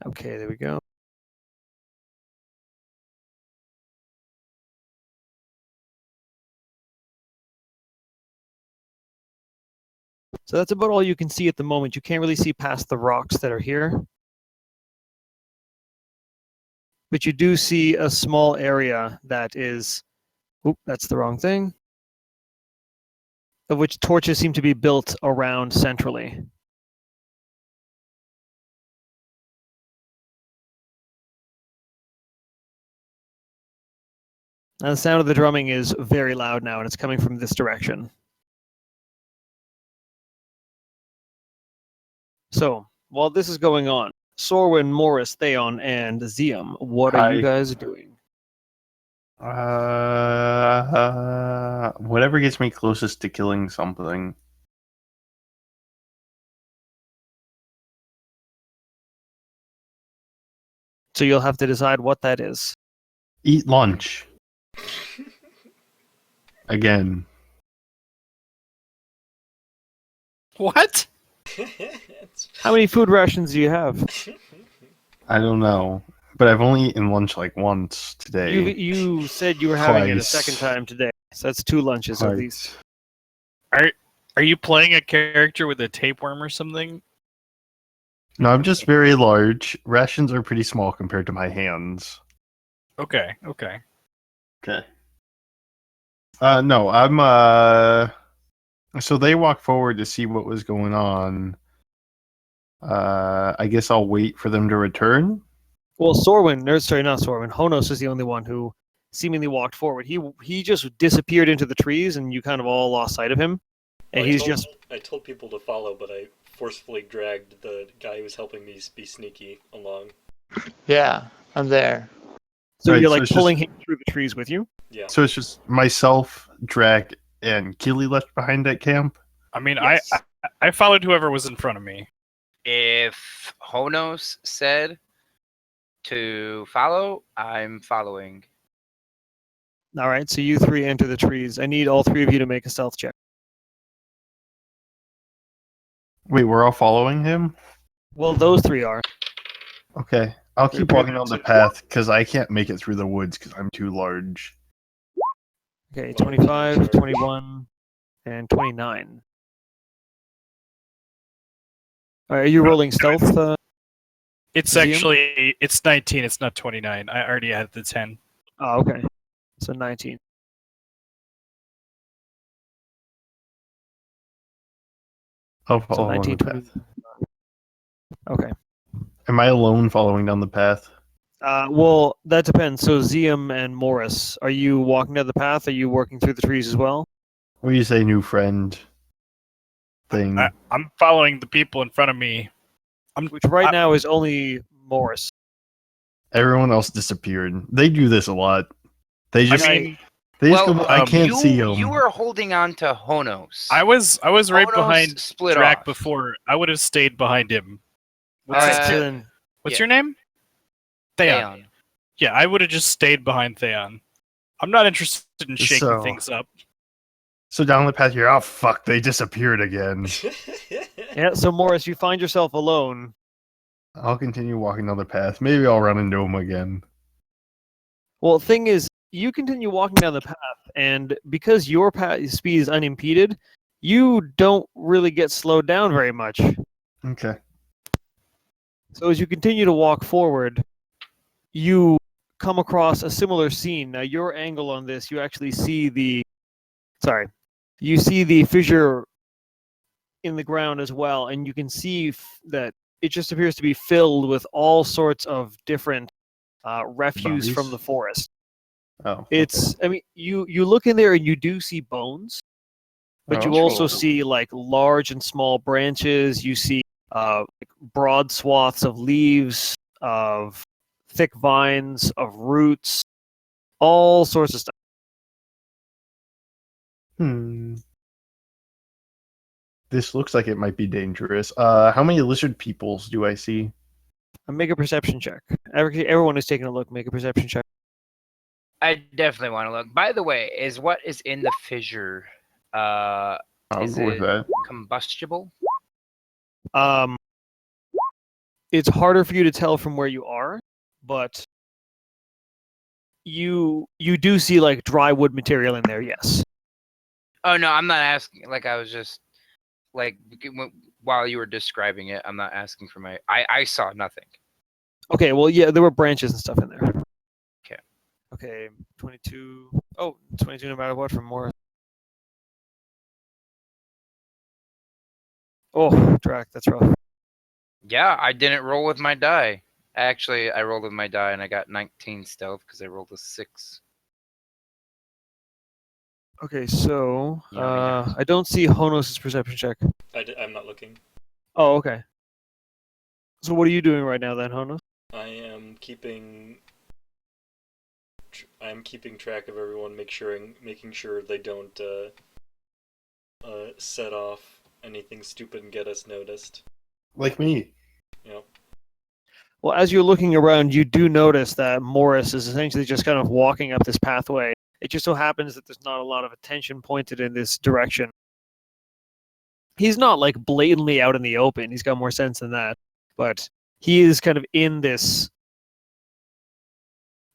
A: Okay, there we go. So that's about all you can see at the moment. You can't really see past the rocks that are here. But you do see a small area that is, that's the wrong thing, of which torches seem to be built around centrally. And the sound of the drumming is very loud now, and it's coming from this direction. So, while this is going on, Sorwin, Morris, Theon, and Zium, what are you
G: Hi.
A: guys doing?
G: Whatever gets me closest to killing something.
A: So you'll have to decide what that is.
G: Eat lunch. Again.
E: What?
A: How many food rations do you have?
G: I don't know. But I've only eaten lunch like once
A: You
G: today.
A: you said you were having it a
G: Twice.
A: second time today, so that's 2 lunches at least.
E: Are you playing a character with a tapeworm or something?
G: No, I'm just very large. Rations are pretty small compared to my hands.
E: Okay.
G: Okay. No, I'm so they walk forward to see what was going on. I guess I'll wait for them to return.
A: Well, Sorwin, or sorry, not Sorwin. Honos is the only one who seemingly walked forward. He just disappeared into the trees, and you kind of all lost sight of him. And he's just
F: I told people to follow, but I forcefully dragged the guy who was helping me be sneaky along.
B: Yeah, I'm there.
A: so
G: Right,
A: you're
G: so
A: like
G: it's
A: pulling
G: just-
A: him through the trees with you.
F: Yeah.
G: So it's just myself, Drac, and Killy left behind at camp.
E: I mean,
F: Yes.
E: I followed whoever was in front of me.
C: If Honos said to follow, I'm following.
A: All right, so you 3 enter the trees. I need all 3 of you to make a stealth check.
G: Wait, we're all following him?
A: Well, those 3 are.
G: Okay. I'll
A: They're
G: keep walking on the path because I can't make it through the woods because I'm too large.
A: Okay, 25, 21, and 29. All right, are you rolling stealth?
E: It's
A: Museum?
E: actually it's 19. It's not 29. I already had the 10.
A: Oh, okay. So 19.
G: I'll
A: So
G: follow on
A: 19,
G: the
A: 20.
G: path.
A: Okay.
G: Am I alone following down the path?
A: Well, that depends. So Zium and Morris, are you walking down the path? Are you working through the trees as well?
G: What do you say, new friend? Thing.
E: I'm following the people in front of me.
A: Which right now is only Morris.
G: Everyone else disappeared. They do this a lot. They just,
E: I mean,
G: they just
C: Well,
G: go, I can't
C: you,
G: see them.
C: You were holding on to Honos.
E: I was right
C: Honos
E: behind
C: split
E: Drac
C: off.
E: before. I would have stayed behind him.
A: What's
C: Uh,
A: so then?
E: What's
C: yeah.
E: your name? Theon.
C: Theon.
E: Yeah, I would have just stayed behind Theon. I'm not interested in shaking
G: So-
E: things up.
G: So down the path here, oh fuck, they disappeared again.
A: Yeah, so Morris, you find yourself alone.
G: I'll continue walking down the path. Maybe I'll run into them again.
A: Well, the thing is, you continue walking down the path, and because your speed is unimpeded, you don't really get slowed down very much.
G: Okay.
A: So as you continue to walk forward, you come across a similar scene. Now, your angle on this, you actually see you see the fissure in the ground as well, and you can see that it just appears to be filled with all sorts of different refuse from
G: Bodies?
A: the forest.
G: Oh.
A: It's, I mean, you look in there and you do see bones, but you also see like large and small branches. You see like broad swaths of leaves, of thick vines, of roots, all sorts of stuff.
G: This looks like it might be dangerous. How many lizard peoples do I see?
A: Make a perception check. Everyone who's taking a look, make a perception check.
C: I definitely want to look. By the way, is what is in the fissure
G: I'll
C: Is
G: go with
C: it-
G: that.
C: combustible?
A: It's harder for you to tell from where you are, but you do see like dry wood material in there. Yes.
C: Oh no, I'm not asking. Like I was just like while you were describing it, I'm not asking for my. I saw nothing.
A: Okay. Well, yeah, there were branches and stuff in there.
C: Okay.
A: Okay. 22. Oh, 22 no matter what from Morris. Oh, Drac, that's rough.
C: Yeah, I didn't roll with my die. Actually, I rolled with my die and I got 19 stealth because I rolled a 6.
A: Okay, so
C: Yeah.
A: I don't see Honos' perception check.
F: I'm not looking.
A: Oh, okay. So what are you doing right now then, Honos?
F: I am keeping I'm keeping track of everyone, making sure they don't set off anything stupid and get us noticed.
G: Like me.
F: Yep.
A: Well, as you're looking around, you do notice that Morris is essentially just kind of walking up this pathway. It just so happens that there's not a lot of attention pointed in this direction. He's not like blatantly out in the open. He's got more sense than that. But he is kind of in this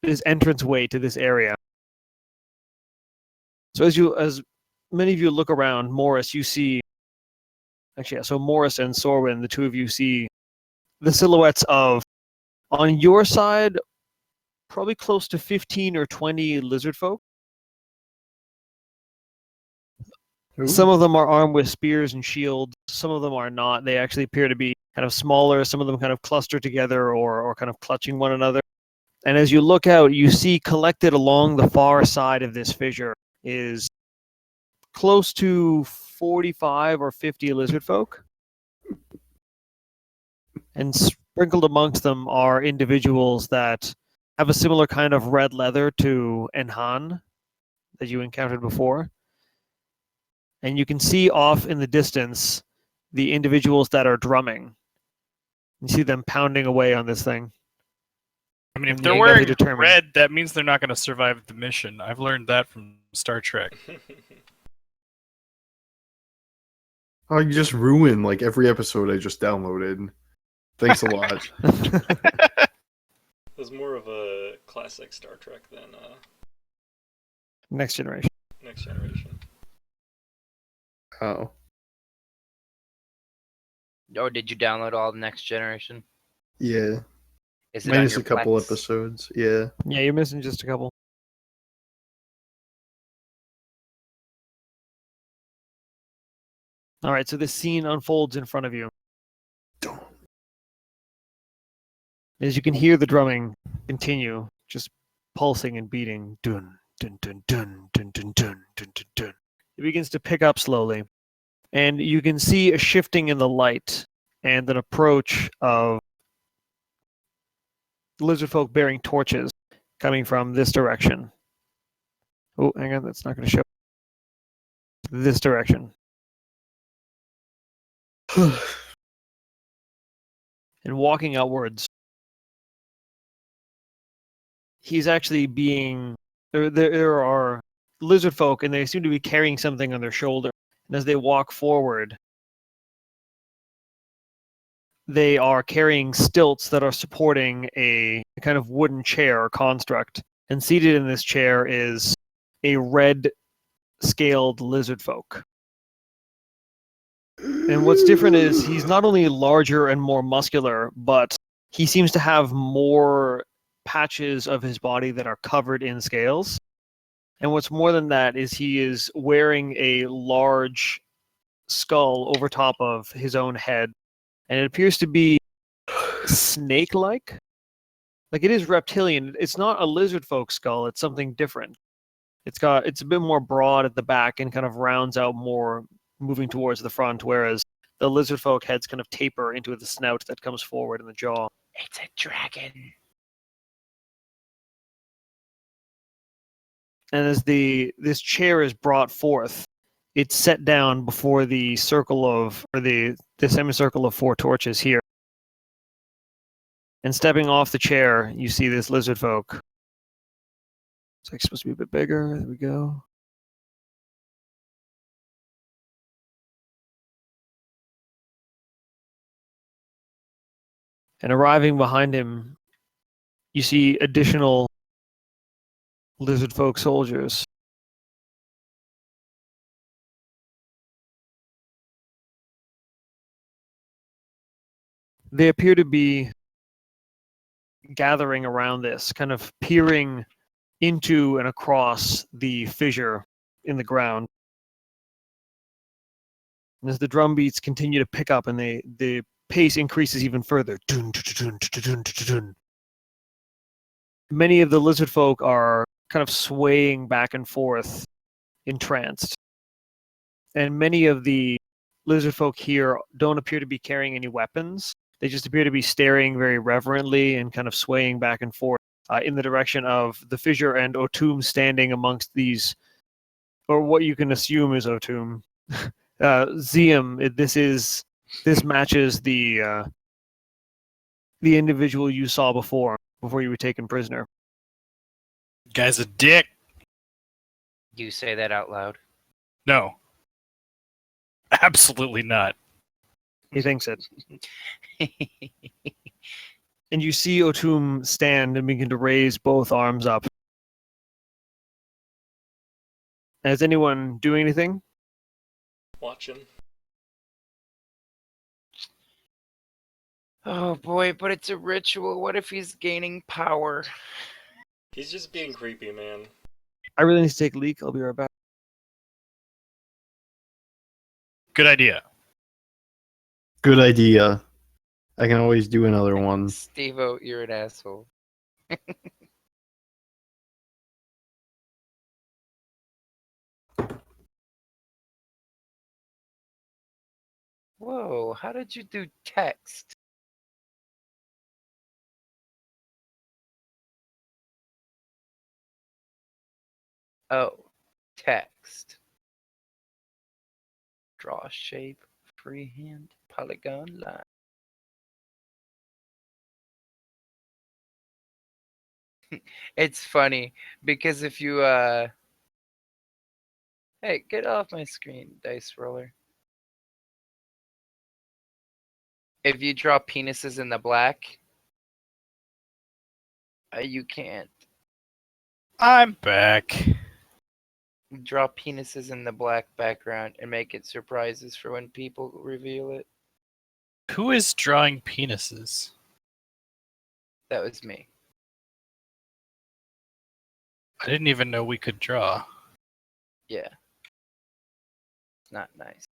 A: entranceway to this area. So as many of you look around, Morris, you see. Actually, yeah, so Morris and Sorwin, the two of you see the silhouettes of, on your side, probably close to 15 or 20 lizard folk.
G: Ooh.
A: Some of them are armed with spears and shields. Some of them are not. They actually appear to be kind of smaller. Some of them kind of cluster together or kind of clutching one another. And as you look out, you see collected along the far side of this fissure is close to 45 or 50 lizard folk. And sprinkled amongst them are individuals that have a similar kind of red leather to Enhan that you encountered before. And you can see off in the distance the individuals that are drumming. You see them pounding away on this thing.
E: I mean, if
A: And
E: they're
A: you gotta
E: wearing
A: determine-
E: red, that means they're not going to survive the mission. I've learned that from Star Trek.
G: Oh, you just ruined like every episode I just downloaded. Thanks a lot.
F: It was more of a classic Star Trek than
A: Next Generation.
F: Next Generation.
G: Oh.
C: Oh, did you download all the Next Generation?
G: Yeah.
C: Is it on
G: Minus
C: your
G: a couple
C: Plex?
G: episodes. Yeah.
A: Yeah, you're missing just a couple. All right, so this scene unfolds in front of you. As you can hear the drumming continue, just pulsing and beating. Dun, dun, dun, dun, dun, dun, dun, dun, dun, dun. It begins to pick up slowly. And you can see a shifting in the light and an approach of lizard folk bearing torches coming from this direction. Oh, hang on, that's not going to show. This direction. And walking outwards, he's actually being. There are lizard folk, and they seem to be carrying something on their shoulder. And as they walk forward, they are carrying stilts that are supporting a kind of wooden chair or construct. And seated in this chair is a red-scaled lizard folk. And what's different is he's not only larger and more muscular, but he seems to have more patches of his body that are covered in scales. And what's more than that is he is wearing a large skull over top of his own head. And it appears to be snake-like. Like it is reptilian. It's not a lizard folk skull, it's something different. It's a bit more broad at the back and kind of rounds out more moving towards the front, whereas the lizard folk heads kind of taper into the snout that comes forward in the jaw.
C: It's a dragon.
A: And as this chair is brought forth, it's set down before the semicircle of 4 torches here. And stepping off the chair, you see this lizard folk. It's like supposed to be a bit bigger. There we go. And arriving behind him, you see additional lizard folk soldiers. They appear to be gathering around this, kind of peering into and across the fissure in the ground. And as the drum beats continue to pick up and the pace increases even further. Dun, dun, dun, dun, dun, dun, dun. Many of the lizard folk are kind of swaying back and forth, entranced. And many of the lizard folk here don't appear to be carrying any weapons. They just appear to be staring very reverently and kind of swaying back and forth, in the direction of the fissure and Otum standing amongst these, or what you can assume is Otum. Zium, this matches the individual you saw before you were taken prisoner.
E: Guy's a dick.
C: You say that out loud.
E: No. Absolutely not.
A: He thinks it. And you see Otum stand and begin to raise both arms up. Is anyone doing anything?
F: Watching.
C: Oh boy, but it's a ritual. What if he's gaining power?
F: He's just being creepy, man.
A: I really need to take a leak. I'll be right back.
E: Good idea.
G: Good idea. I can always do another one.
C: Steve-O, you're an asshole. Whoa, how did you do text? Oh, text. Draw shape, freehand, polygon line. It's funny because if you hey, get off my screen, dice roller. If you draw penises in the black, you can't.
E: I'm back.
C: Draw penises in the black background and make it surprises for when people reveal it.
E: Who is drawing penises?
C: That was me.
E: I didn't even know we could draw.
C: Yeah. It's not nice.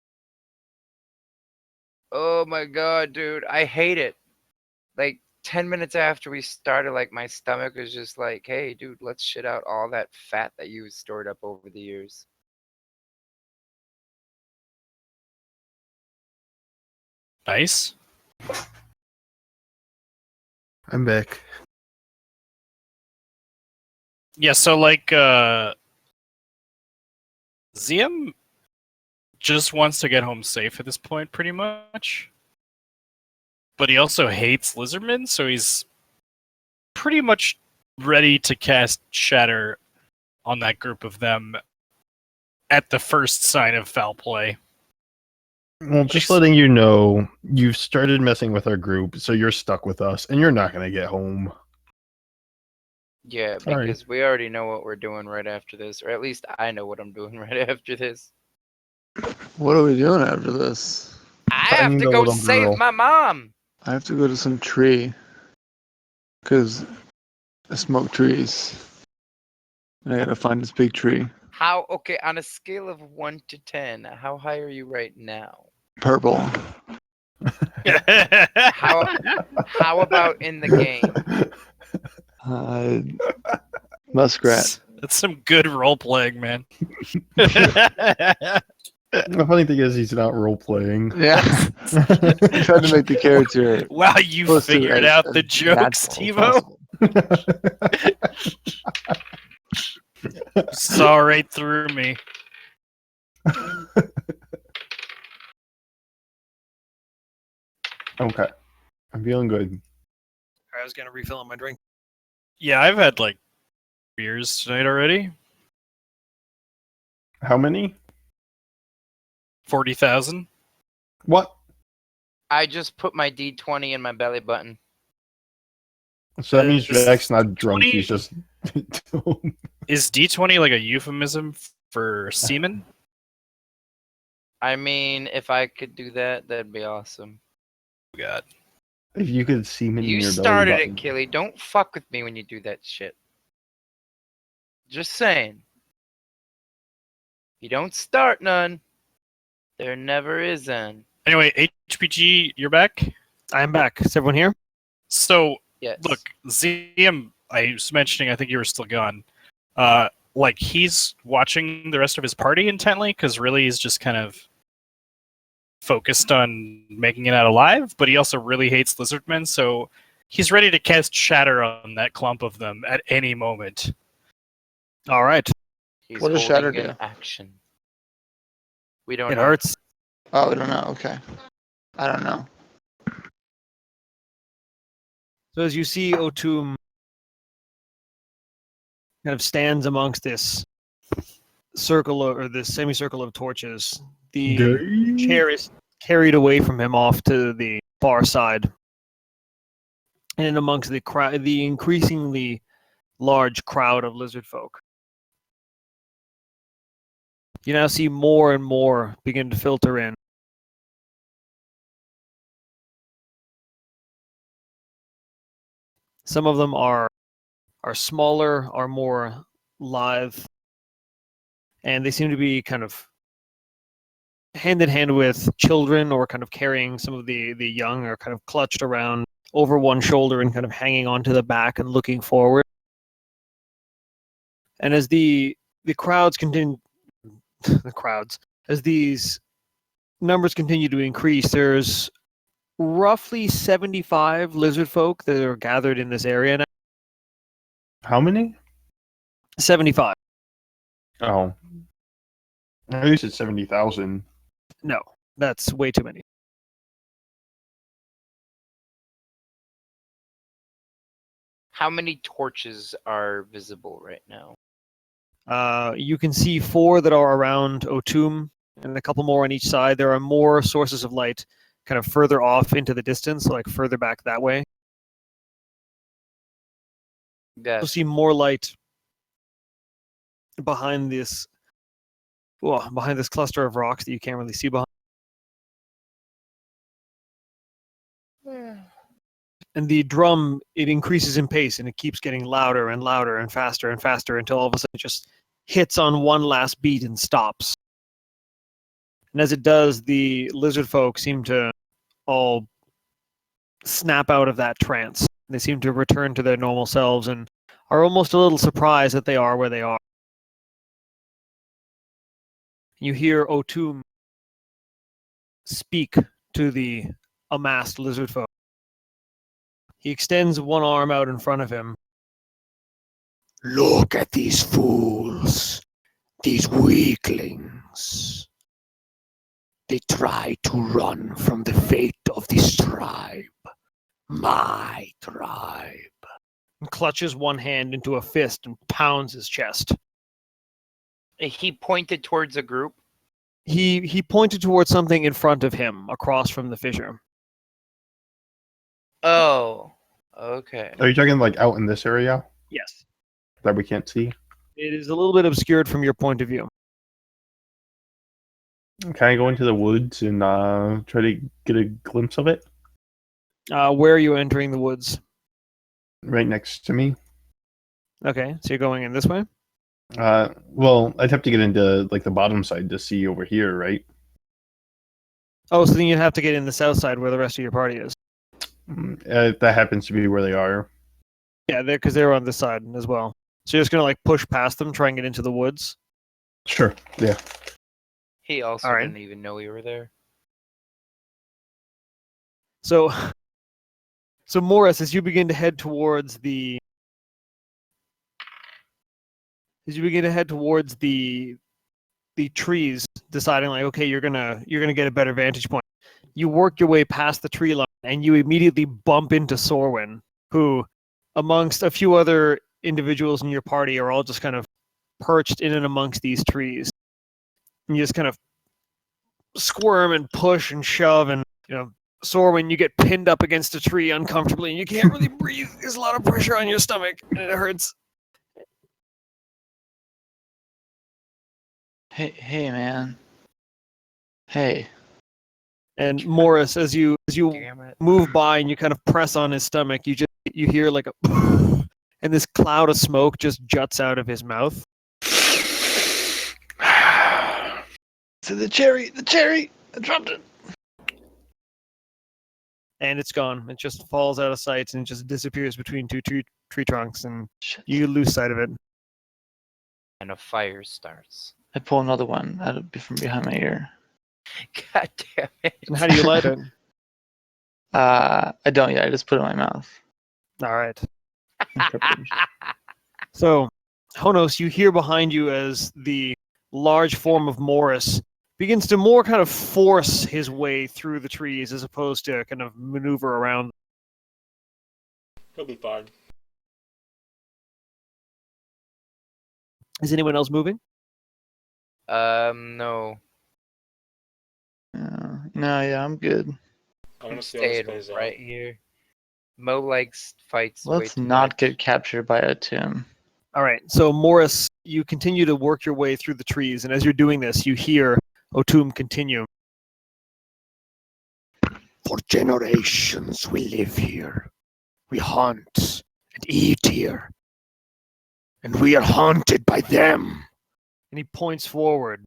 C: Oh my god, dude. I hate it. Like 10 minutes after we started, like my stomach was just like, hey, dude, let's shit out all that fat that you stored up over the years.
E: Nice.
G: I'm back.
E: Yeah, so like Zium just wants to get home safe at this point, pretty much. But he also hates lizardmen, so he's pretty much ready to cast Shatter on that group of them at the first sign of foul play.
G: Well, just letting you know, you've started messing with our group, so you're stuck with us, and you're not going to get home.
C: Yeah,
G: Sorry.
C: because we already know what we're doing right after this, or at least I know what I'm doing right after this.
B: What are we doing after this?
C: I have
G: Finding
C: to
G: the
C: go
G: little
C: save
G: girl.
C: my mom.
B: I have to go to some tree. Because I smoke trees. And I gotta find this big tree.
C: How, okay, on a scale of 1 to 10, how high are you right now?
B: Purple.
C: How about in the game?
B: Muskrat.
E: That's some good role playing, man.
G: The funny thing is, he's not role playing.
B: Yeah. I tried to make the character.
E: Wow, you
B: close to
E: figured
B: as-
E: out
B: as
E: the joke,
B: natural as
E: Steve-O.
B: possible.
E: Saw right through me.
G: Okay. I'm feeling good.
A: I was gonna refill on my drink.
E: Yeah, I've had like beers tonight already.
G: How many?
E: 40,000.
G: What?
C: I just put my D20 in my belly button.
G: So that means
E: Is
G: Jack's not drunk,
E: 20
G: he's just...
E: Is D20 like a euphemism for semen?
C: I mean, if I could do that, that'd be awesome.
E: God.
G: If you could see me in
C: You
G: your
C: started
G: belly
C: it, Killy. Don't fuck with me when you do that shit. Just saying. You don't start none. There never is none.
E: Anyway, HPG, you're back?
A: I am back. Is everyone here?
E: So,
C: Yes.
E: look, ZM, I was mentioning, I think you were still gone. Like, he's watching the rest of his party intently, because really he's just kind of focused on making it out alive, but he also really hates lizardmen, so He's ready to cast Shatter on that clump of them at any moment.
A: All right.
C: He's
B: What does
C: holding
B: Shatter
C: an
B: do?
C: action. We don't
A: It
C: know.
A: hurts.
B: Oh, I don't know. Okay. I don't know.
A: So as you see, Otum kind of stands amongst this circle or this semicircle of torches. The chair is carried away from him off to the far side, and in amongst the increasingly large crowd of lizard folk, you now see more and more begin to filter in. Some of them are smaller, are more lithe, and they seem to be kind of hand in hand with children, or kind of carrying some of the young, or kind of clutched around over one shoulder and kind of hanging onto the back and looking forward. And as the crowds continue, as these numbers continue to increase, there's roughly 75 lizard folk that are gathered in this area now.
G: How many?
A: 75.
G: Oh. At least it's 70,000.
A: No, that's way too many.
C: How many torches are visible right now?
A: You can see 4 that are around Otum, and a couple more on each side. There are more sources of light kind of further off into the distance, like further back that way.
C: Yeah.
A: You'll see more light behind this cluster of rocks that you can't really see behind. And the drum, it increases in pace, and it keeps getting louder and louder and faster until all of a sudden it just hits on one last beat and stops. And as it does, the lizard folk seem to all snap out of that trance. They seem to return to their normal selves and are almost a little surprised that they are where they are. You hear Otum speak to the amassed lizard folk. He extends one arm out in front of him.
D: Look at these fools, these weaklings. They try to run from the fate of this tribe, my tribe.
A: And clutches one hand into a fist and pounds his chest.
C: He pointed towards a group.
A: He pointed towards something in front of him, across from the fissure.
C: Oh, okay.
G: Are you talking like out in this area
A: Yes.
G: that we can't see?
A: It is a little bit obscured from your point of view.
G: Can I go into the woods and try to get a glimpse of it?
A: Where are you entering the woods?
G: Right next to me.
A: Okay, so you're going in this way?
G: Well, I'd have to get into like the bottom side to see over here, right?
A: Oh, so then you'd have to get in the south side where the rest of your party is.
G: That happens to be where they are.
A: Yeah, because they're on this side as well. So you're just going to like push past them, try and get into the woods?
G: Sure. Yeah.
C: He also
A: All right.
C: didn't even know we were there.
A: So Morris, as you begin to head towards the trees, deciding like, okay, you're gonna get a better vantage point. You work your way past the tree line, and you immediately bump into Sorwin, who, amongst a few other individuals in your party, are all just kind of perched in and amongst these trees. And you just kind of squirm and push and shove, and Sorwin, you get pinned up against a tree uncomfortably, and you can't really breathe. There's a lot of pressure on your stomach, and it hurts.
B: Hey, man. Hey.
A: And Morris, as you
C: Damn it.
A: move by and you kind of press on his stomach, you hear like a and this cloud of smoke just juts out of his mouth.
B: So the cherry, I dropped it.
A: And it's gone. It just falls out of sight and just disappears between two tree trunks, and
B: Shit.
A: you lose sight of it.
C: And a fire starts.
B: I pull another one out of from behind my ear.
C: God damn it.
A: And how do you light it?
B: I don't yet. I just put it in my mouth.
A: All right.
B: Interpretation.
A: So, Honos, you hear behind you as the large form of Morris begins to more kind of force his way through the trees as opposed to kind of maneuver around.
F: He'll be fine.
A: Is anyone else moving?
C: No.
B: No, yeah, I'm good.
F: I want
C: I'm
F: to see how this
C: staying
F: plays
C: right
F: out.
C: here. Mo likes fights. way
B: Let's
C: too
B: not
C: much.
B: get captured by a tomb.
A: All right. So, Morris, you continue to work your way through the trees, and as you're doing this, you hear Otum continue.
D: For generations we live here. We hunt and eat here. And we are haunted by them.
A: And he points forward.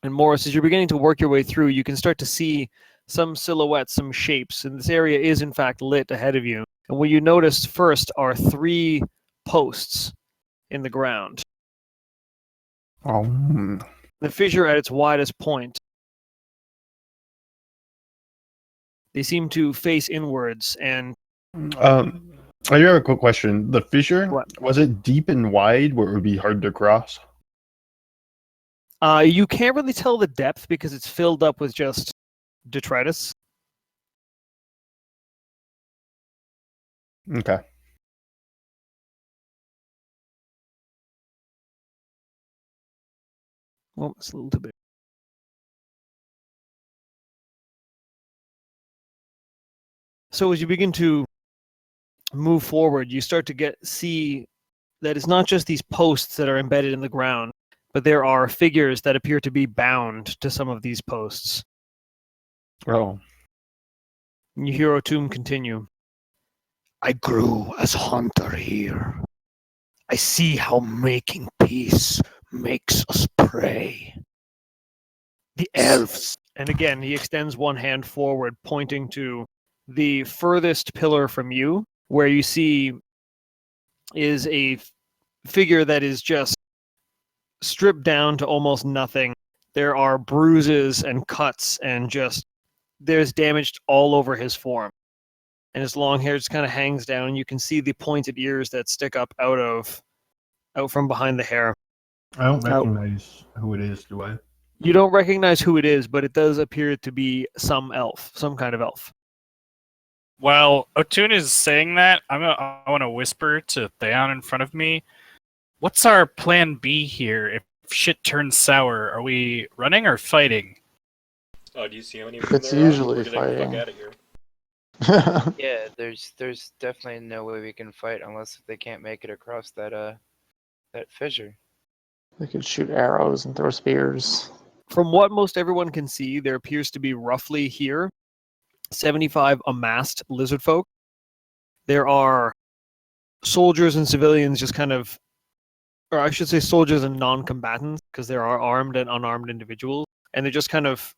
A: And Morris, as you're beginning to work your way through, you can start to see some silhouettes, some shapes, and this area is in fact lit ahead of you. And what you notice first are 3 posts in the ground.
G: Oh.
A: The fissure at its widest point. They seem to face inwards, and
G: I do have a quick question. The fissure,
A: What?
G: was it deep and wide where it would be hard to cross?
A: you can't really tell the depth because it's filled up with just detritus.
G: Okay.
A: Well, it's a little bit. So as you begin to move forward, you start to see that it's not just these posts that are embedded in the ground, but there are figures that appear to be bound to some of these posts.
G: Oh.
A: And you hear Otum continue.
D: I grew as hunter here. I see how making peace makes us pray. The elves.
A: And again, he extends one hand forward, pointing to the furthest pillar from you, where you see is a figure that is just stripped down to almost nothing. There are bruises and cuts, and just there's damage all over his form. And his long hair just kind of hangs down. You can see the pointed ears that stick up out from behind the hair.
G: I don't
A: Oh.
G: recognize who it is, do I?
A: You don't recognize who it is, but it does appear to be some elf, some kind of elf.
E: While Otun is saying that, I want to whisper to Theon in front of me. What's our plan B here if shit turns sour? Are we running or fighting?
F: Do you see how many of them
B: It's
F: there are?
B: usually
F: We're getting the fuck
B: fighting.
F: out of here.
C: Yeah, there's definitely no way we can fight unless they can't make it across that fissure.
B: They could shoot arrows and throw spears.
A: From what most everyone can see, there appears to be roughly here 75 amassed lizard folk. There are soldiers and civilians just kind of, or I should say soldiers and non-combatants, because there are armed and unarmed individuals, and they're just kind of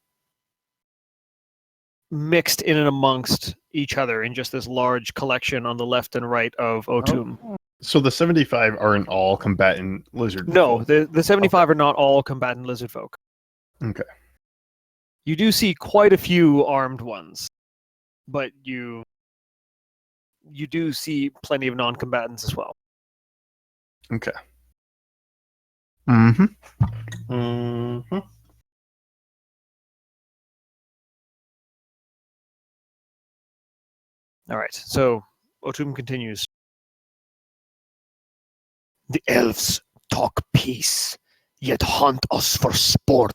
A: mixed in and amongst each other in just this large collection on the left and right of Otum.
G: So the 75 aren't all combatant lizard
A: No,
G: folk.
A: the 75 are not all combatant lizard folk.
G: Okay.
A: You do see quite a few armed ones, but you do see plenty of non-combatants as well.
G: Okay. Mm-hmm. Mm-hmm.
A: All right, so Otum continues.
D: The elves talk peace, yet hunt us for sport.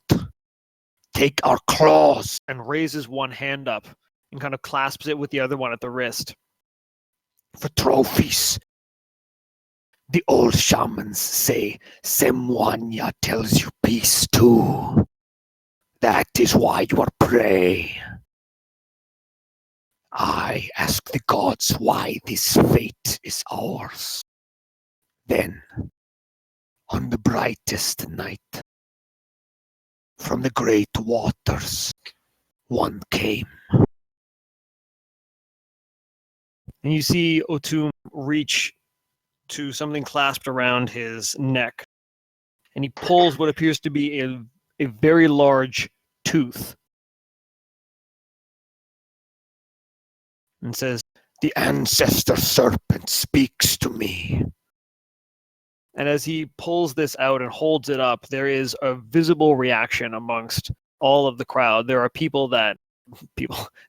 D: Take our claws.
A: And raises one hand up and kind of clasps it with the other one at the wrist.
D: For trophies. The old shamans say Semwanya tells you peace too. That is why you are prey. I ask the gods why this fate is ours. Then, on the brightest night, from the great waters, one came.
A: And you see Otum reach to something clasped around his neck. And he pulls what appears to be a very large tooth. And says,
D: The ancestor serpent speaks to me.
A: And as he pulls this out and holds it up, there is a visible reaction amongst all of the crowd. There are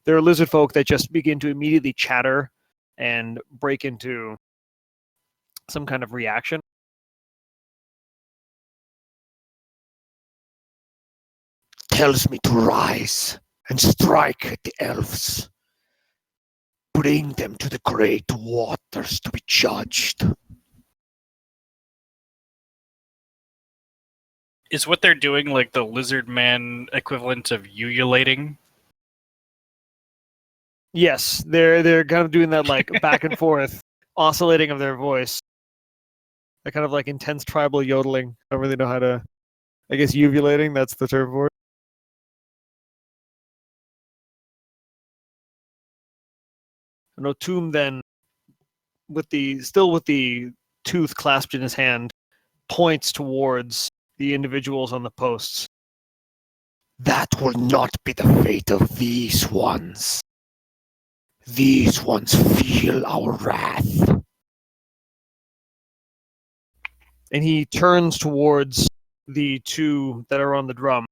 A: there are lizard folk that just begin to immediately chatter and break into some kind of reaction.
D: Tells me to rise and strike at the elves. Bring them to the great waters to be judged.
E: Is what they're doing like the lizard man equivalent of ululating?
A: Yes, they're kind of doing that like back and forth, oscillating of their voice. That kind of like intense tribal yodeling. I don't really know how to. I guess uvulating. That's the term for it. And O'Toole then, with the tooth clasped in his hand, points towards the individuals on the posts.
D: That will not be the fate of these ones. These ones feel our wrath.
A: And he turns towards the two that are on the drum.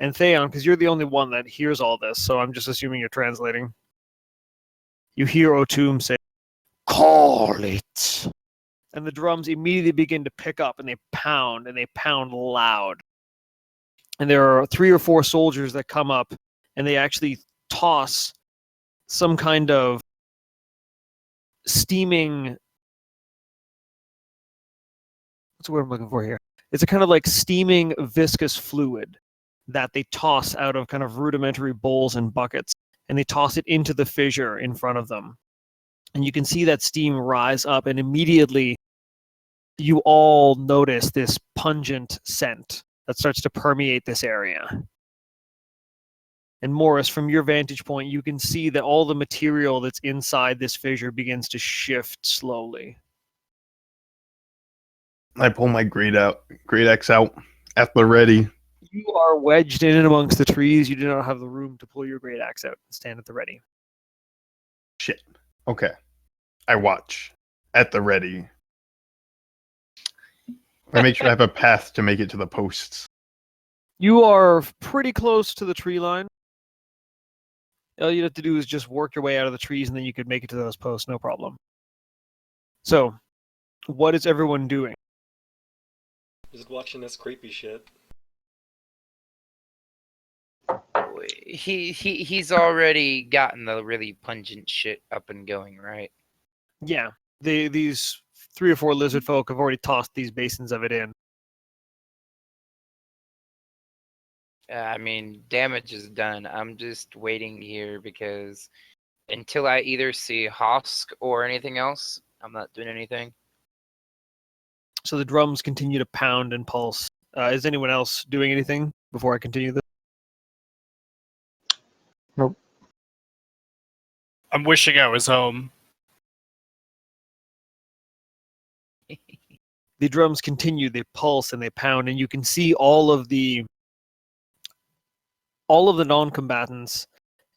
A: And Theon, because you're the only one that hears all this, so I'm just assuming you're translating. You hear O'Toole say,
D: Call it.
A: and the drums immediately begin to pick up and they pound loud. And there are 3 or 4 soldiers that come up and they actually toss some kind of steaming. What's the word I'm looking for here? It's a kind of like steaming viscous fluid that they toss out of kind of rudimentary bowls and buckets, and they toss it into the fissure in front of them. And you can see that steam rise up, and immediately you all notice this pungent scent that starts to permeate this area. And Morris, from your vantage point, you can see that all the material that's inside this fissure begins to shift slowly.
G: I pull my great axe out at the ready.
A: You are wedged in and amongst the trees. You do not have the room to pull your great axe out and stand at the ready.
G: Shit. Okay. I watch at the ready. I make sure I have a path to make it to the posts.
A: You are pretty close to the tree line. All you have to do is just work your way out of the trees, and then you could make it to those posts, no problem. So, what is everyone doing?
F: Just watching this creepy shit.
C: He's already gotten the really pungent shit up and going, right?
A: Yeah, these 3 or 4 lizard folk have already tossed these basins of it in.
C: I mean, damage is done. I'm just waiting here because until I either see Hosk or anything else, I'm not doing anything.
A: So the drums continue to pound and pulse. Is anyone else doing anything before I continue this?
B: Nope.
E: I'm wishing I was home.
A: The drums continue, they pulse and they pound, and you can see all of the non-combatants,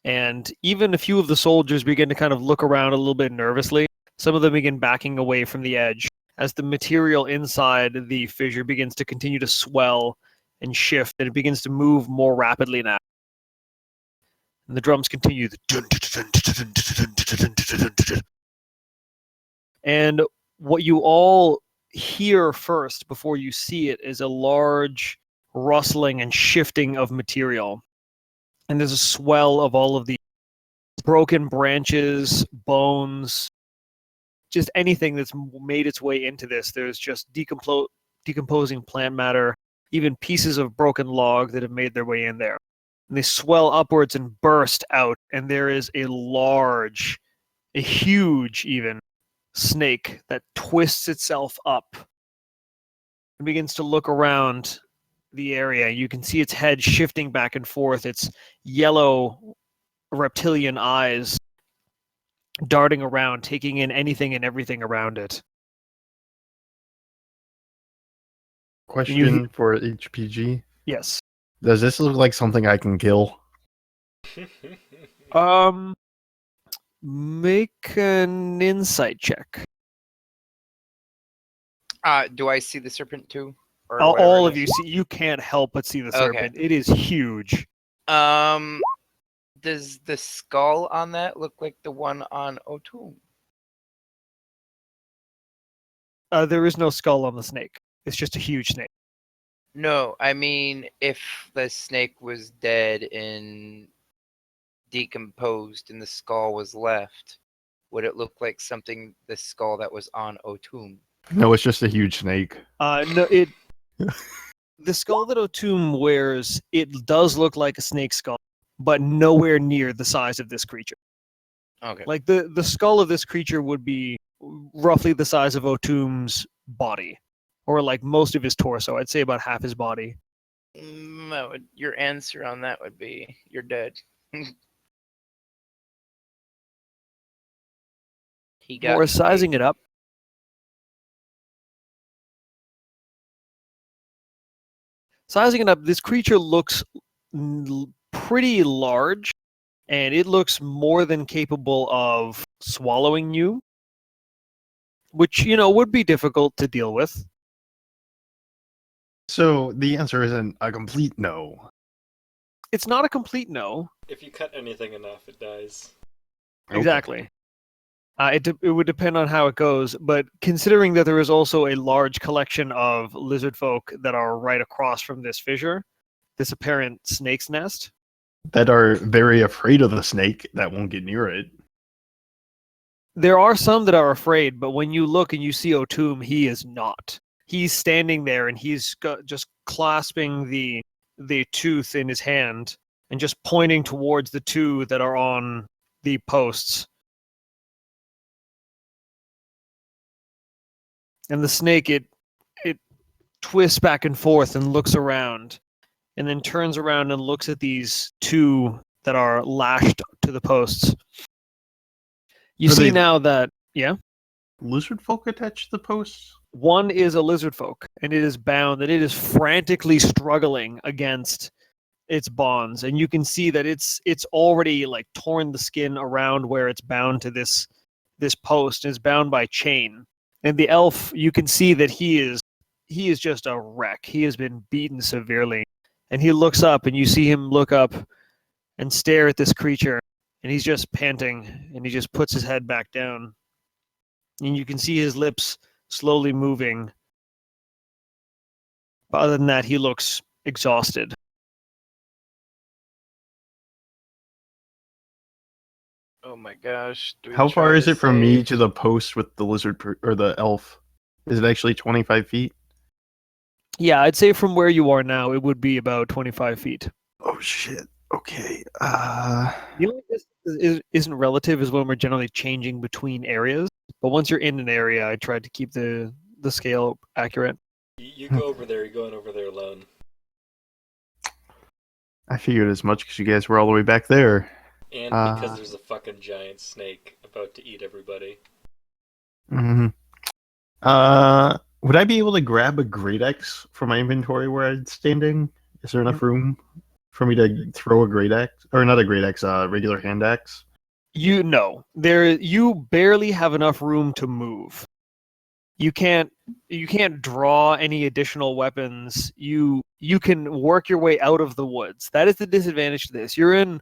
A: and even a few of the soldiers begin to kind of look around a little bit nervously. Some of them begin backing away from the edge as the material inside the fissure begins to continue to swell and shift, and it begins to move more rapidly now. And the drums continue. And what you all hear first before you see it is a large rustling and shifting of material. And there's a swell of all of the broken branches, bones, just anything that's made its way into this. There's just decomposing plant matter, even pieces of broken log that have made their way in there. And they swell upwards and burst out, and there is a huge even, snake that twists itself up and begins to look around the area. You can see its head shifting back and forth, its yellow reptilian eyes darting around, taking in anything and everything around it.
G: Question for HPG.
A: Yes.
G: Does this look like something I can kill?
A: Make an insight check.
C: Do I see the serpent too? Or
A: All,
C: whatever
A: all
C: it
A: of you
C: is?
A: see. You can't help but see the
C: Okay.
A: serpent. It is huge.
C: Does the skull on that look like the one on O'Toole?
A: There is no skull on the snake. It's just a huge snake.
C: No, I mean if the snake was dead and decomposed and the skull was left, would it look like something the skull that was on O'Toole?
G: No, it's just a huge snake.
A: No, it. The skull that O'Toole wears, it does look like a snake skull, but nowhere near the size of this creature.
C: Okay.
A: Like the skull of this creature would be roughly the size of O'Toole's body, or like most of his torso. I'd say about half his body.
C: Your answer on that would be you're dead. He got
A: Or sizing it up. Sizing it up, this creature looks pretty large, and it looks more than capable of swallowing you, which, would be difficult to deal with.
G: So the answer isn't a complete no.
A: It's not a complete no.
F: If you cut anything enough, it dies.
G: Okay.
A: Exactly. It would depend on how it goes, but considering that there is also a large collection of lizard folk that are right across from this fissure, this apparent snake's nest,
G: That are very afraid of the snake that won't get near it.
A: there are some that are afraid, but when you look and you see O'Toole, he is not. He's standing there and he's just clasping the tooth in his hand and just pointing towards the two that are on the posts. And the snake, it twists back and forth and looks around, and then turns around and looks at these two that are lashed to the posts. You
G: Are
A: see
G: they-
A: now that, yeah,
G: Lizard folk attached to the posts?
A: one is a lizard folk, and it is bound, and it is frantically struggling against its bonds. And you can see that it's already like torn the skin around where it's bound to this post. It's bound by chain. And the elf, you can see that he is just a wreck. He has been beaten severely. And he looks up, and you see him look up and stare at this creature, and he's just panting, and he just puts his head back down. And you can see his lips slowly moving. But other than that, he looks exhausted.
C: Oh my gosh. Do we
G: How
C: try
G: far is
C: to
G: it from me
C: save-
G: to the post with the lizard or the elf? Is it actually 25 feet?
A: Yeah, I'd say from where you are now, it would be about 25 feet.
G: Oh shit. Okay.
A: The only distance isn't relative is when we're generally changing between areas. But once you're in an area, I tried to keep the scale accurate.
F: You go over there, you're going over there alone.
G: I figured as much because you guys were all the way back there.
F: And because there's a fucking giant snake about to eat everybody.
G: hmm Would I be able to grab a great axe from my inventory where I'm standing? Is there enough room for me to throw a great axe, or not a great axe, regular hand axe?
A: You barely have enough room to move. You can't draw any additional weapons. You can work your way out of the woods. That is the disadvantage to this. You're in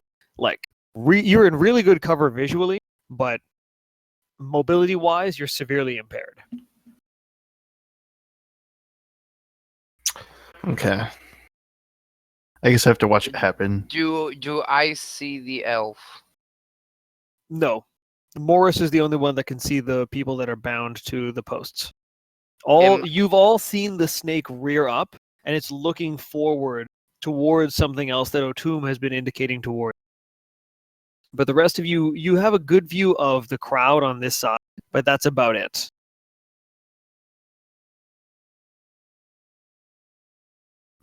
A: you're in really good cover visually, but mobility wise, you're severely impaired.
G: Okay. I guess I have to watch it happen.
C: Do I see the elf?
A: No. Morris is the only one that can see the people that are bound to the posts. You've all seen the snake rear up, and it's looking forward towards something else that O'Toole has been indicating toward. But the rest of you have a good view of the crowd on this side, but that's about it.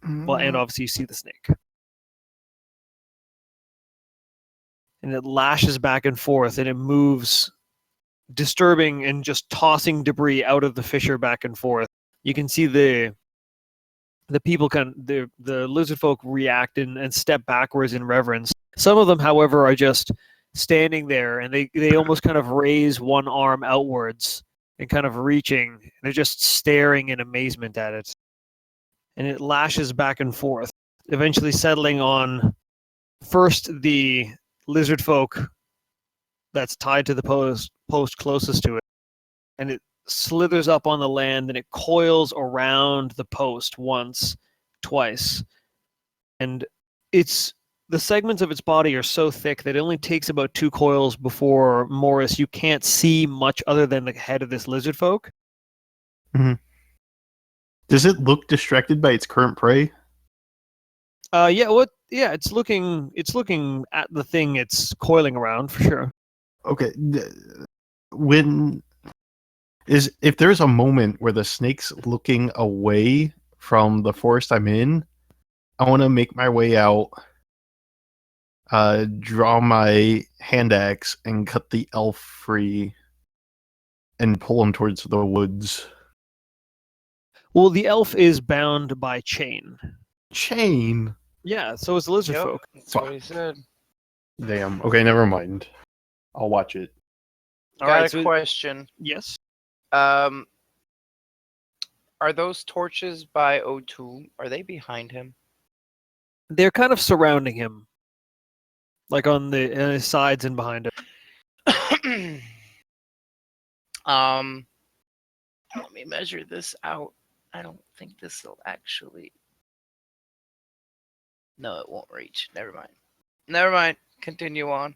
A: Well, and obviously you see the snake. And it lashes back and forth, and it moves, disturbing and just tossing debris out of the fissure back and forth. You can see the people the lizard folk react and step backwards in reverence. Some of them, however, are just standing there, and they almost kind of raise one arm outwards and kind of reaching. They're just staring in amazement at it. And it lashes back and forth, eventually settling on first the lizard folk that's tied to the post closest to it. And it slithers up on the land and it coils around the post once, twice. And the segments of its body are so thick that it only takes about 2 coils before, Morris, you can't see much other than the head of this lizard folk.
G: Does it look distracted by its current prey?
A: Yeah, it's looking at the thing it's coiling around for sure.
G: Okay. If there's a moment where the snake's looking away from the forest I'm in, I want to make my way out, draw my hand axe, and cut the elf free, and pull him towards the woods.
A: Well, the elf is bound by chain.
G: Chain?
A: Yeah, so is the lizard
C: Yep,
A: folk.
C: that's what he said.
G: Damn. Okay, never mind. I'll watch it.
A: All
C: Got
A: right,
C: a
A: so
C: question.
A: yes.
C: Are those torches by O2? Are they behind him?
A: They're kind of surrounding him, like on his sides and behind him.
C: Let me measure this out. I don't think this will actually. No, it won't reach. Never mind. Never mind. Continue on.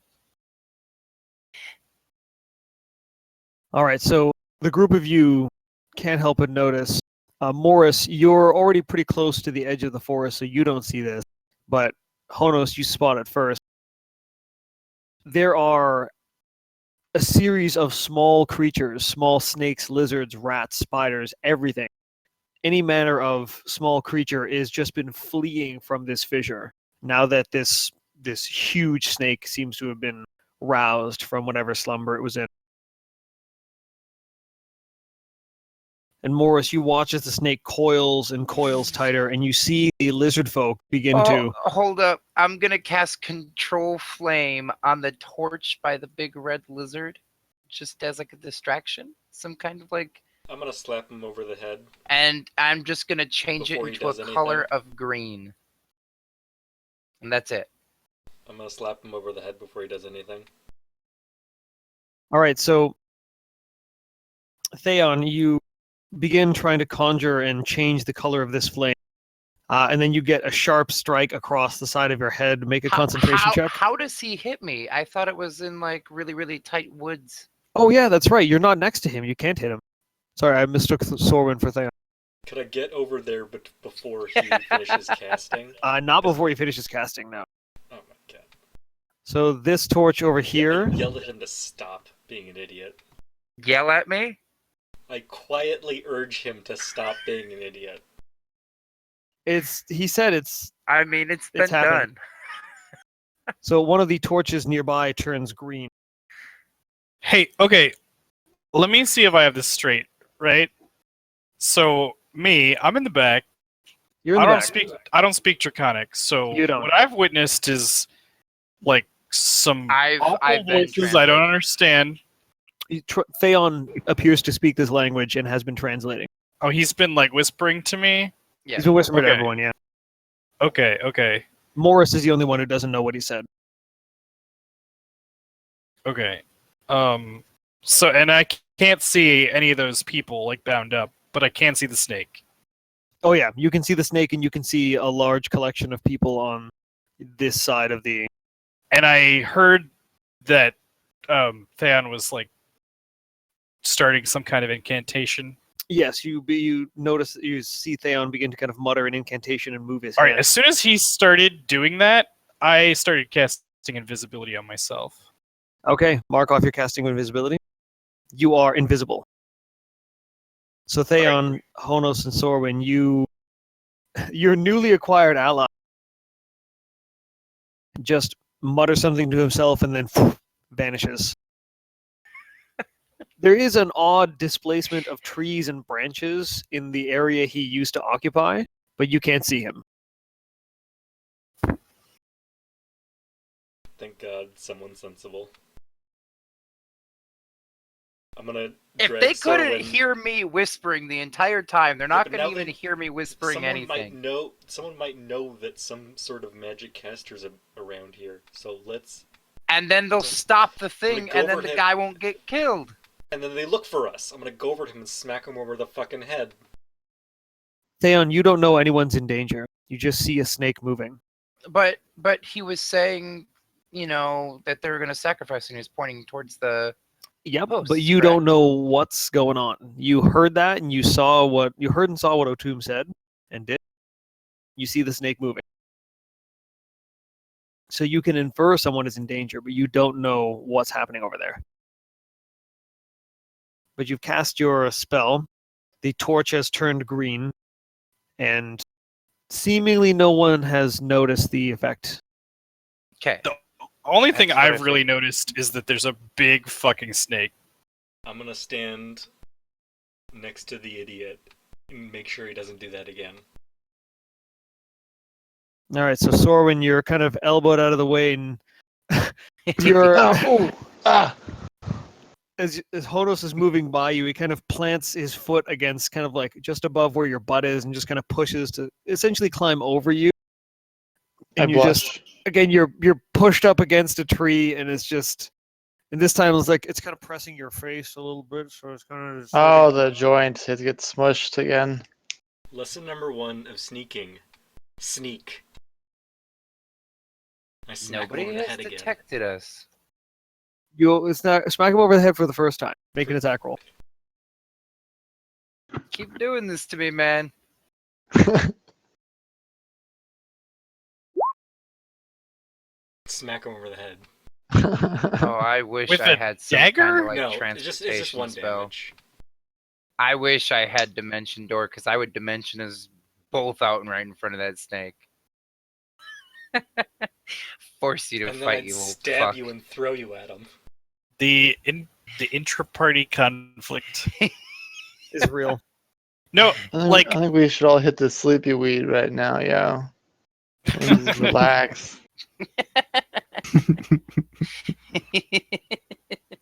A: All right, so the group of you can't help but notice. Morris, you're already pretty close to the edge of the forest, so you don't see this. But Honos, you spot it first. There are a series of small creatures, small snakes, lizards, rats, spiders, everything. Any manner of small creature is just been fleeing from this fissure now that this huge snake seems to have been roused from whatever slumber it was in. And Morris, you watch as the snake coils and coils tighter, and you see the lizard folk begin to.
C: Hold up. I'm going to cast Control Flame on the torch by the big red lizard, just as like a distraction. Some kind of like.
F: I'm gonna slap him over the head.
C: And I'm just going to change it
F: Before he
C: into a
F: does
C: color
F: anything.
C: of green. And that's it.
F: I'm gonna slap him over the head before he does anything.
A: All right, so Theon, you begin trying to conjure and change the color of this flame. And then you get a sharp strike across the side of your head. Make a concentration check.
C: How does he hit me? I thought it was in like really, really tight woods.
A: Oh yeah, that's right. You're not next to him. You can't hit him. Sorry, I mistook Sorwin for Theon.
F: Could I get over there before he finishes casting?
A: Not before he finishes casting, no.
F: Oh my god.
A: So this torch over here.
F: Yell at him to stop being an idiot.
C: Yell at me?
F: I quietly urge him to stop being an idiot.
A: He said it's.
C: I mean, it's been
A: It's happening.
C: done.
A: So one of the torches nearby turns green.
E: Hey, okay. Let me see if I have this straight, right? So I'm in the back.
A: You're in
E: I
A: the
E: don't
A: back.
E: speak. I don't speak Draconic. So
A: You don't.
E: what I've witnessed is like some
C: I've
E: awful
C: been
E: voices I don't
C: translating.
E: understand.
A: Theon appears to speak this language and has been translating.
E: Oh, he's been like whispering to me.
C: Yeah.
A: He's been whispering to
E: Okay.
A: everyone, yeah.
E: Okay.
A: Morris is the only one who doesn't know what he said.
E: Okay. So, and I can't see any of those people like bound up, but I can see the snake.
A: Oh yeah, you can see the snake and you can see a large collection of people on this side of the.
E: And I heard that Theon was like starting some kind of incantation.
A: Yes, you see Theon begin to kind of mutter an incantation and move his
E: All
A: hand.
E: right. As soon as he started doing that, I started casting invisibility on myself.
A: Okay, mark off your casting of invisibility. You are invisible. So Theon, Honos, and Sorwin, your newly acquired ally just mutters something to himself and then vanishes. There is an odd displacement of trees and branches in the area he used to occupy, but you can't see him.
F: Thank God, someone's sensible. I'm gonna
C: If
F: drag
C: they couldn't
F: Sorwin-
C: hear me whispering the entire time, they're
F: Yeah,
C: not
F: but
C: going to
F: now
C: even
F: they-
C: hear me whispering anything.
F: Someone might know that some sort of magic caster's around here. So let's.
C: And then they'll stop the thing,
F: go
C: and then
F: over
C: the
F: him.
C: guy won't get killed.
F: And then they look for us. I'm gonna go over to him and smack him over the fucking head.
A: Theon, you don't know anyone's in danger. You just see a snake moving.
C: But he was saying, that they were going to sacrifice, and he was pointing towards the.
A: Yep,
C: Posts,
A: but you
C: correct.
A: don't know what's going on. You heard that, and you heard and saw what O'Toole said, and did. You see the snake moving. So you can infer someone is in danger, but you don't know what's happening over there. But you've cast your spell. The torch has turned green, and seemingly no one has noticed the effect.
C: Okay.
E: The only thing
C: That's what I
E: I've really noticed is that there's a big fucking snake.
F: I'm gonna stand next to the idiot and make sure he doesn't do that again.
A: All right, so Sorwin, you're kind of elbowed out of the way, and you're as Hodos is moving by you, he kind of plants his foot against kind of like just above where your butt is, and just kind of pushes to essentially climb over you.
B: I
A: And you
B: blush.
A: just again, you're pushed up against a tree, and it's just. And this time it's kind of pressing your face a little bit, so it's kind of.
B: Oh, the joint. It gets smushed again.
F: Lesson number 1 of sneaking: sneak. I smack him
C: Nobody
F: over the
C: has
F: head again.
C: detected us.
A: It's not smack him over the head for the first time. Make an attack roll.
C: Keep doing this to me, man.
F: Smack him over the head.
C: Oh, I wish
E: With
C: I
E: a
C: had some
E: dagger?
C: kind of like
F: No, it's
C: transportation
F: just 1
C: spell.
F: damage.
C: I wish I had Dimension Door, because I would Dimension us both out and right in front of that snake. Force you to
F: And then
C: fight,
F: I'd
C: you little
F: stab
C: fuck.
F: you and throw you at him.
E: The intra-party conflict.
A: Is real.
E: No,
B: I think we should all hit the sleepy weed right now, yeah. And just relax.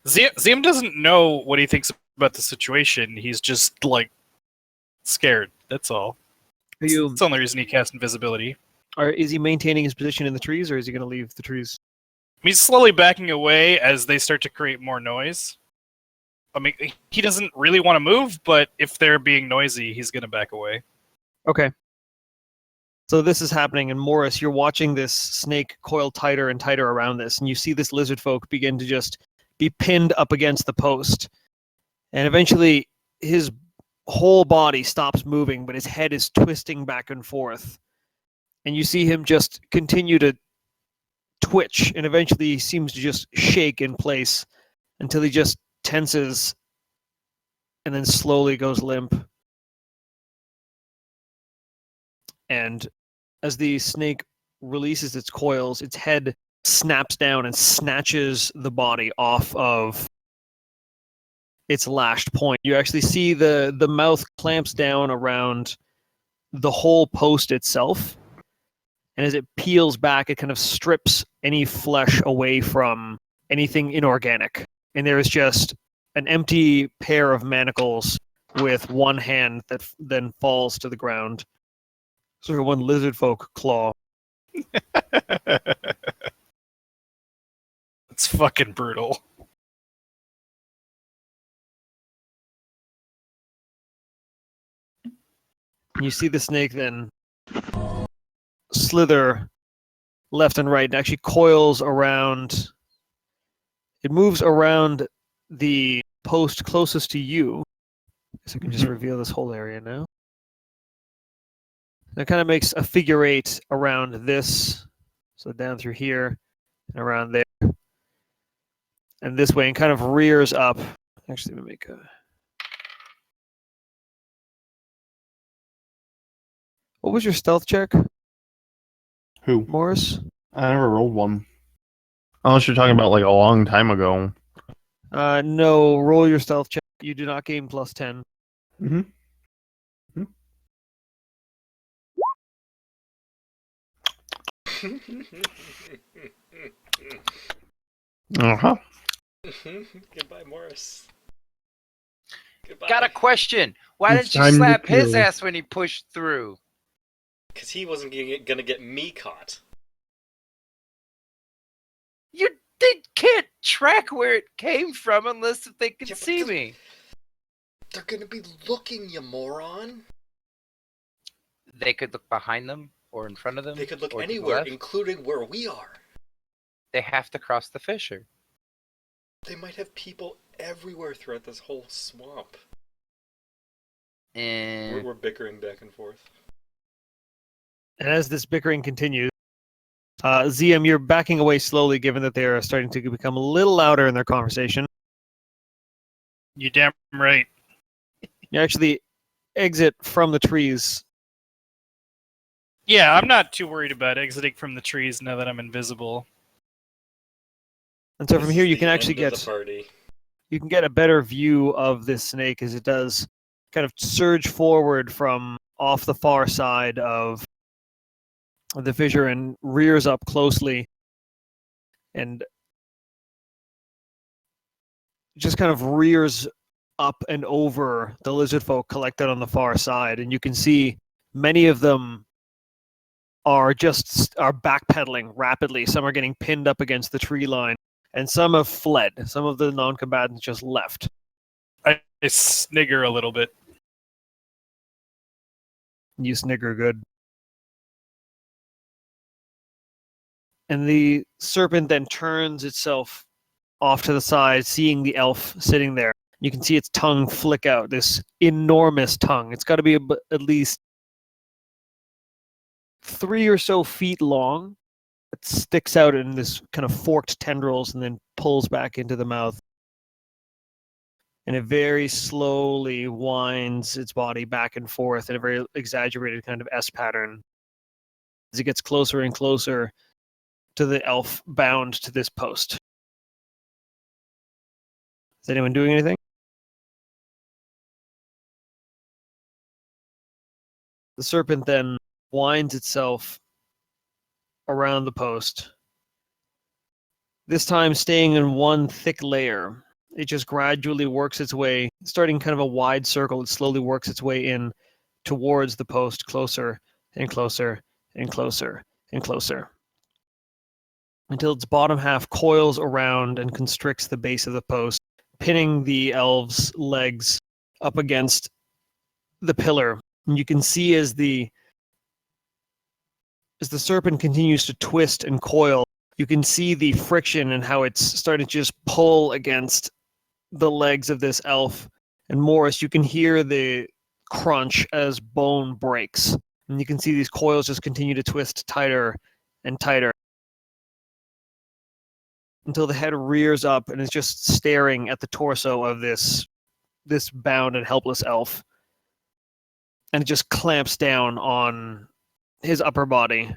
E: Ziam doesn't know what he thinks about the situation. He's just like scared. That's all.
A: Are you?
E: It's the only reason he cast invisibility.
A: Or is he maintaining his position in the trees, or is he going to leave the trees?
E: He's slowly backing away as they start to create more noise. I mean, he doesn't really want to move, but if they're being noisy, he's going to back away.
A: Okay. So this is happening, and Morris, you're watching this snake coil tighter and tighter around this, and you see this lizard folk begin to just be pinned up against the post. And eventually, his whole body stops moving, but his head is twisting back and forth. And you see him just continue to twitch, and eventually he seems to just shake in place until he just tenses and then slowly goes limp. And as the snake releases its coils, its head snaps down and snatches the body off of its lashed point. You actually see the mouth clamps down around the whole post itself. And as it peels back, it kind of strips any flesh away from anything inorganic. And there is just an empty pair of manacles with one hand that then falls to the ground. Sort of one lizard folk claw.
E: It's fucking brutal.
A: You see the snake then slither left and right and actually coils around. It moves around the post closest to you. I guess I can just reveal this whole area now. And it kind of makes a figure 8 around this. So down through here and around there. And this way, and kind of rears up. Actually, let me make a. What was your stealth check,
G: Who?
A: Morris?
G: I never rolled one. Unless you're talking about like a long time ago.
A: No, roll your stealth check. You do not gain plus 10.
G: Mm-hmm. Uh-huh.
F: Goodbye, Morris. Goodbye.
C: Got a question. Why
G: It's
C: didn't you
G: time to
C: slap his
G: kill.
C: ass when he pushed through?
F: Because he wasn't gonna get me caught.
C: They can't track where it came from unless if they can
F: Yeah, but
C: see
F: the-
C: me.
F: They're gonna be looking, you moron.
C: They could look behind them or in front of them.
F: They could look
C: or to the
F: anywhere,
C: left.
F: including where we are.
C: They have to cross the fissure.
F: They might have people everywhere throughout this whole swamp.
C: And
F: We're bickering back and forth.
A: And as this bickering continues, ZM, you're backing away slowly, given that they are starting to become a little louder in their conversation.
E: You damn right.
A: You actually exit from the trees.
E: Yeah, I'm not too worried about exiting from the trees now that I'm invisible.
A: And so from
F: This
A: here
F: is
A: you
F: the
A: can actually
F: end of
A: get
F: the party.
A: you can get a better view of this snake as it does kind of surge forward from off the far side of the fissure and rears up closely and just kind of rears up and over the lizard folk collected on the far side. And you can see many of them are backpedaling rapidly. Some are getting pinned up against the tree line, and some have fled. Some of the non-combatants just left.
E: I snigger a little bit.
A: You snigger good. And the serpent then turns itself off to the side, seeing the elf sitting there. You can see its tongue flick out, this enormous tongue. It's got to be at least 3 or so feet long. It sticks out in this kind of forked tendrils and then pulls back into the mouth. And it very slowly winds its body back and forth in a very exaggerated kind of S pattern as it gets closer and closer to the elf bound to this post. Is anyone doing anything? The serpent then winds itself around the post, this time staying in one thick layer. It just gradually works its way, starting kind of a wide circle. It slowly works its way in towards the post, closer and closer and closer and closer, until its bottom half coils around and constricts the base of the post, pinning the elf's legs up against the pillar. And you can see as the serpent continues to twist and coil, you can see the friction and how it's starting to just pull against the legs of this elf. And Morris, you can hear the crunch as bone breaks. And you can see these coils just continue to twist tighter and tighter until the head rears up and is just staring at the torso of this bound and helpless elf. And it just clamps down on his upper body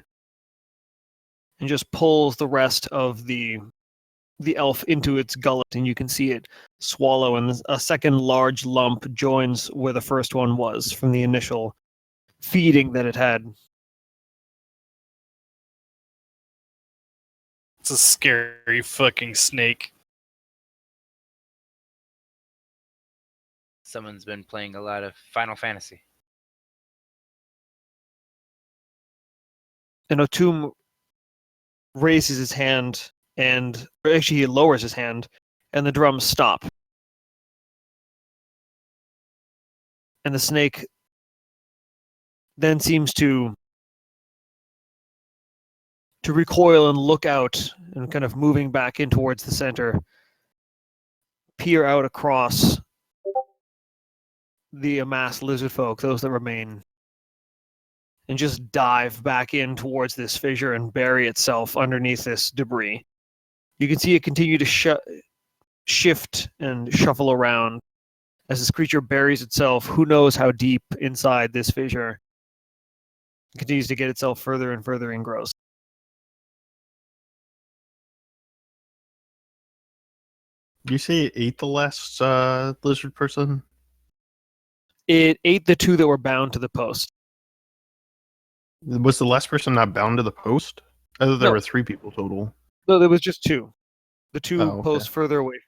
A: and just pulls the rest of the elf into its gullet, and you can see it swallow, and a second large lump joins where the first one was from the initial feeding that it had.
E: It's a scary fucking snake.
C: someone's been playing a lot of Final Fantasy.
A: And Otum raises his hand, and actually he lowers his hand, and the drums stop. And the snake then seems to recoil and look out, and kind of moving back in towards the center, peer out across the amassed lizard folk, those that remain, and just dive back in towards this fissure and bury itself underneath this debris. You can see it continue to shift and shuffle around as this creature buries itself, who knows how deep inside this fissure. It continues to get itself further and further engrossed.
G: You say it ate the last lizard person?
A: It ate the two that were bound to the post.
G: Was the last person not bound to the post? I thought there
A: No.
G: were 3 people total.
A: No, there was just two. The two
G: Oh, okay.
A: posts further away.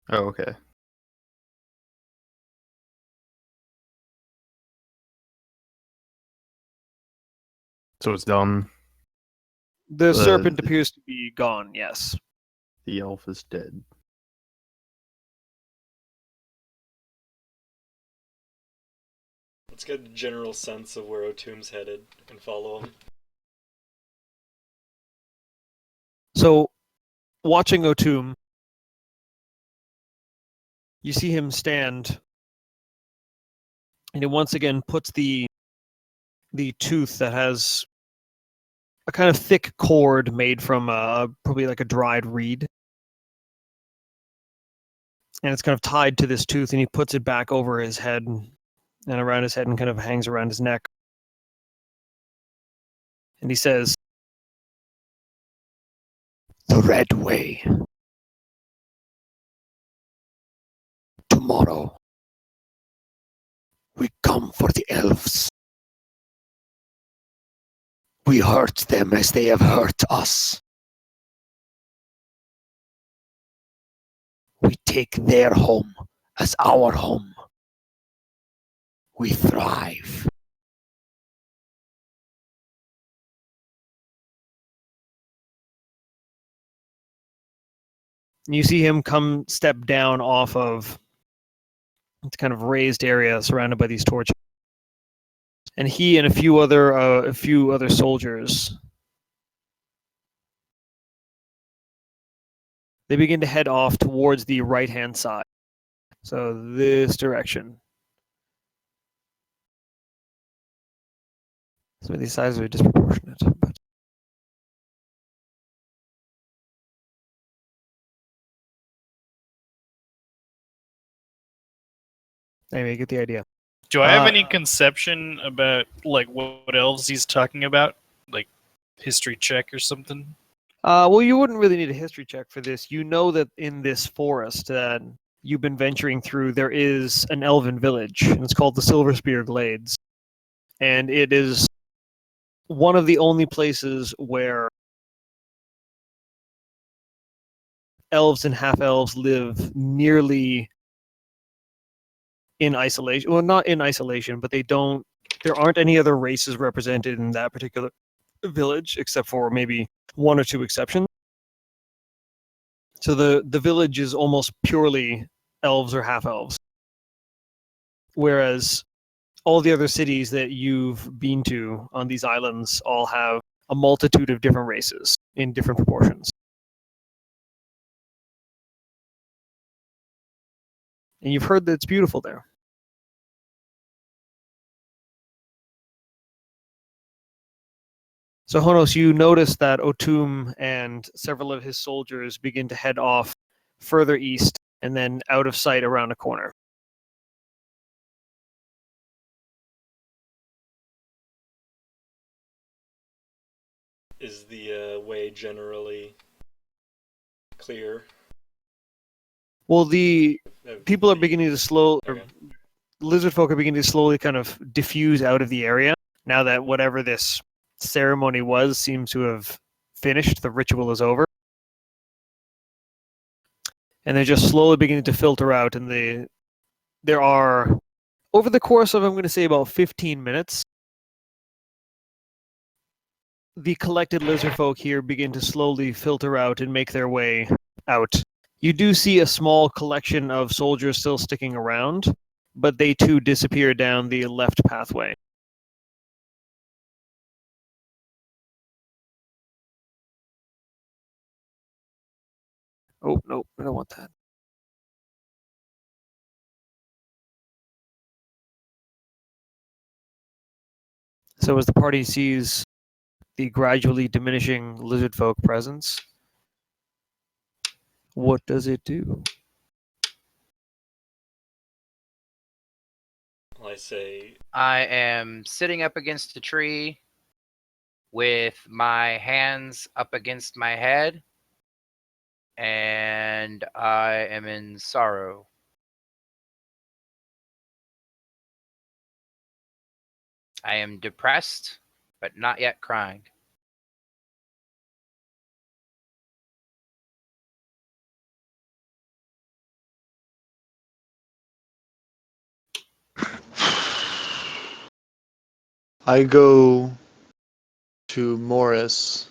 G: Oh, okay. So it's done.
A: The serpent
G: the-
A: appears to be gone, yes.
G: The elf is dead.
F: Let's get a general sense of where O'Toom's headed and follow him.
A: So, watching O'Toom, you see him stand, and he once again puts the tooth that has a kind of thick cord made from probably like a dried reed, and it's kind of tied to this tooth, and he puts it back over his head and around his head and kind of hangs around his neck. And he says,
D: The Red Way. Tomorrow, we come for the elves. We hurt them as they have hurt us. We take their home as our home. We thrive.
A: and you see him come step down off of this kind of raised area surrounded by these torches. And he and a few other soldiers, they begin to head off towards the right-hand side. So this direction. Some of these sizes are disproportionate, but anyway, you get the idea.
E: Do I have
A: Uh,
E: any conception about like what elves he's talking about? Like history check or something?
A: Well, you wouldn't really need a history check for this. You know that in this forest that you've been venturing through, there is an elven village, and it's called the Silver Spear Glades. And it is one of the only places where elves and half-elves live nearly in isolation. Well, not in isolation, but there aren't any other races represented in that particular village, except for maybe one or two exceptions. So the village is almost purely elves or half-elves. Whereas all the other cities that you've been to on these islands all have a multitude of different races in different proportions. And you've heard that it's beautiful there. So Honos, you notice that O'Toom and several of his soldiers begin to head off further east and then out of sight around a corner.
F: Is the way generally clear?
A: Well, the people are beginning to
F: Okay.
A: lizard folk are beginning to slowly kind of diffuse out of the area now that whatever this ceremony was seems to have finished. The ritual is over. And they're just slowly beginning to filter out, and there are, over the course of, I'm going to say, about 15 minutes, the collected lizard folk here begin to slowly filter out and make their way out. You do see a small collection of soldiers still sticking around, but they too disappear down the left pathway. Oh, no, I don't want that. So as the party sees the gradually diminishing lizard folk presence, what does it do?
F: I say,
C: I am sitting up against a tree with my hands up against my head, and I am in sorrow. I am depressed, but not yet crying.
B: I go to Morris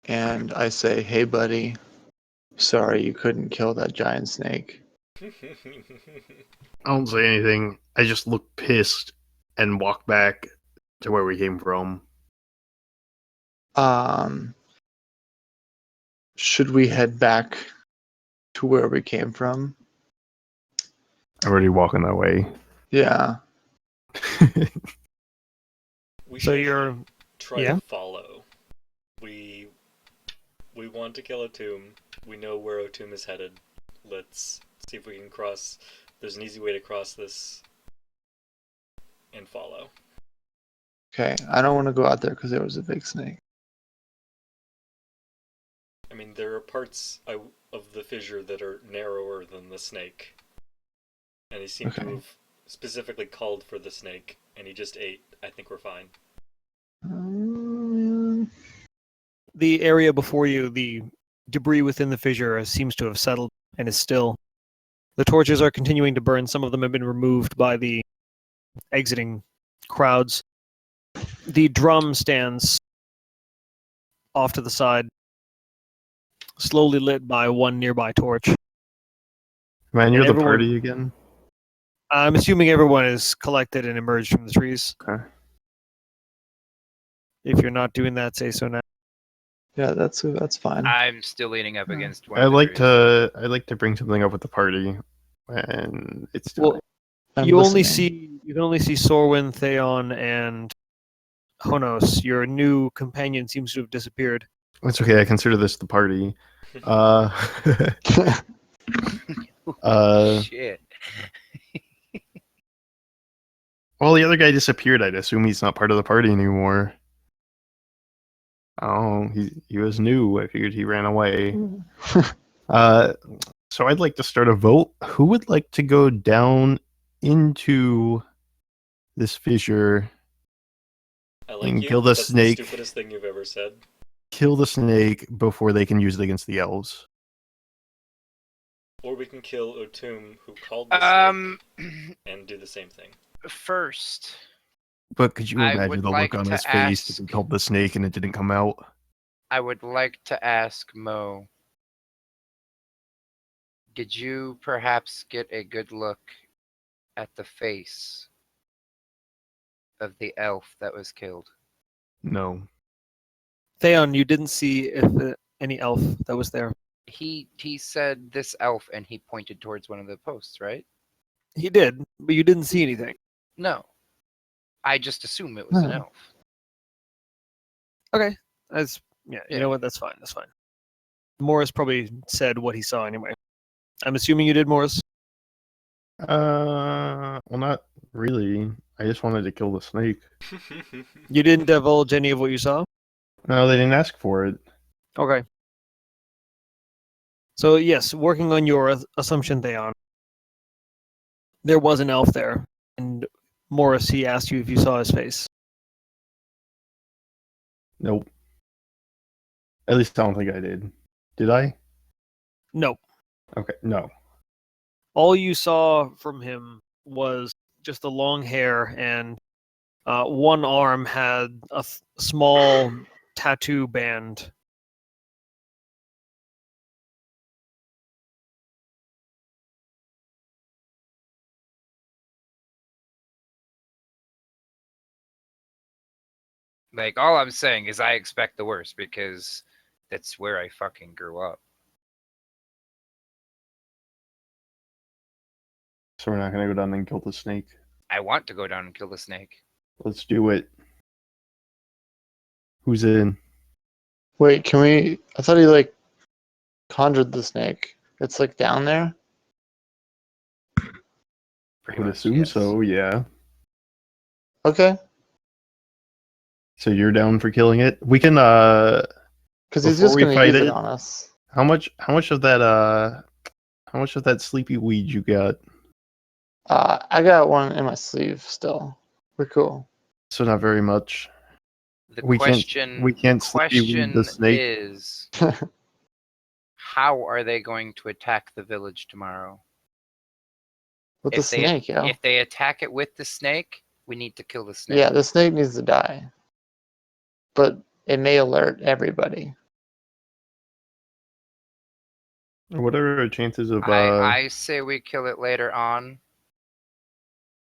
B: and I say, "Hey, buddy, sorry you couldn't kill that giant snake."
G: I don't say anything. I just look pissed and walk back to where we came from.
B: Should we head back to where we came from?
G: I'm already walking that way.
B: Yeah.
F: We
A: So
F: should
A: you're
F: try
A: yeah?
F: to follow. We want to kill Otum. We know where Otum is headed. Let's see if we can cross. There's an easy way to cross this and follow.
B: Okay. I don't want to go out there because there was a big snake.
F: I mean, there are parts of the fissure that are narrower than the snake. And he seemed to
B: Okay.
F: have specifically called for the snake, and he just ate. I think we're fine.
A: The area before you, the debris within the fissure seems to have settled and is still. The torches are continuing to burn. Some of them have been removed by the exiting crowds. The drum stands off to the side, slowly lit by one nearby torch.
G: Man, you're
A: And
G: the
A: everyone-
G: party again?
A: I'm assuming everyone is collected and emerged from the trees.
G: Okay.
A: If you're not doing that, say so now.
B: Yeah, that's fine.
C: I'm still leaning up against one.
G: I'd
C: of the
G: like
C: trees.
G: I'd like to bring something up with the party, and it's
A: Well,
B: I'm
A: you
B: listening.
A: can only see Sorwin, Theon, and Honos. Your new companion seems to have disappeared.
G: it's okay. I consider this the party. Uh,
C: Shit.
G: well, the other guy disappeared. I'd assume he's not part of the party anymore. Oh, he was new. I figured he ran away. So I'd like to start a vote. Who would like to go down into this fissure,
F: I like
G: And
F: you.
G: kill the
F: That's
G: snake.
F: the stupidest thing you've ever said.
G: kill the snake before they can use it against the elves?
F: Or we can kill Otum, who called the snake, and do the same thing.
C: First,
G: But could you
C: I
G: imagine
C: would
G: the
C: like
G: look on
C: to
G: his face if he
C: ask-
G: killed the snake and it didn't come out?
C: I would like to ask Mo, did you perhaps get a good look at the face of the elf that was killed?
G: No.
A: Theon, you didn't see if any elf that was there.
C: He said this elf, and he pointed towards one of the posts, right?
A: He did, but you didn't see anything.
C: No. I just assume it was an
B: No.
C: elf.
A: Okay, that's yeah. You
C: Yeah.
A: know what? That's fine. That's fine. Morris probably said what he saw anyway. I'm assuming you did, Morris.
G: Well, not really. I just wanted to kill the snake.
A: You didn't divulge any of what you saw.
G: No, they didn't ask for it.
A: Okay. So yes, working on your assumption, Theon, there was an elf there, and Morris, he asked you if you saw his face.
G: Nope. At least I don't think I did. Did I?
A: No.
G: Okay, no.
A: All you saw from him was just the long hair, and one arm had a small tattoo band.
C: Like, all I'm saying is I expect the worst because that's where I fucking grew up.
G: So we're not gonna go down and kill the snake.
C: I want to go down and kill the snake.
G: Let's do it. Who's in?
B: Wait, can we? I thought he like conjured the snake. It's like down there.
G: I
C: Pretty
G: would
C: much,
G: assume
C: yes.
G: so, yeah.
B: Okay,
G: So you're down for killing it? We can
B: because he's
G: Before
B: just
G: we
B: gonna
G: fight
B: use it
G: it-
B: on us.
G: how much of that sleepy weed you got?
B: I got one in my sleeve still. We're cool.
G: So not very much.
C: The
G: We can't-
C: question,
G: we can't sleepy weed
C: question
G: the snake.
C: is, how are they going to attack the village tomorrow?
B: With the
C: If they-
B: snake, yeah.
C: If they attack it with the snake, We need to kill the snake.
B: Yeah, the snake needs to die. But it may alert everybody.
G: What are our chances of
C: I say we kill it later on.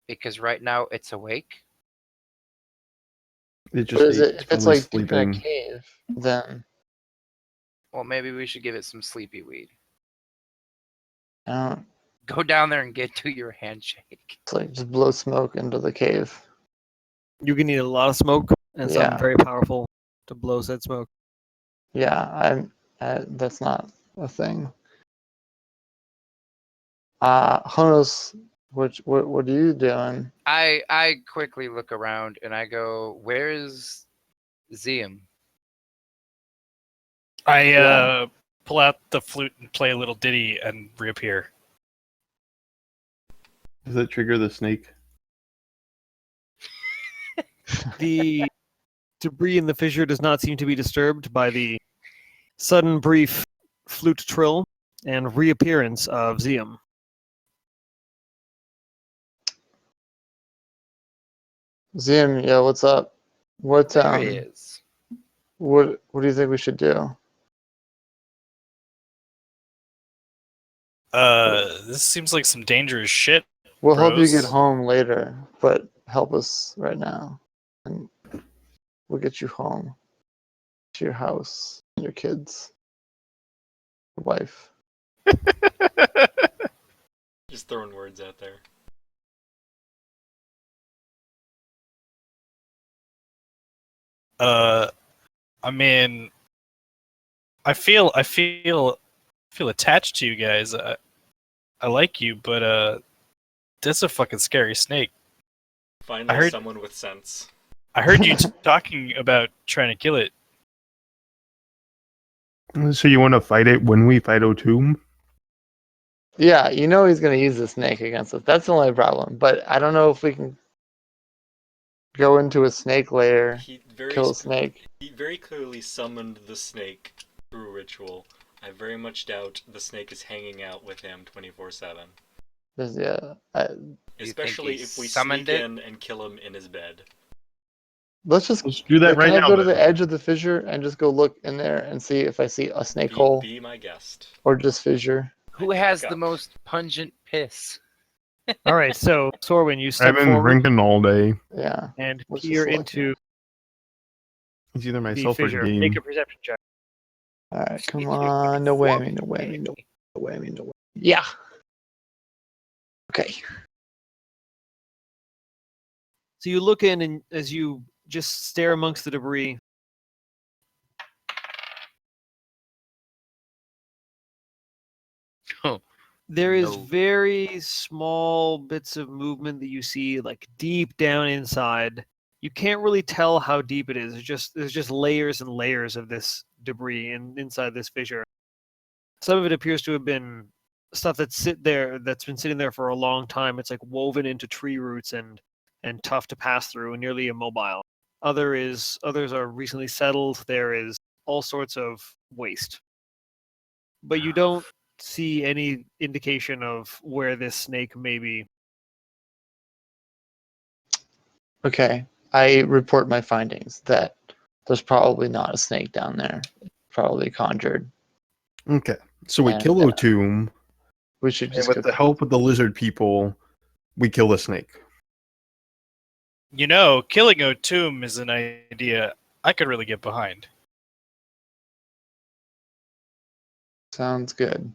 C: Because right now it's awake.
G: it
B: But
G: just
B: is it, if it's
G: peacefully
B: like deep in a
G: sleeping?
B: cave, then
C: Well, maybe we should give it some sleepy weed.
B: I don't,
C: Go down there and get to your handshake.
B: it's like just blow smoke into the cave.
A: You can need a lot of smoke and
B: Yeah.
A: something very powerful to blow said smoke.
B: Yeah, that's not a thing. Honos, what are you doing?
C: I quickly look around and I go, "Where is Zium?"
E: I pull out the flute and play a little ditty and reappear.
G: Does that trigger the snake?
A: The debris in the fissure does not seem to be disturbed by the sudden brief flute trill and reappearance of Zium.
B: Zim, yeah, what's up? What
C: There he is.
B: what do you think we should do?
E: This seems like some dangerous shit.
B: We'll help you get
E: Bros.
B: home later, but help us right now, and we'll get you home to your house, and your kids, your wife.
F: Just throwing words out there.
E: I mean, I feel attached to you guys. I like you, but that's a fucking scary snake.
F: Finally,
E: heard-
F: someone with sense.
E: I heard you talking about trying to kill it.
G: So you want to fight it when we fight O'Toole?
B: Yeah, you know he's gonna use the snake against us. That's the only problem. But I don't know if we can go into a snake lair,
F: He very
B: kill a snake.
F: He very clearly summoned the snake through ritual. I very much doubt the snake is hanging out with him 24/7.
B: Yeah,
F: Especially
C: he
F: if we
C: summoned
F: sneak
C: it?
F: in and kill him in his bed.
B: let's just
G: Let's do that right
B: can I
G: now.
B: go to
G: then.
B: the edge of the fissure and just go look in there and see if I see a snake
F: Be,
B: hole
F: be my guest.
B: or just fissure?
C: Who has the most pungent piss?
A: All right, so Sorwin, you
G: I've
A: step
G: been
A: forward
G: drinking all day.
B: Yeah.
A: and
B: Let's
A: peer
B: just look
A: into
G: It's either
A: the
G: myself or
A: fissure.
G: game.
A: Make a perception check.
B: All right, come on. No whammy, no whammy, no whammy, no whammy. Yeah. Okay.
A: So you look in, and as you just stare amongst the debris,
C: Oh,
A: there is
C: no.
A: very small bits of movement that you see, like deep down inside. You can't really tell how deep it is. There's just layers and layers of this debris inside this fissure. Some of it appears to have been stuff that's been sitting there for a long time. It's like woven into tree roots and tough to pass through and nearly immobile. Others are recently settled. There is all sorts of waste. But you don't see any indication of where this snake may be.
B: Okay. I report my findings that there's probably not a snake down there. Probably conjured.
G: Okay, so we
B: And,
G: kill O'Toole,
B: We should
G: and
B: just
G: with
B: go.
G: the help of the lizard people, we kill the snake.
E: You know, killing O'Toole is an idea I could really get behind.
B: Sounds good.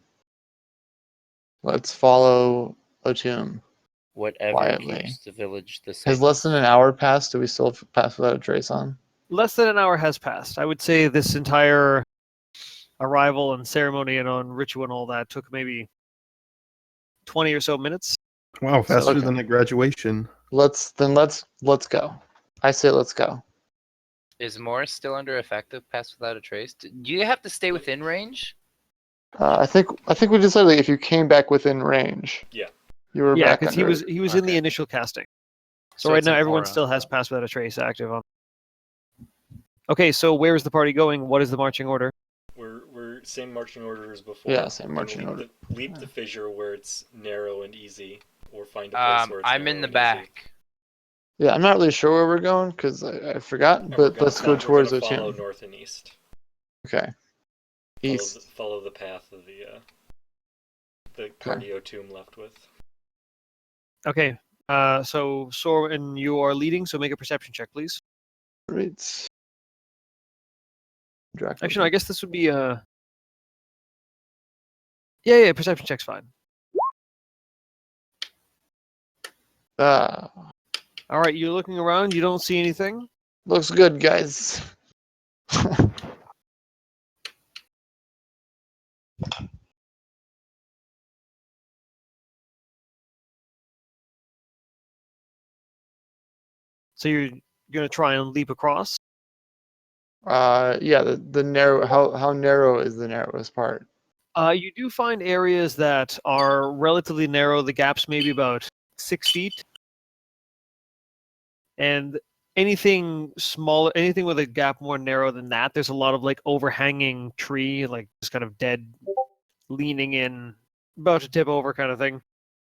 B: Let's follow O'Toole.
C: Whatever
B: Quietly.
C: keeps the village the same.
B: Has less than an hour passed? Do we still pass without a trace on?
A: Less than an hour has passed. I would say this entire arrival and ceremony and on ritual and all that took maybe 20 or so minutes.
G: Wow, faster
B: okay.
G: than a graduation.
B: Let's go. I say let's go.
C: Is Morris still under effective pass without a trace? Do you have to stay within range?
B: I think we decided if you came back within range.
F: Yeah.
B: You were
A: Yeah,
B: back
A: because
B: under.
A: he was in the
C: Okay.
A: initial casting. So
C: So
A: right
C: it's
A: now
C: an
A: everyone
C: aura.
A: still has pass without a trace active on. Okay, so where is the party going? What is the marching order?
F: We're same marching order as before.
B: Yeah, same
F: We're
B: marching
F: gonna
B: order.
F: leap the fissure where it's narrow and easy, or find a place where it's
C: I'm
F: narrow
C: in the
F: and easy.
C: back.
B: Yeah, I'm not really sure where we're going because I forgot.
F: And we're
B: But let's go
F: we're
B: towards
F: gonna follow
B: Otum.
F: north and east.
B: Okay. East.
F: Follow the path of the party Otum left with.
A: Okay. So Soren, you are leading, so make a perception check, please.
B: Right.
A: Actually, no, I guess this would be yeah, perception check's fine.
B: Ah,
A: All right, you're looking around, you don't see anything.
B: looks good, guys.
A: So you're gonna try and leap across.
B: Yeah, the narrow. How narrow is the narrowest part?
A: You do find areas that are relatively narrow. The gap's maybe about 6 feet, and anything smaller, anything with a gap more narrow than that, there's a lot of like overhanging tree, like just kind of dead, leaning in, about to tip over kind of thing.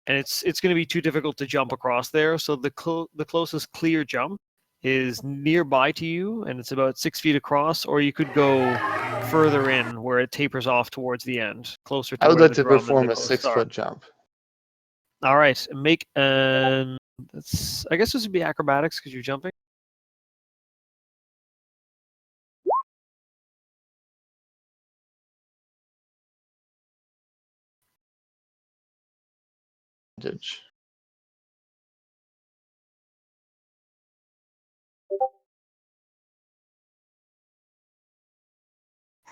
A: And it's going to be too difficult to jump across there. So the closest clear jump is nearby to you, and it's about 6 feet across. Or you could go further in, where it tapers off towards the end, closer to
B: I would
A: where
B: like
A: the
B: to
A: drum and
B: perform
A: the
B: a
A: ghosts
B: 6-foot
A: are.
B: jump.
A: All right, make an. I guess this would be acrobatics because you're jumping.
B: Advantage.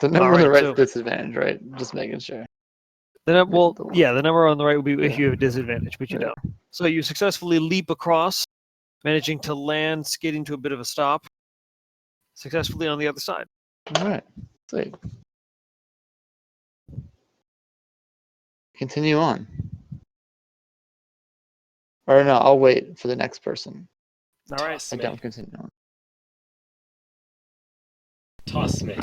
B: The number on the
A: Alright,
B: right
A: so-
B: is disadvantage, right? Just making sure.
A: The
B: The-
A: the number on the right would be if
B: Yeah.
A: you have a disadvantage, but you
B: Yeah.
A: don't. So you successfully leap across, managing to land, skidding to a bit of a stop, successfully on the other side.
B: All right. Sweet. Continue on. Or no, I'll wait for the next person.
A: All right.
F: Toss
B: I
F: me.
B: don't continue on.
F: Toss me.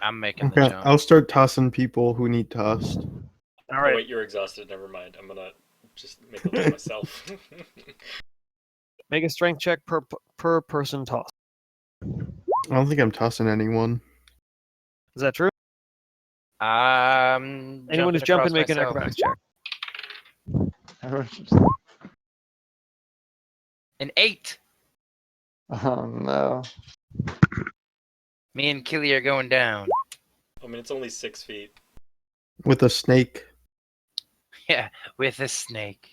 C: I'm making the
G: Okay,
C: jump.
G: I'll start tossing people who need tossed.
A: All
F: Oh
A: right.
F: wait, you're exhausted. Never mind. I'm gonna just make a list myself.
A: Make a strength check per person toss.
G: I don't think I'm tossing anyone.
A: Is that true? Anyone who's jumping, make an acrobatics check.
C: An 8.
B: Oh no.
C: Me and Killy are going down.
F: I mean, it's only 6 feet.
G: With a snake.
C: Yeah, with a snake.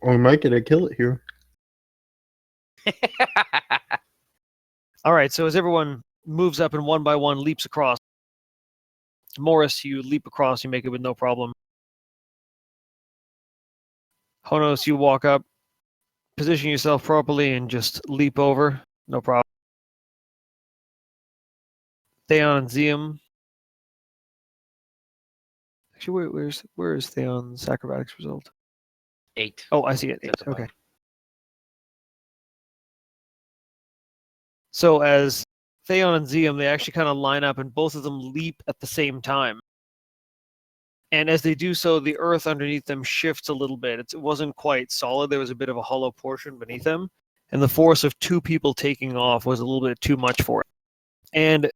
G: Or we might get a kill it here.
A: All right. So as everyone moves up and one by one leaps across, Morris, you leap across, you make it with no problem. Honos, you walk up, position yourself properly, and just leap over, no problem. Theon and Zium. Actually, where's Theon's acrobatics result?
C: 8.
A: Oh, I see it.
C: It's
A: 8.
C: at the
A: Okay.
C: bottom.
A: So as Theon and Zium, they actually kind of line up, and both of them leap at the same time. And as they do so, the earth underneath them shifts a little bit. It wasn't quite solid. There was a bit of a hollow portion beneath them. And the force of two people taking off was a little bit too much for it. And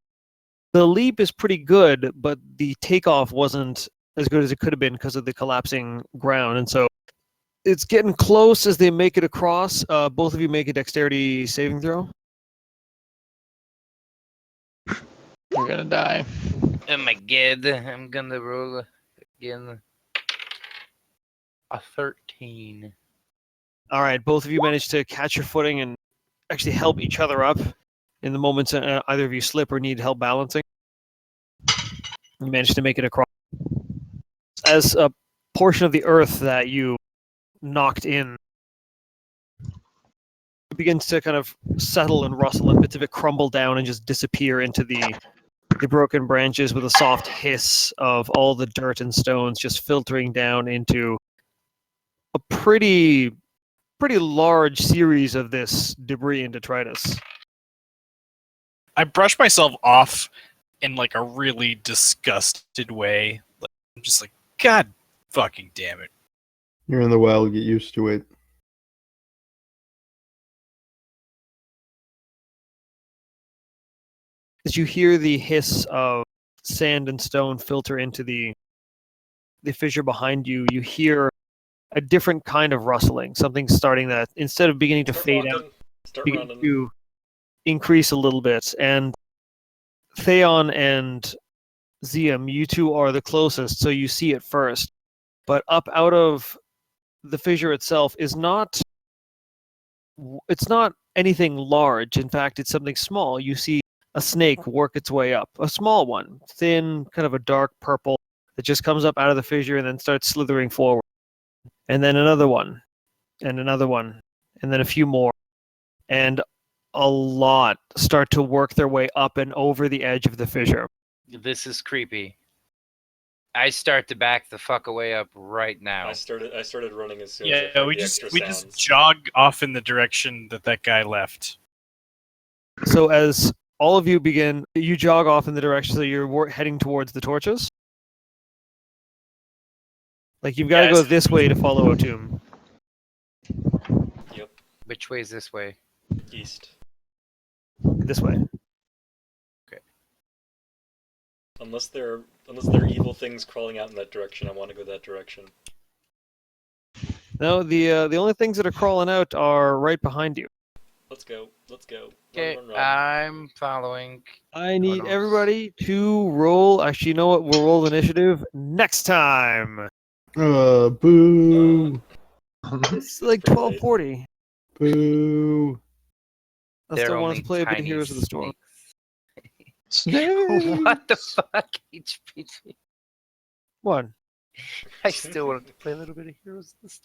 A: the leap is pretty good, but the takeoff wasn't as good as it could have been because of the collapsing ground. And so it's getting close as they make it across. Both of you make a dexterity saving throw.
B: You're gonna die.
C: Oh my god, I'm gonna roll again. A 13.
A: All right, both of you manage to catch your footing and actually help each other up in the moments either of you slip or need help balancing. You manage to make it across. As a portion of the earth that you knocked in begins to kind of settle and rustle, and bits of it crumble down and just disappear into the broken branches with a soft hiss of all the dirt and stones just filtering down into a pretty large series of this debris and detritus.
E: I brush myself off in like a really disgusted way. Like, I'm just like, God fucking damn it.
G: You're in the wild, get used to it.
A: as you hear the hiss of sand and stone filter into the fissure behind you, you hear a different kind of rustling. Something starting that instead of beginning to
F: Start
A: fade out,
F: walking. Start
A: begin
F: running.
A: to increase a little bit. And Theon and Ziam, you two are the closest, so you see it first. But up out of the fissure itself is not. It's not anything large. In fact, it's something small. You see a snake work its way up, a small one, thin, kind of a dark purple that just comes up out of the fissure and then starts slithering forward. And then another one, and another one, and then a few more. And a lot start to work their way up and over the edge of the fissure.
C: This is creepy. I start to back the fuck away up right now.
F: I started running as soon as I
E: Yeah,
F: heard
E: we
F: the
E: just
F: extra
E: just
F: sounds.
E: jog off in the direction that guy left.
A: So as all of you begin, you jog off in the direction, so you're heading towards the torches. Like you've got to go
E: Yes.
A: this way to follow Otum.
F: Yep,
C: Which way is this way?
F: east.
A: This way.
F: Unless there are evil things crawling out in that direction, I want to go that direction.
A: No, the only things that are crawling out are right behind you.
F: Let's go. Let's go.
C: Okay,
F: Run, run, run.
C: I'm following.
A: I need
C: knows?
A: everybody to roll. Actually, you know what? We'll roll initiative next time.
G: Boo.
A: It's like
F: pretty late.
A: 12:40.
G: Boo.
A: I
C: They're
A: still want
C: only
A: to play a bit of
C: tiny
A: Heroes of the Storm.
B: Snake.
C: What the fuck, HPG?
A: What?
C: I still wanted to play a little bit of Heroes of the Storm.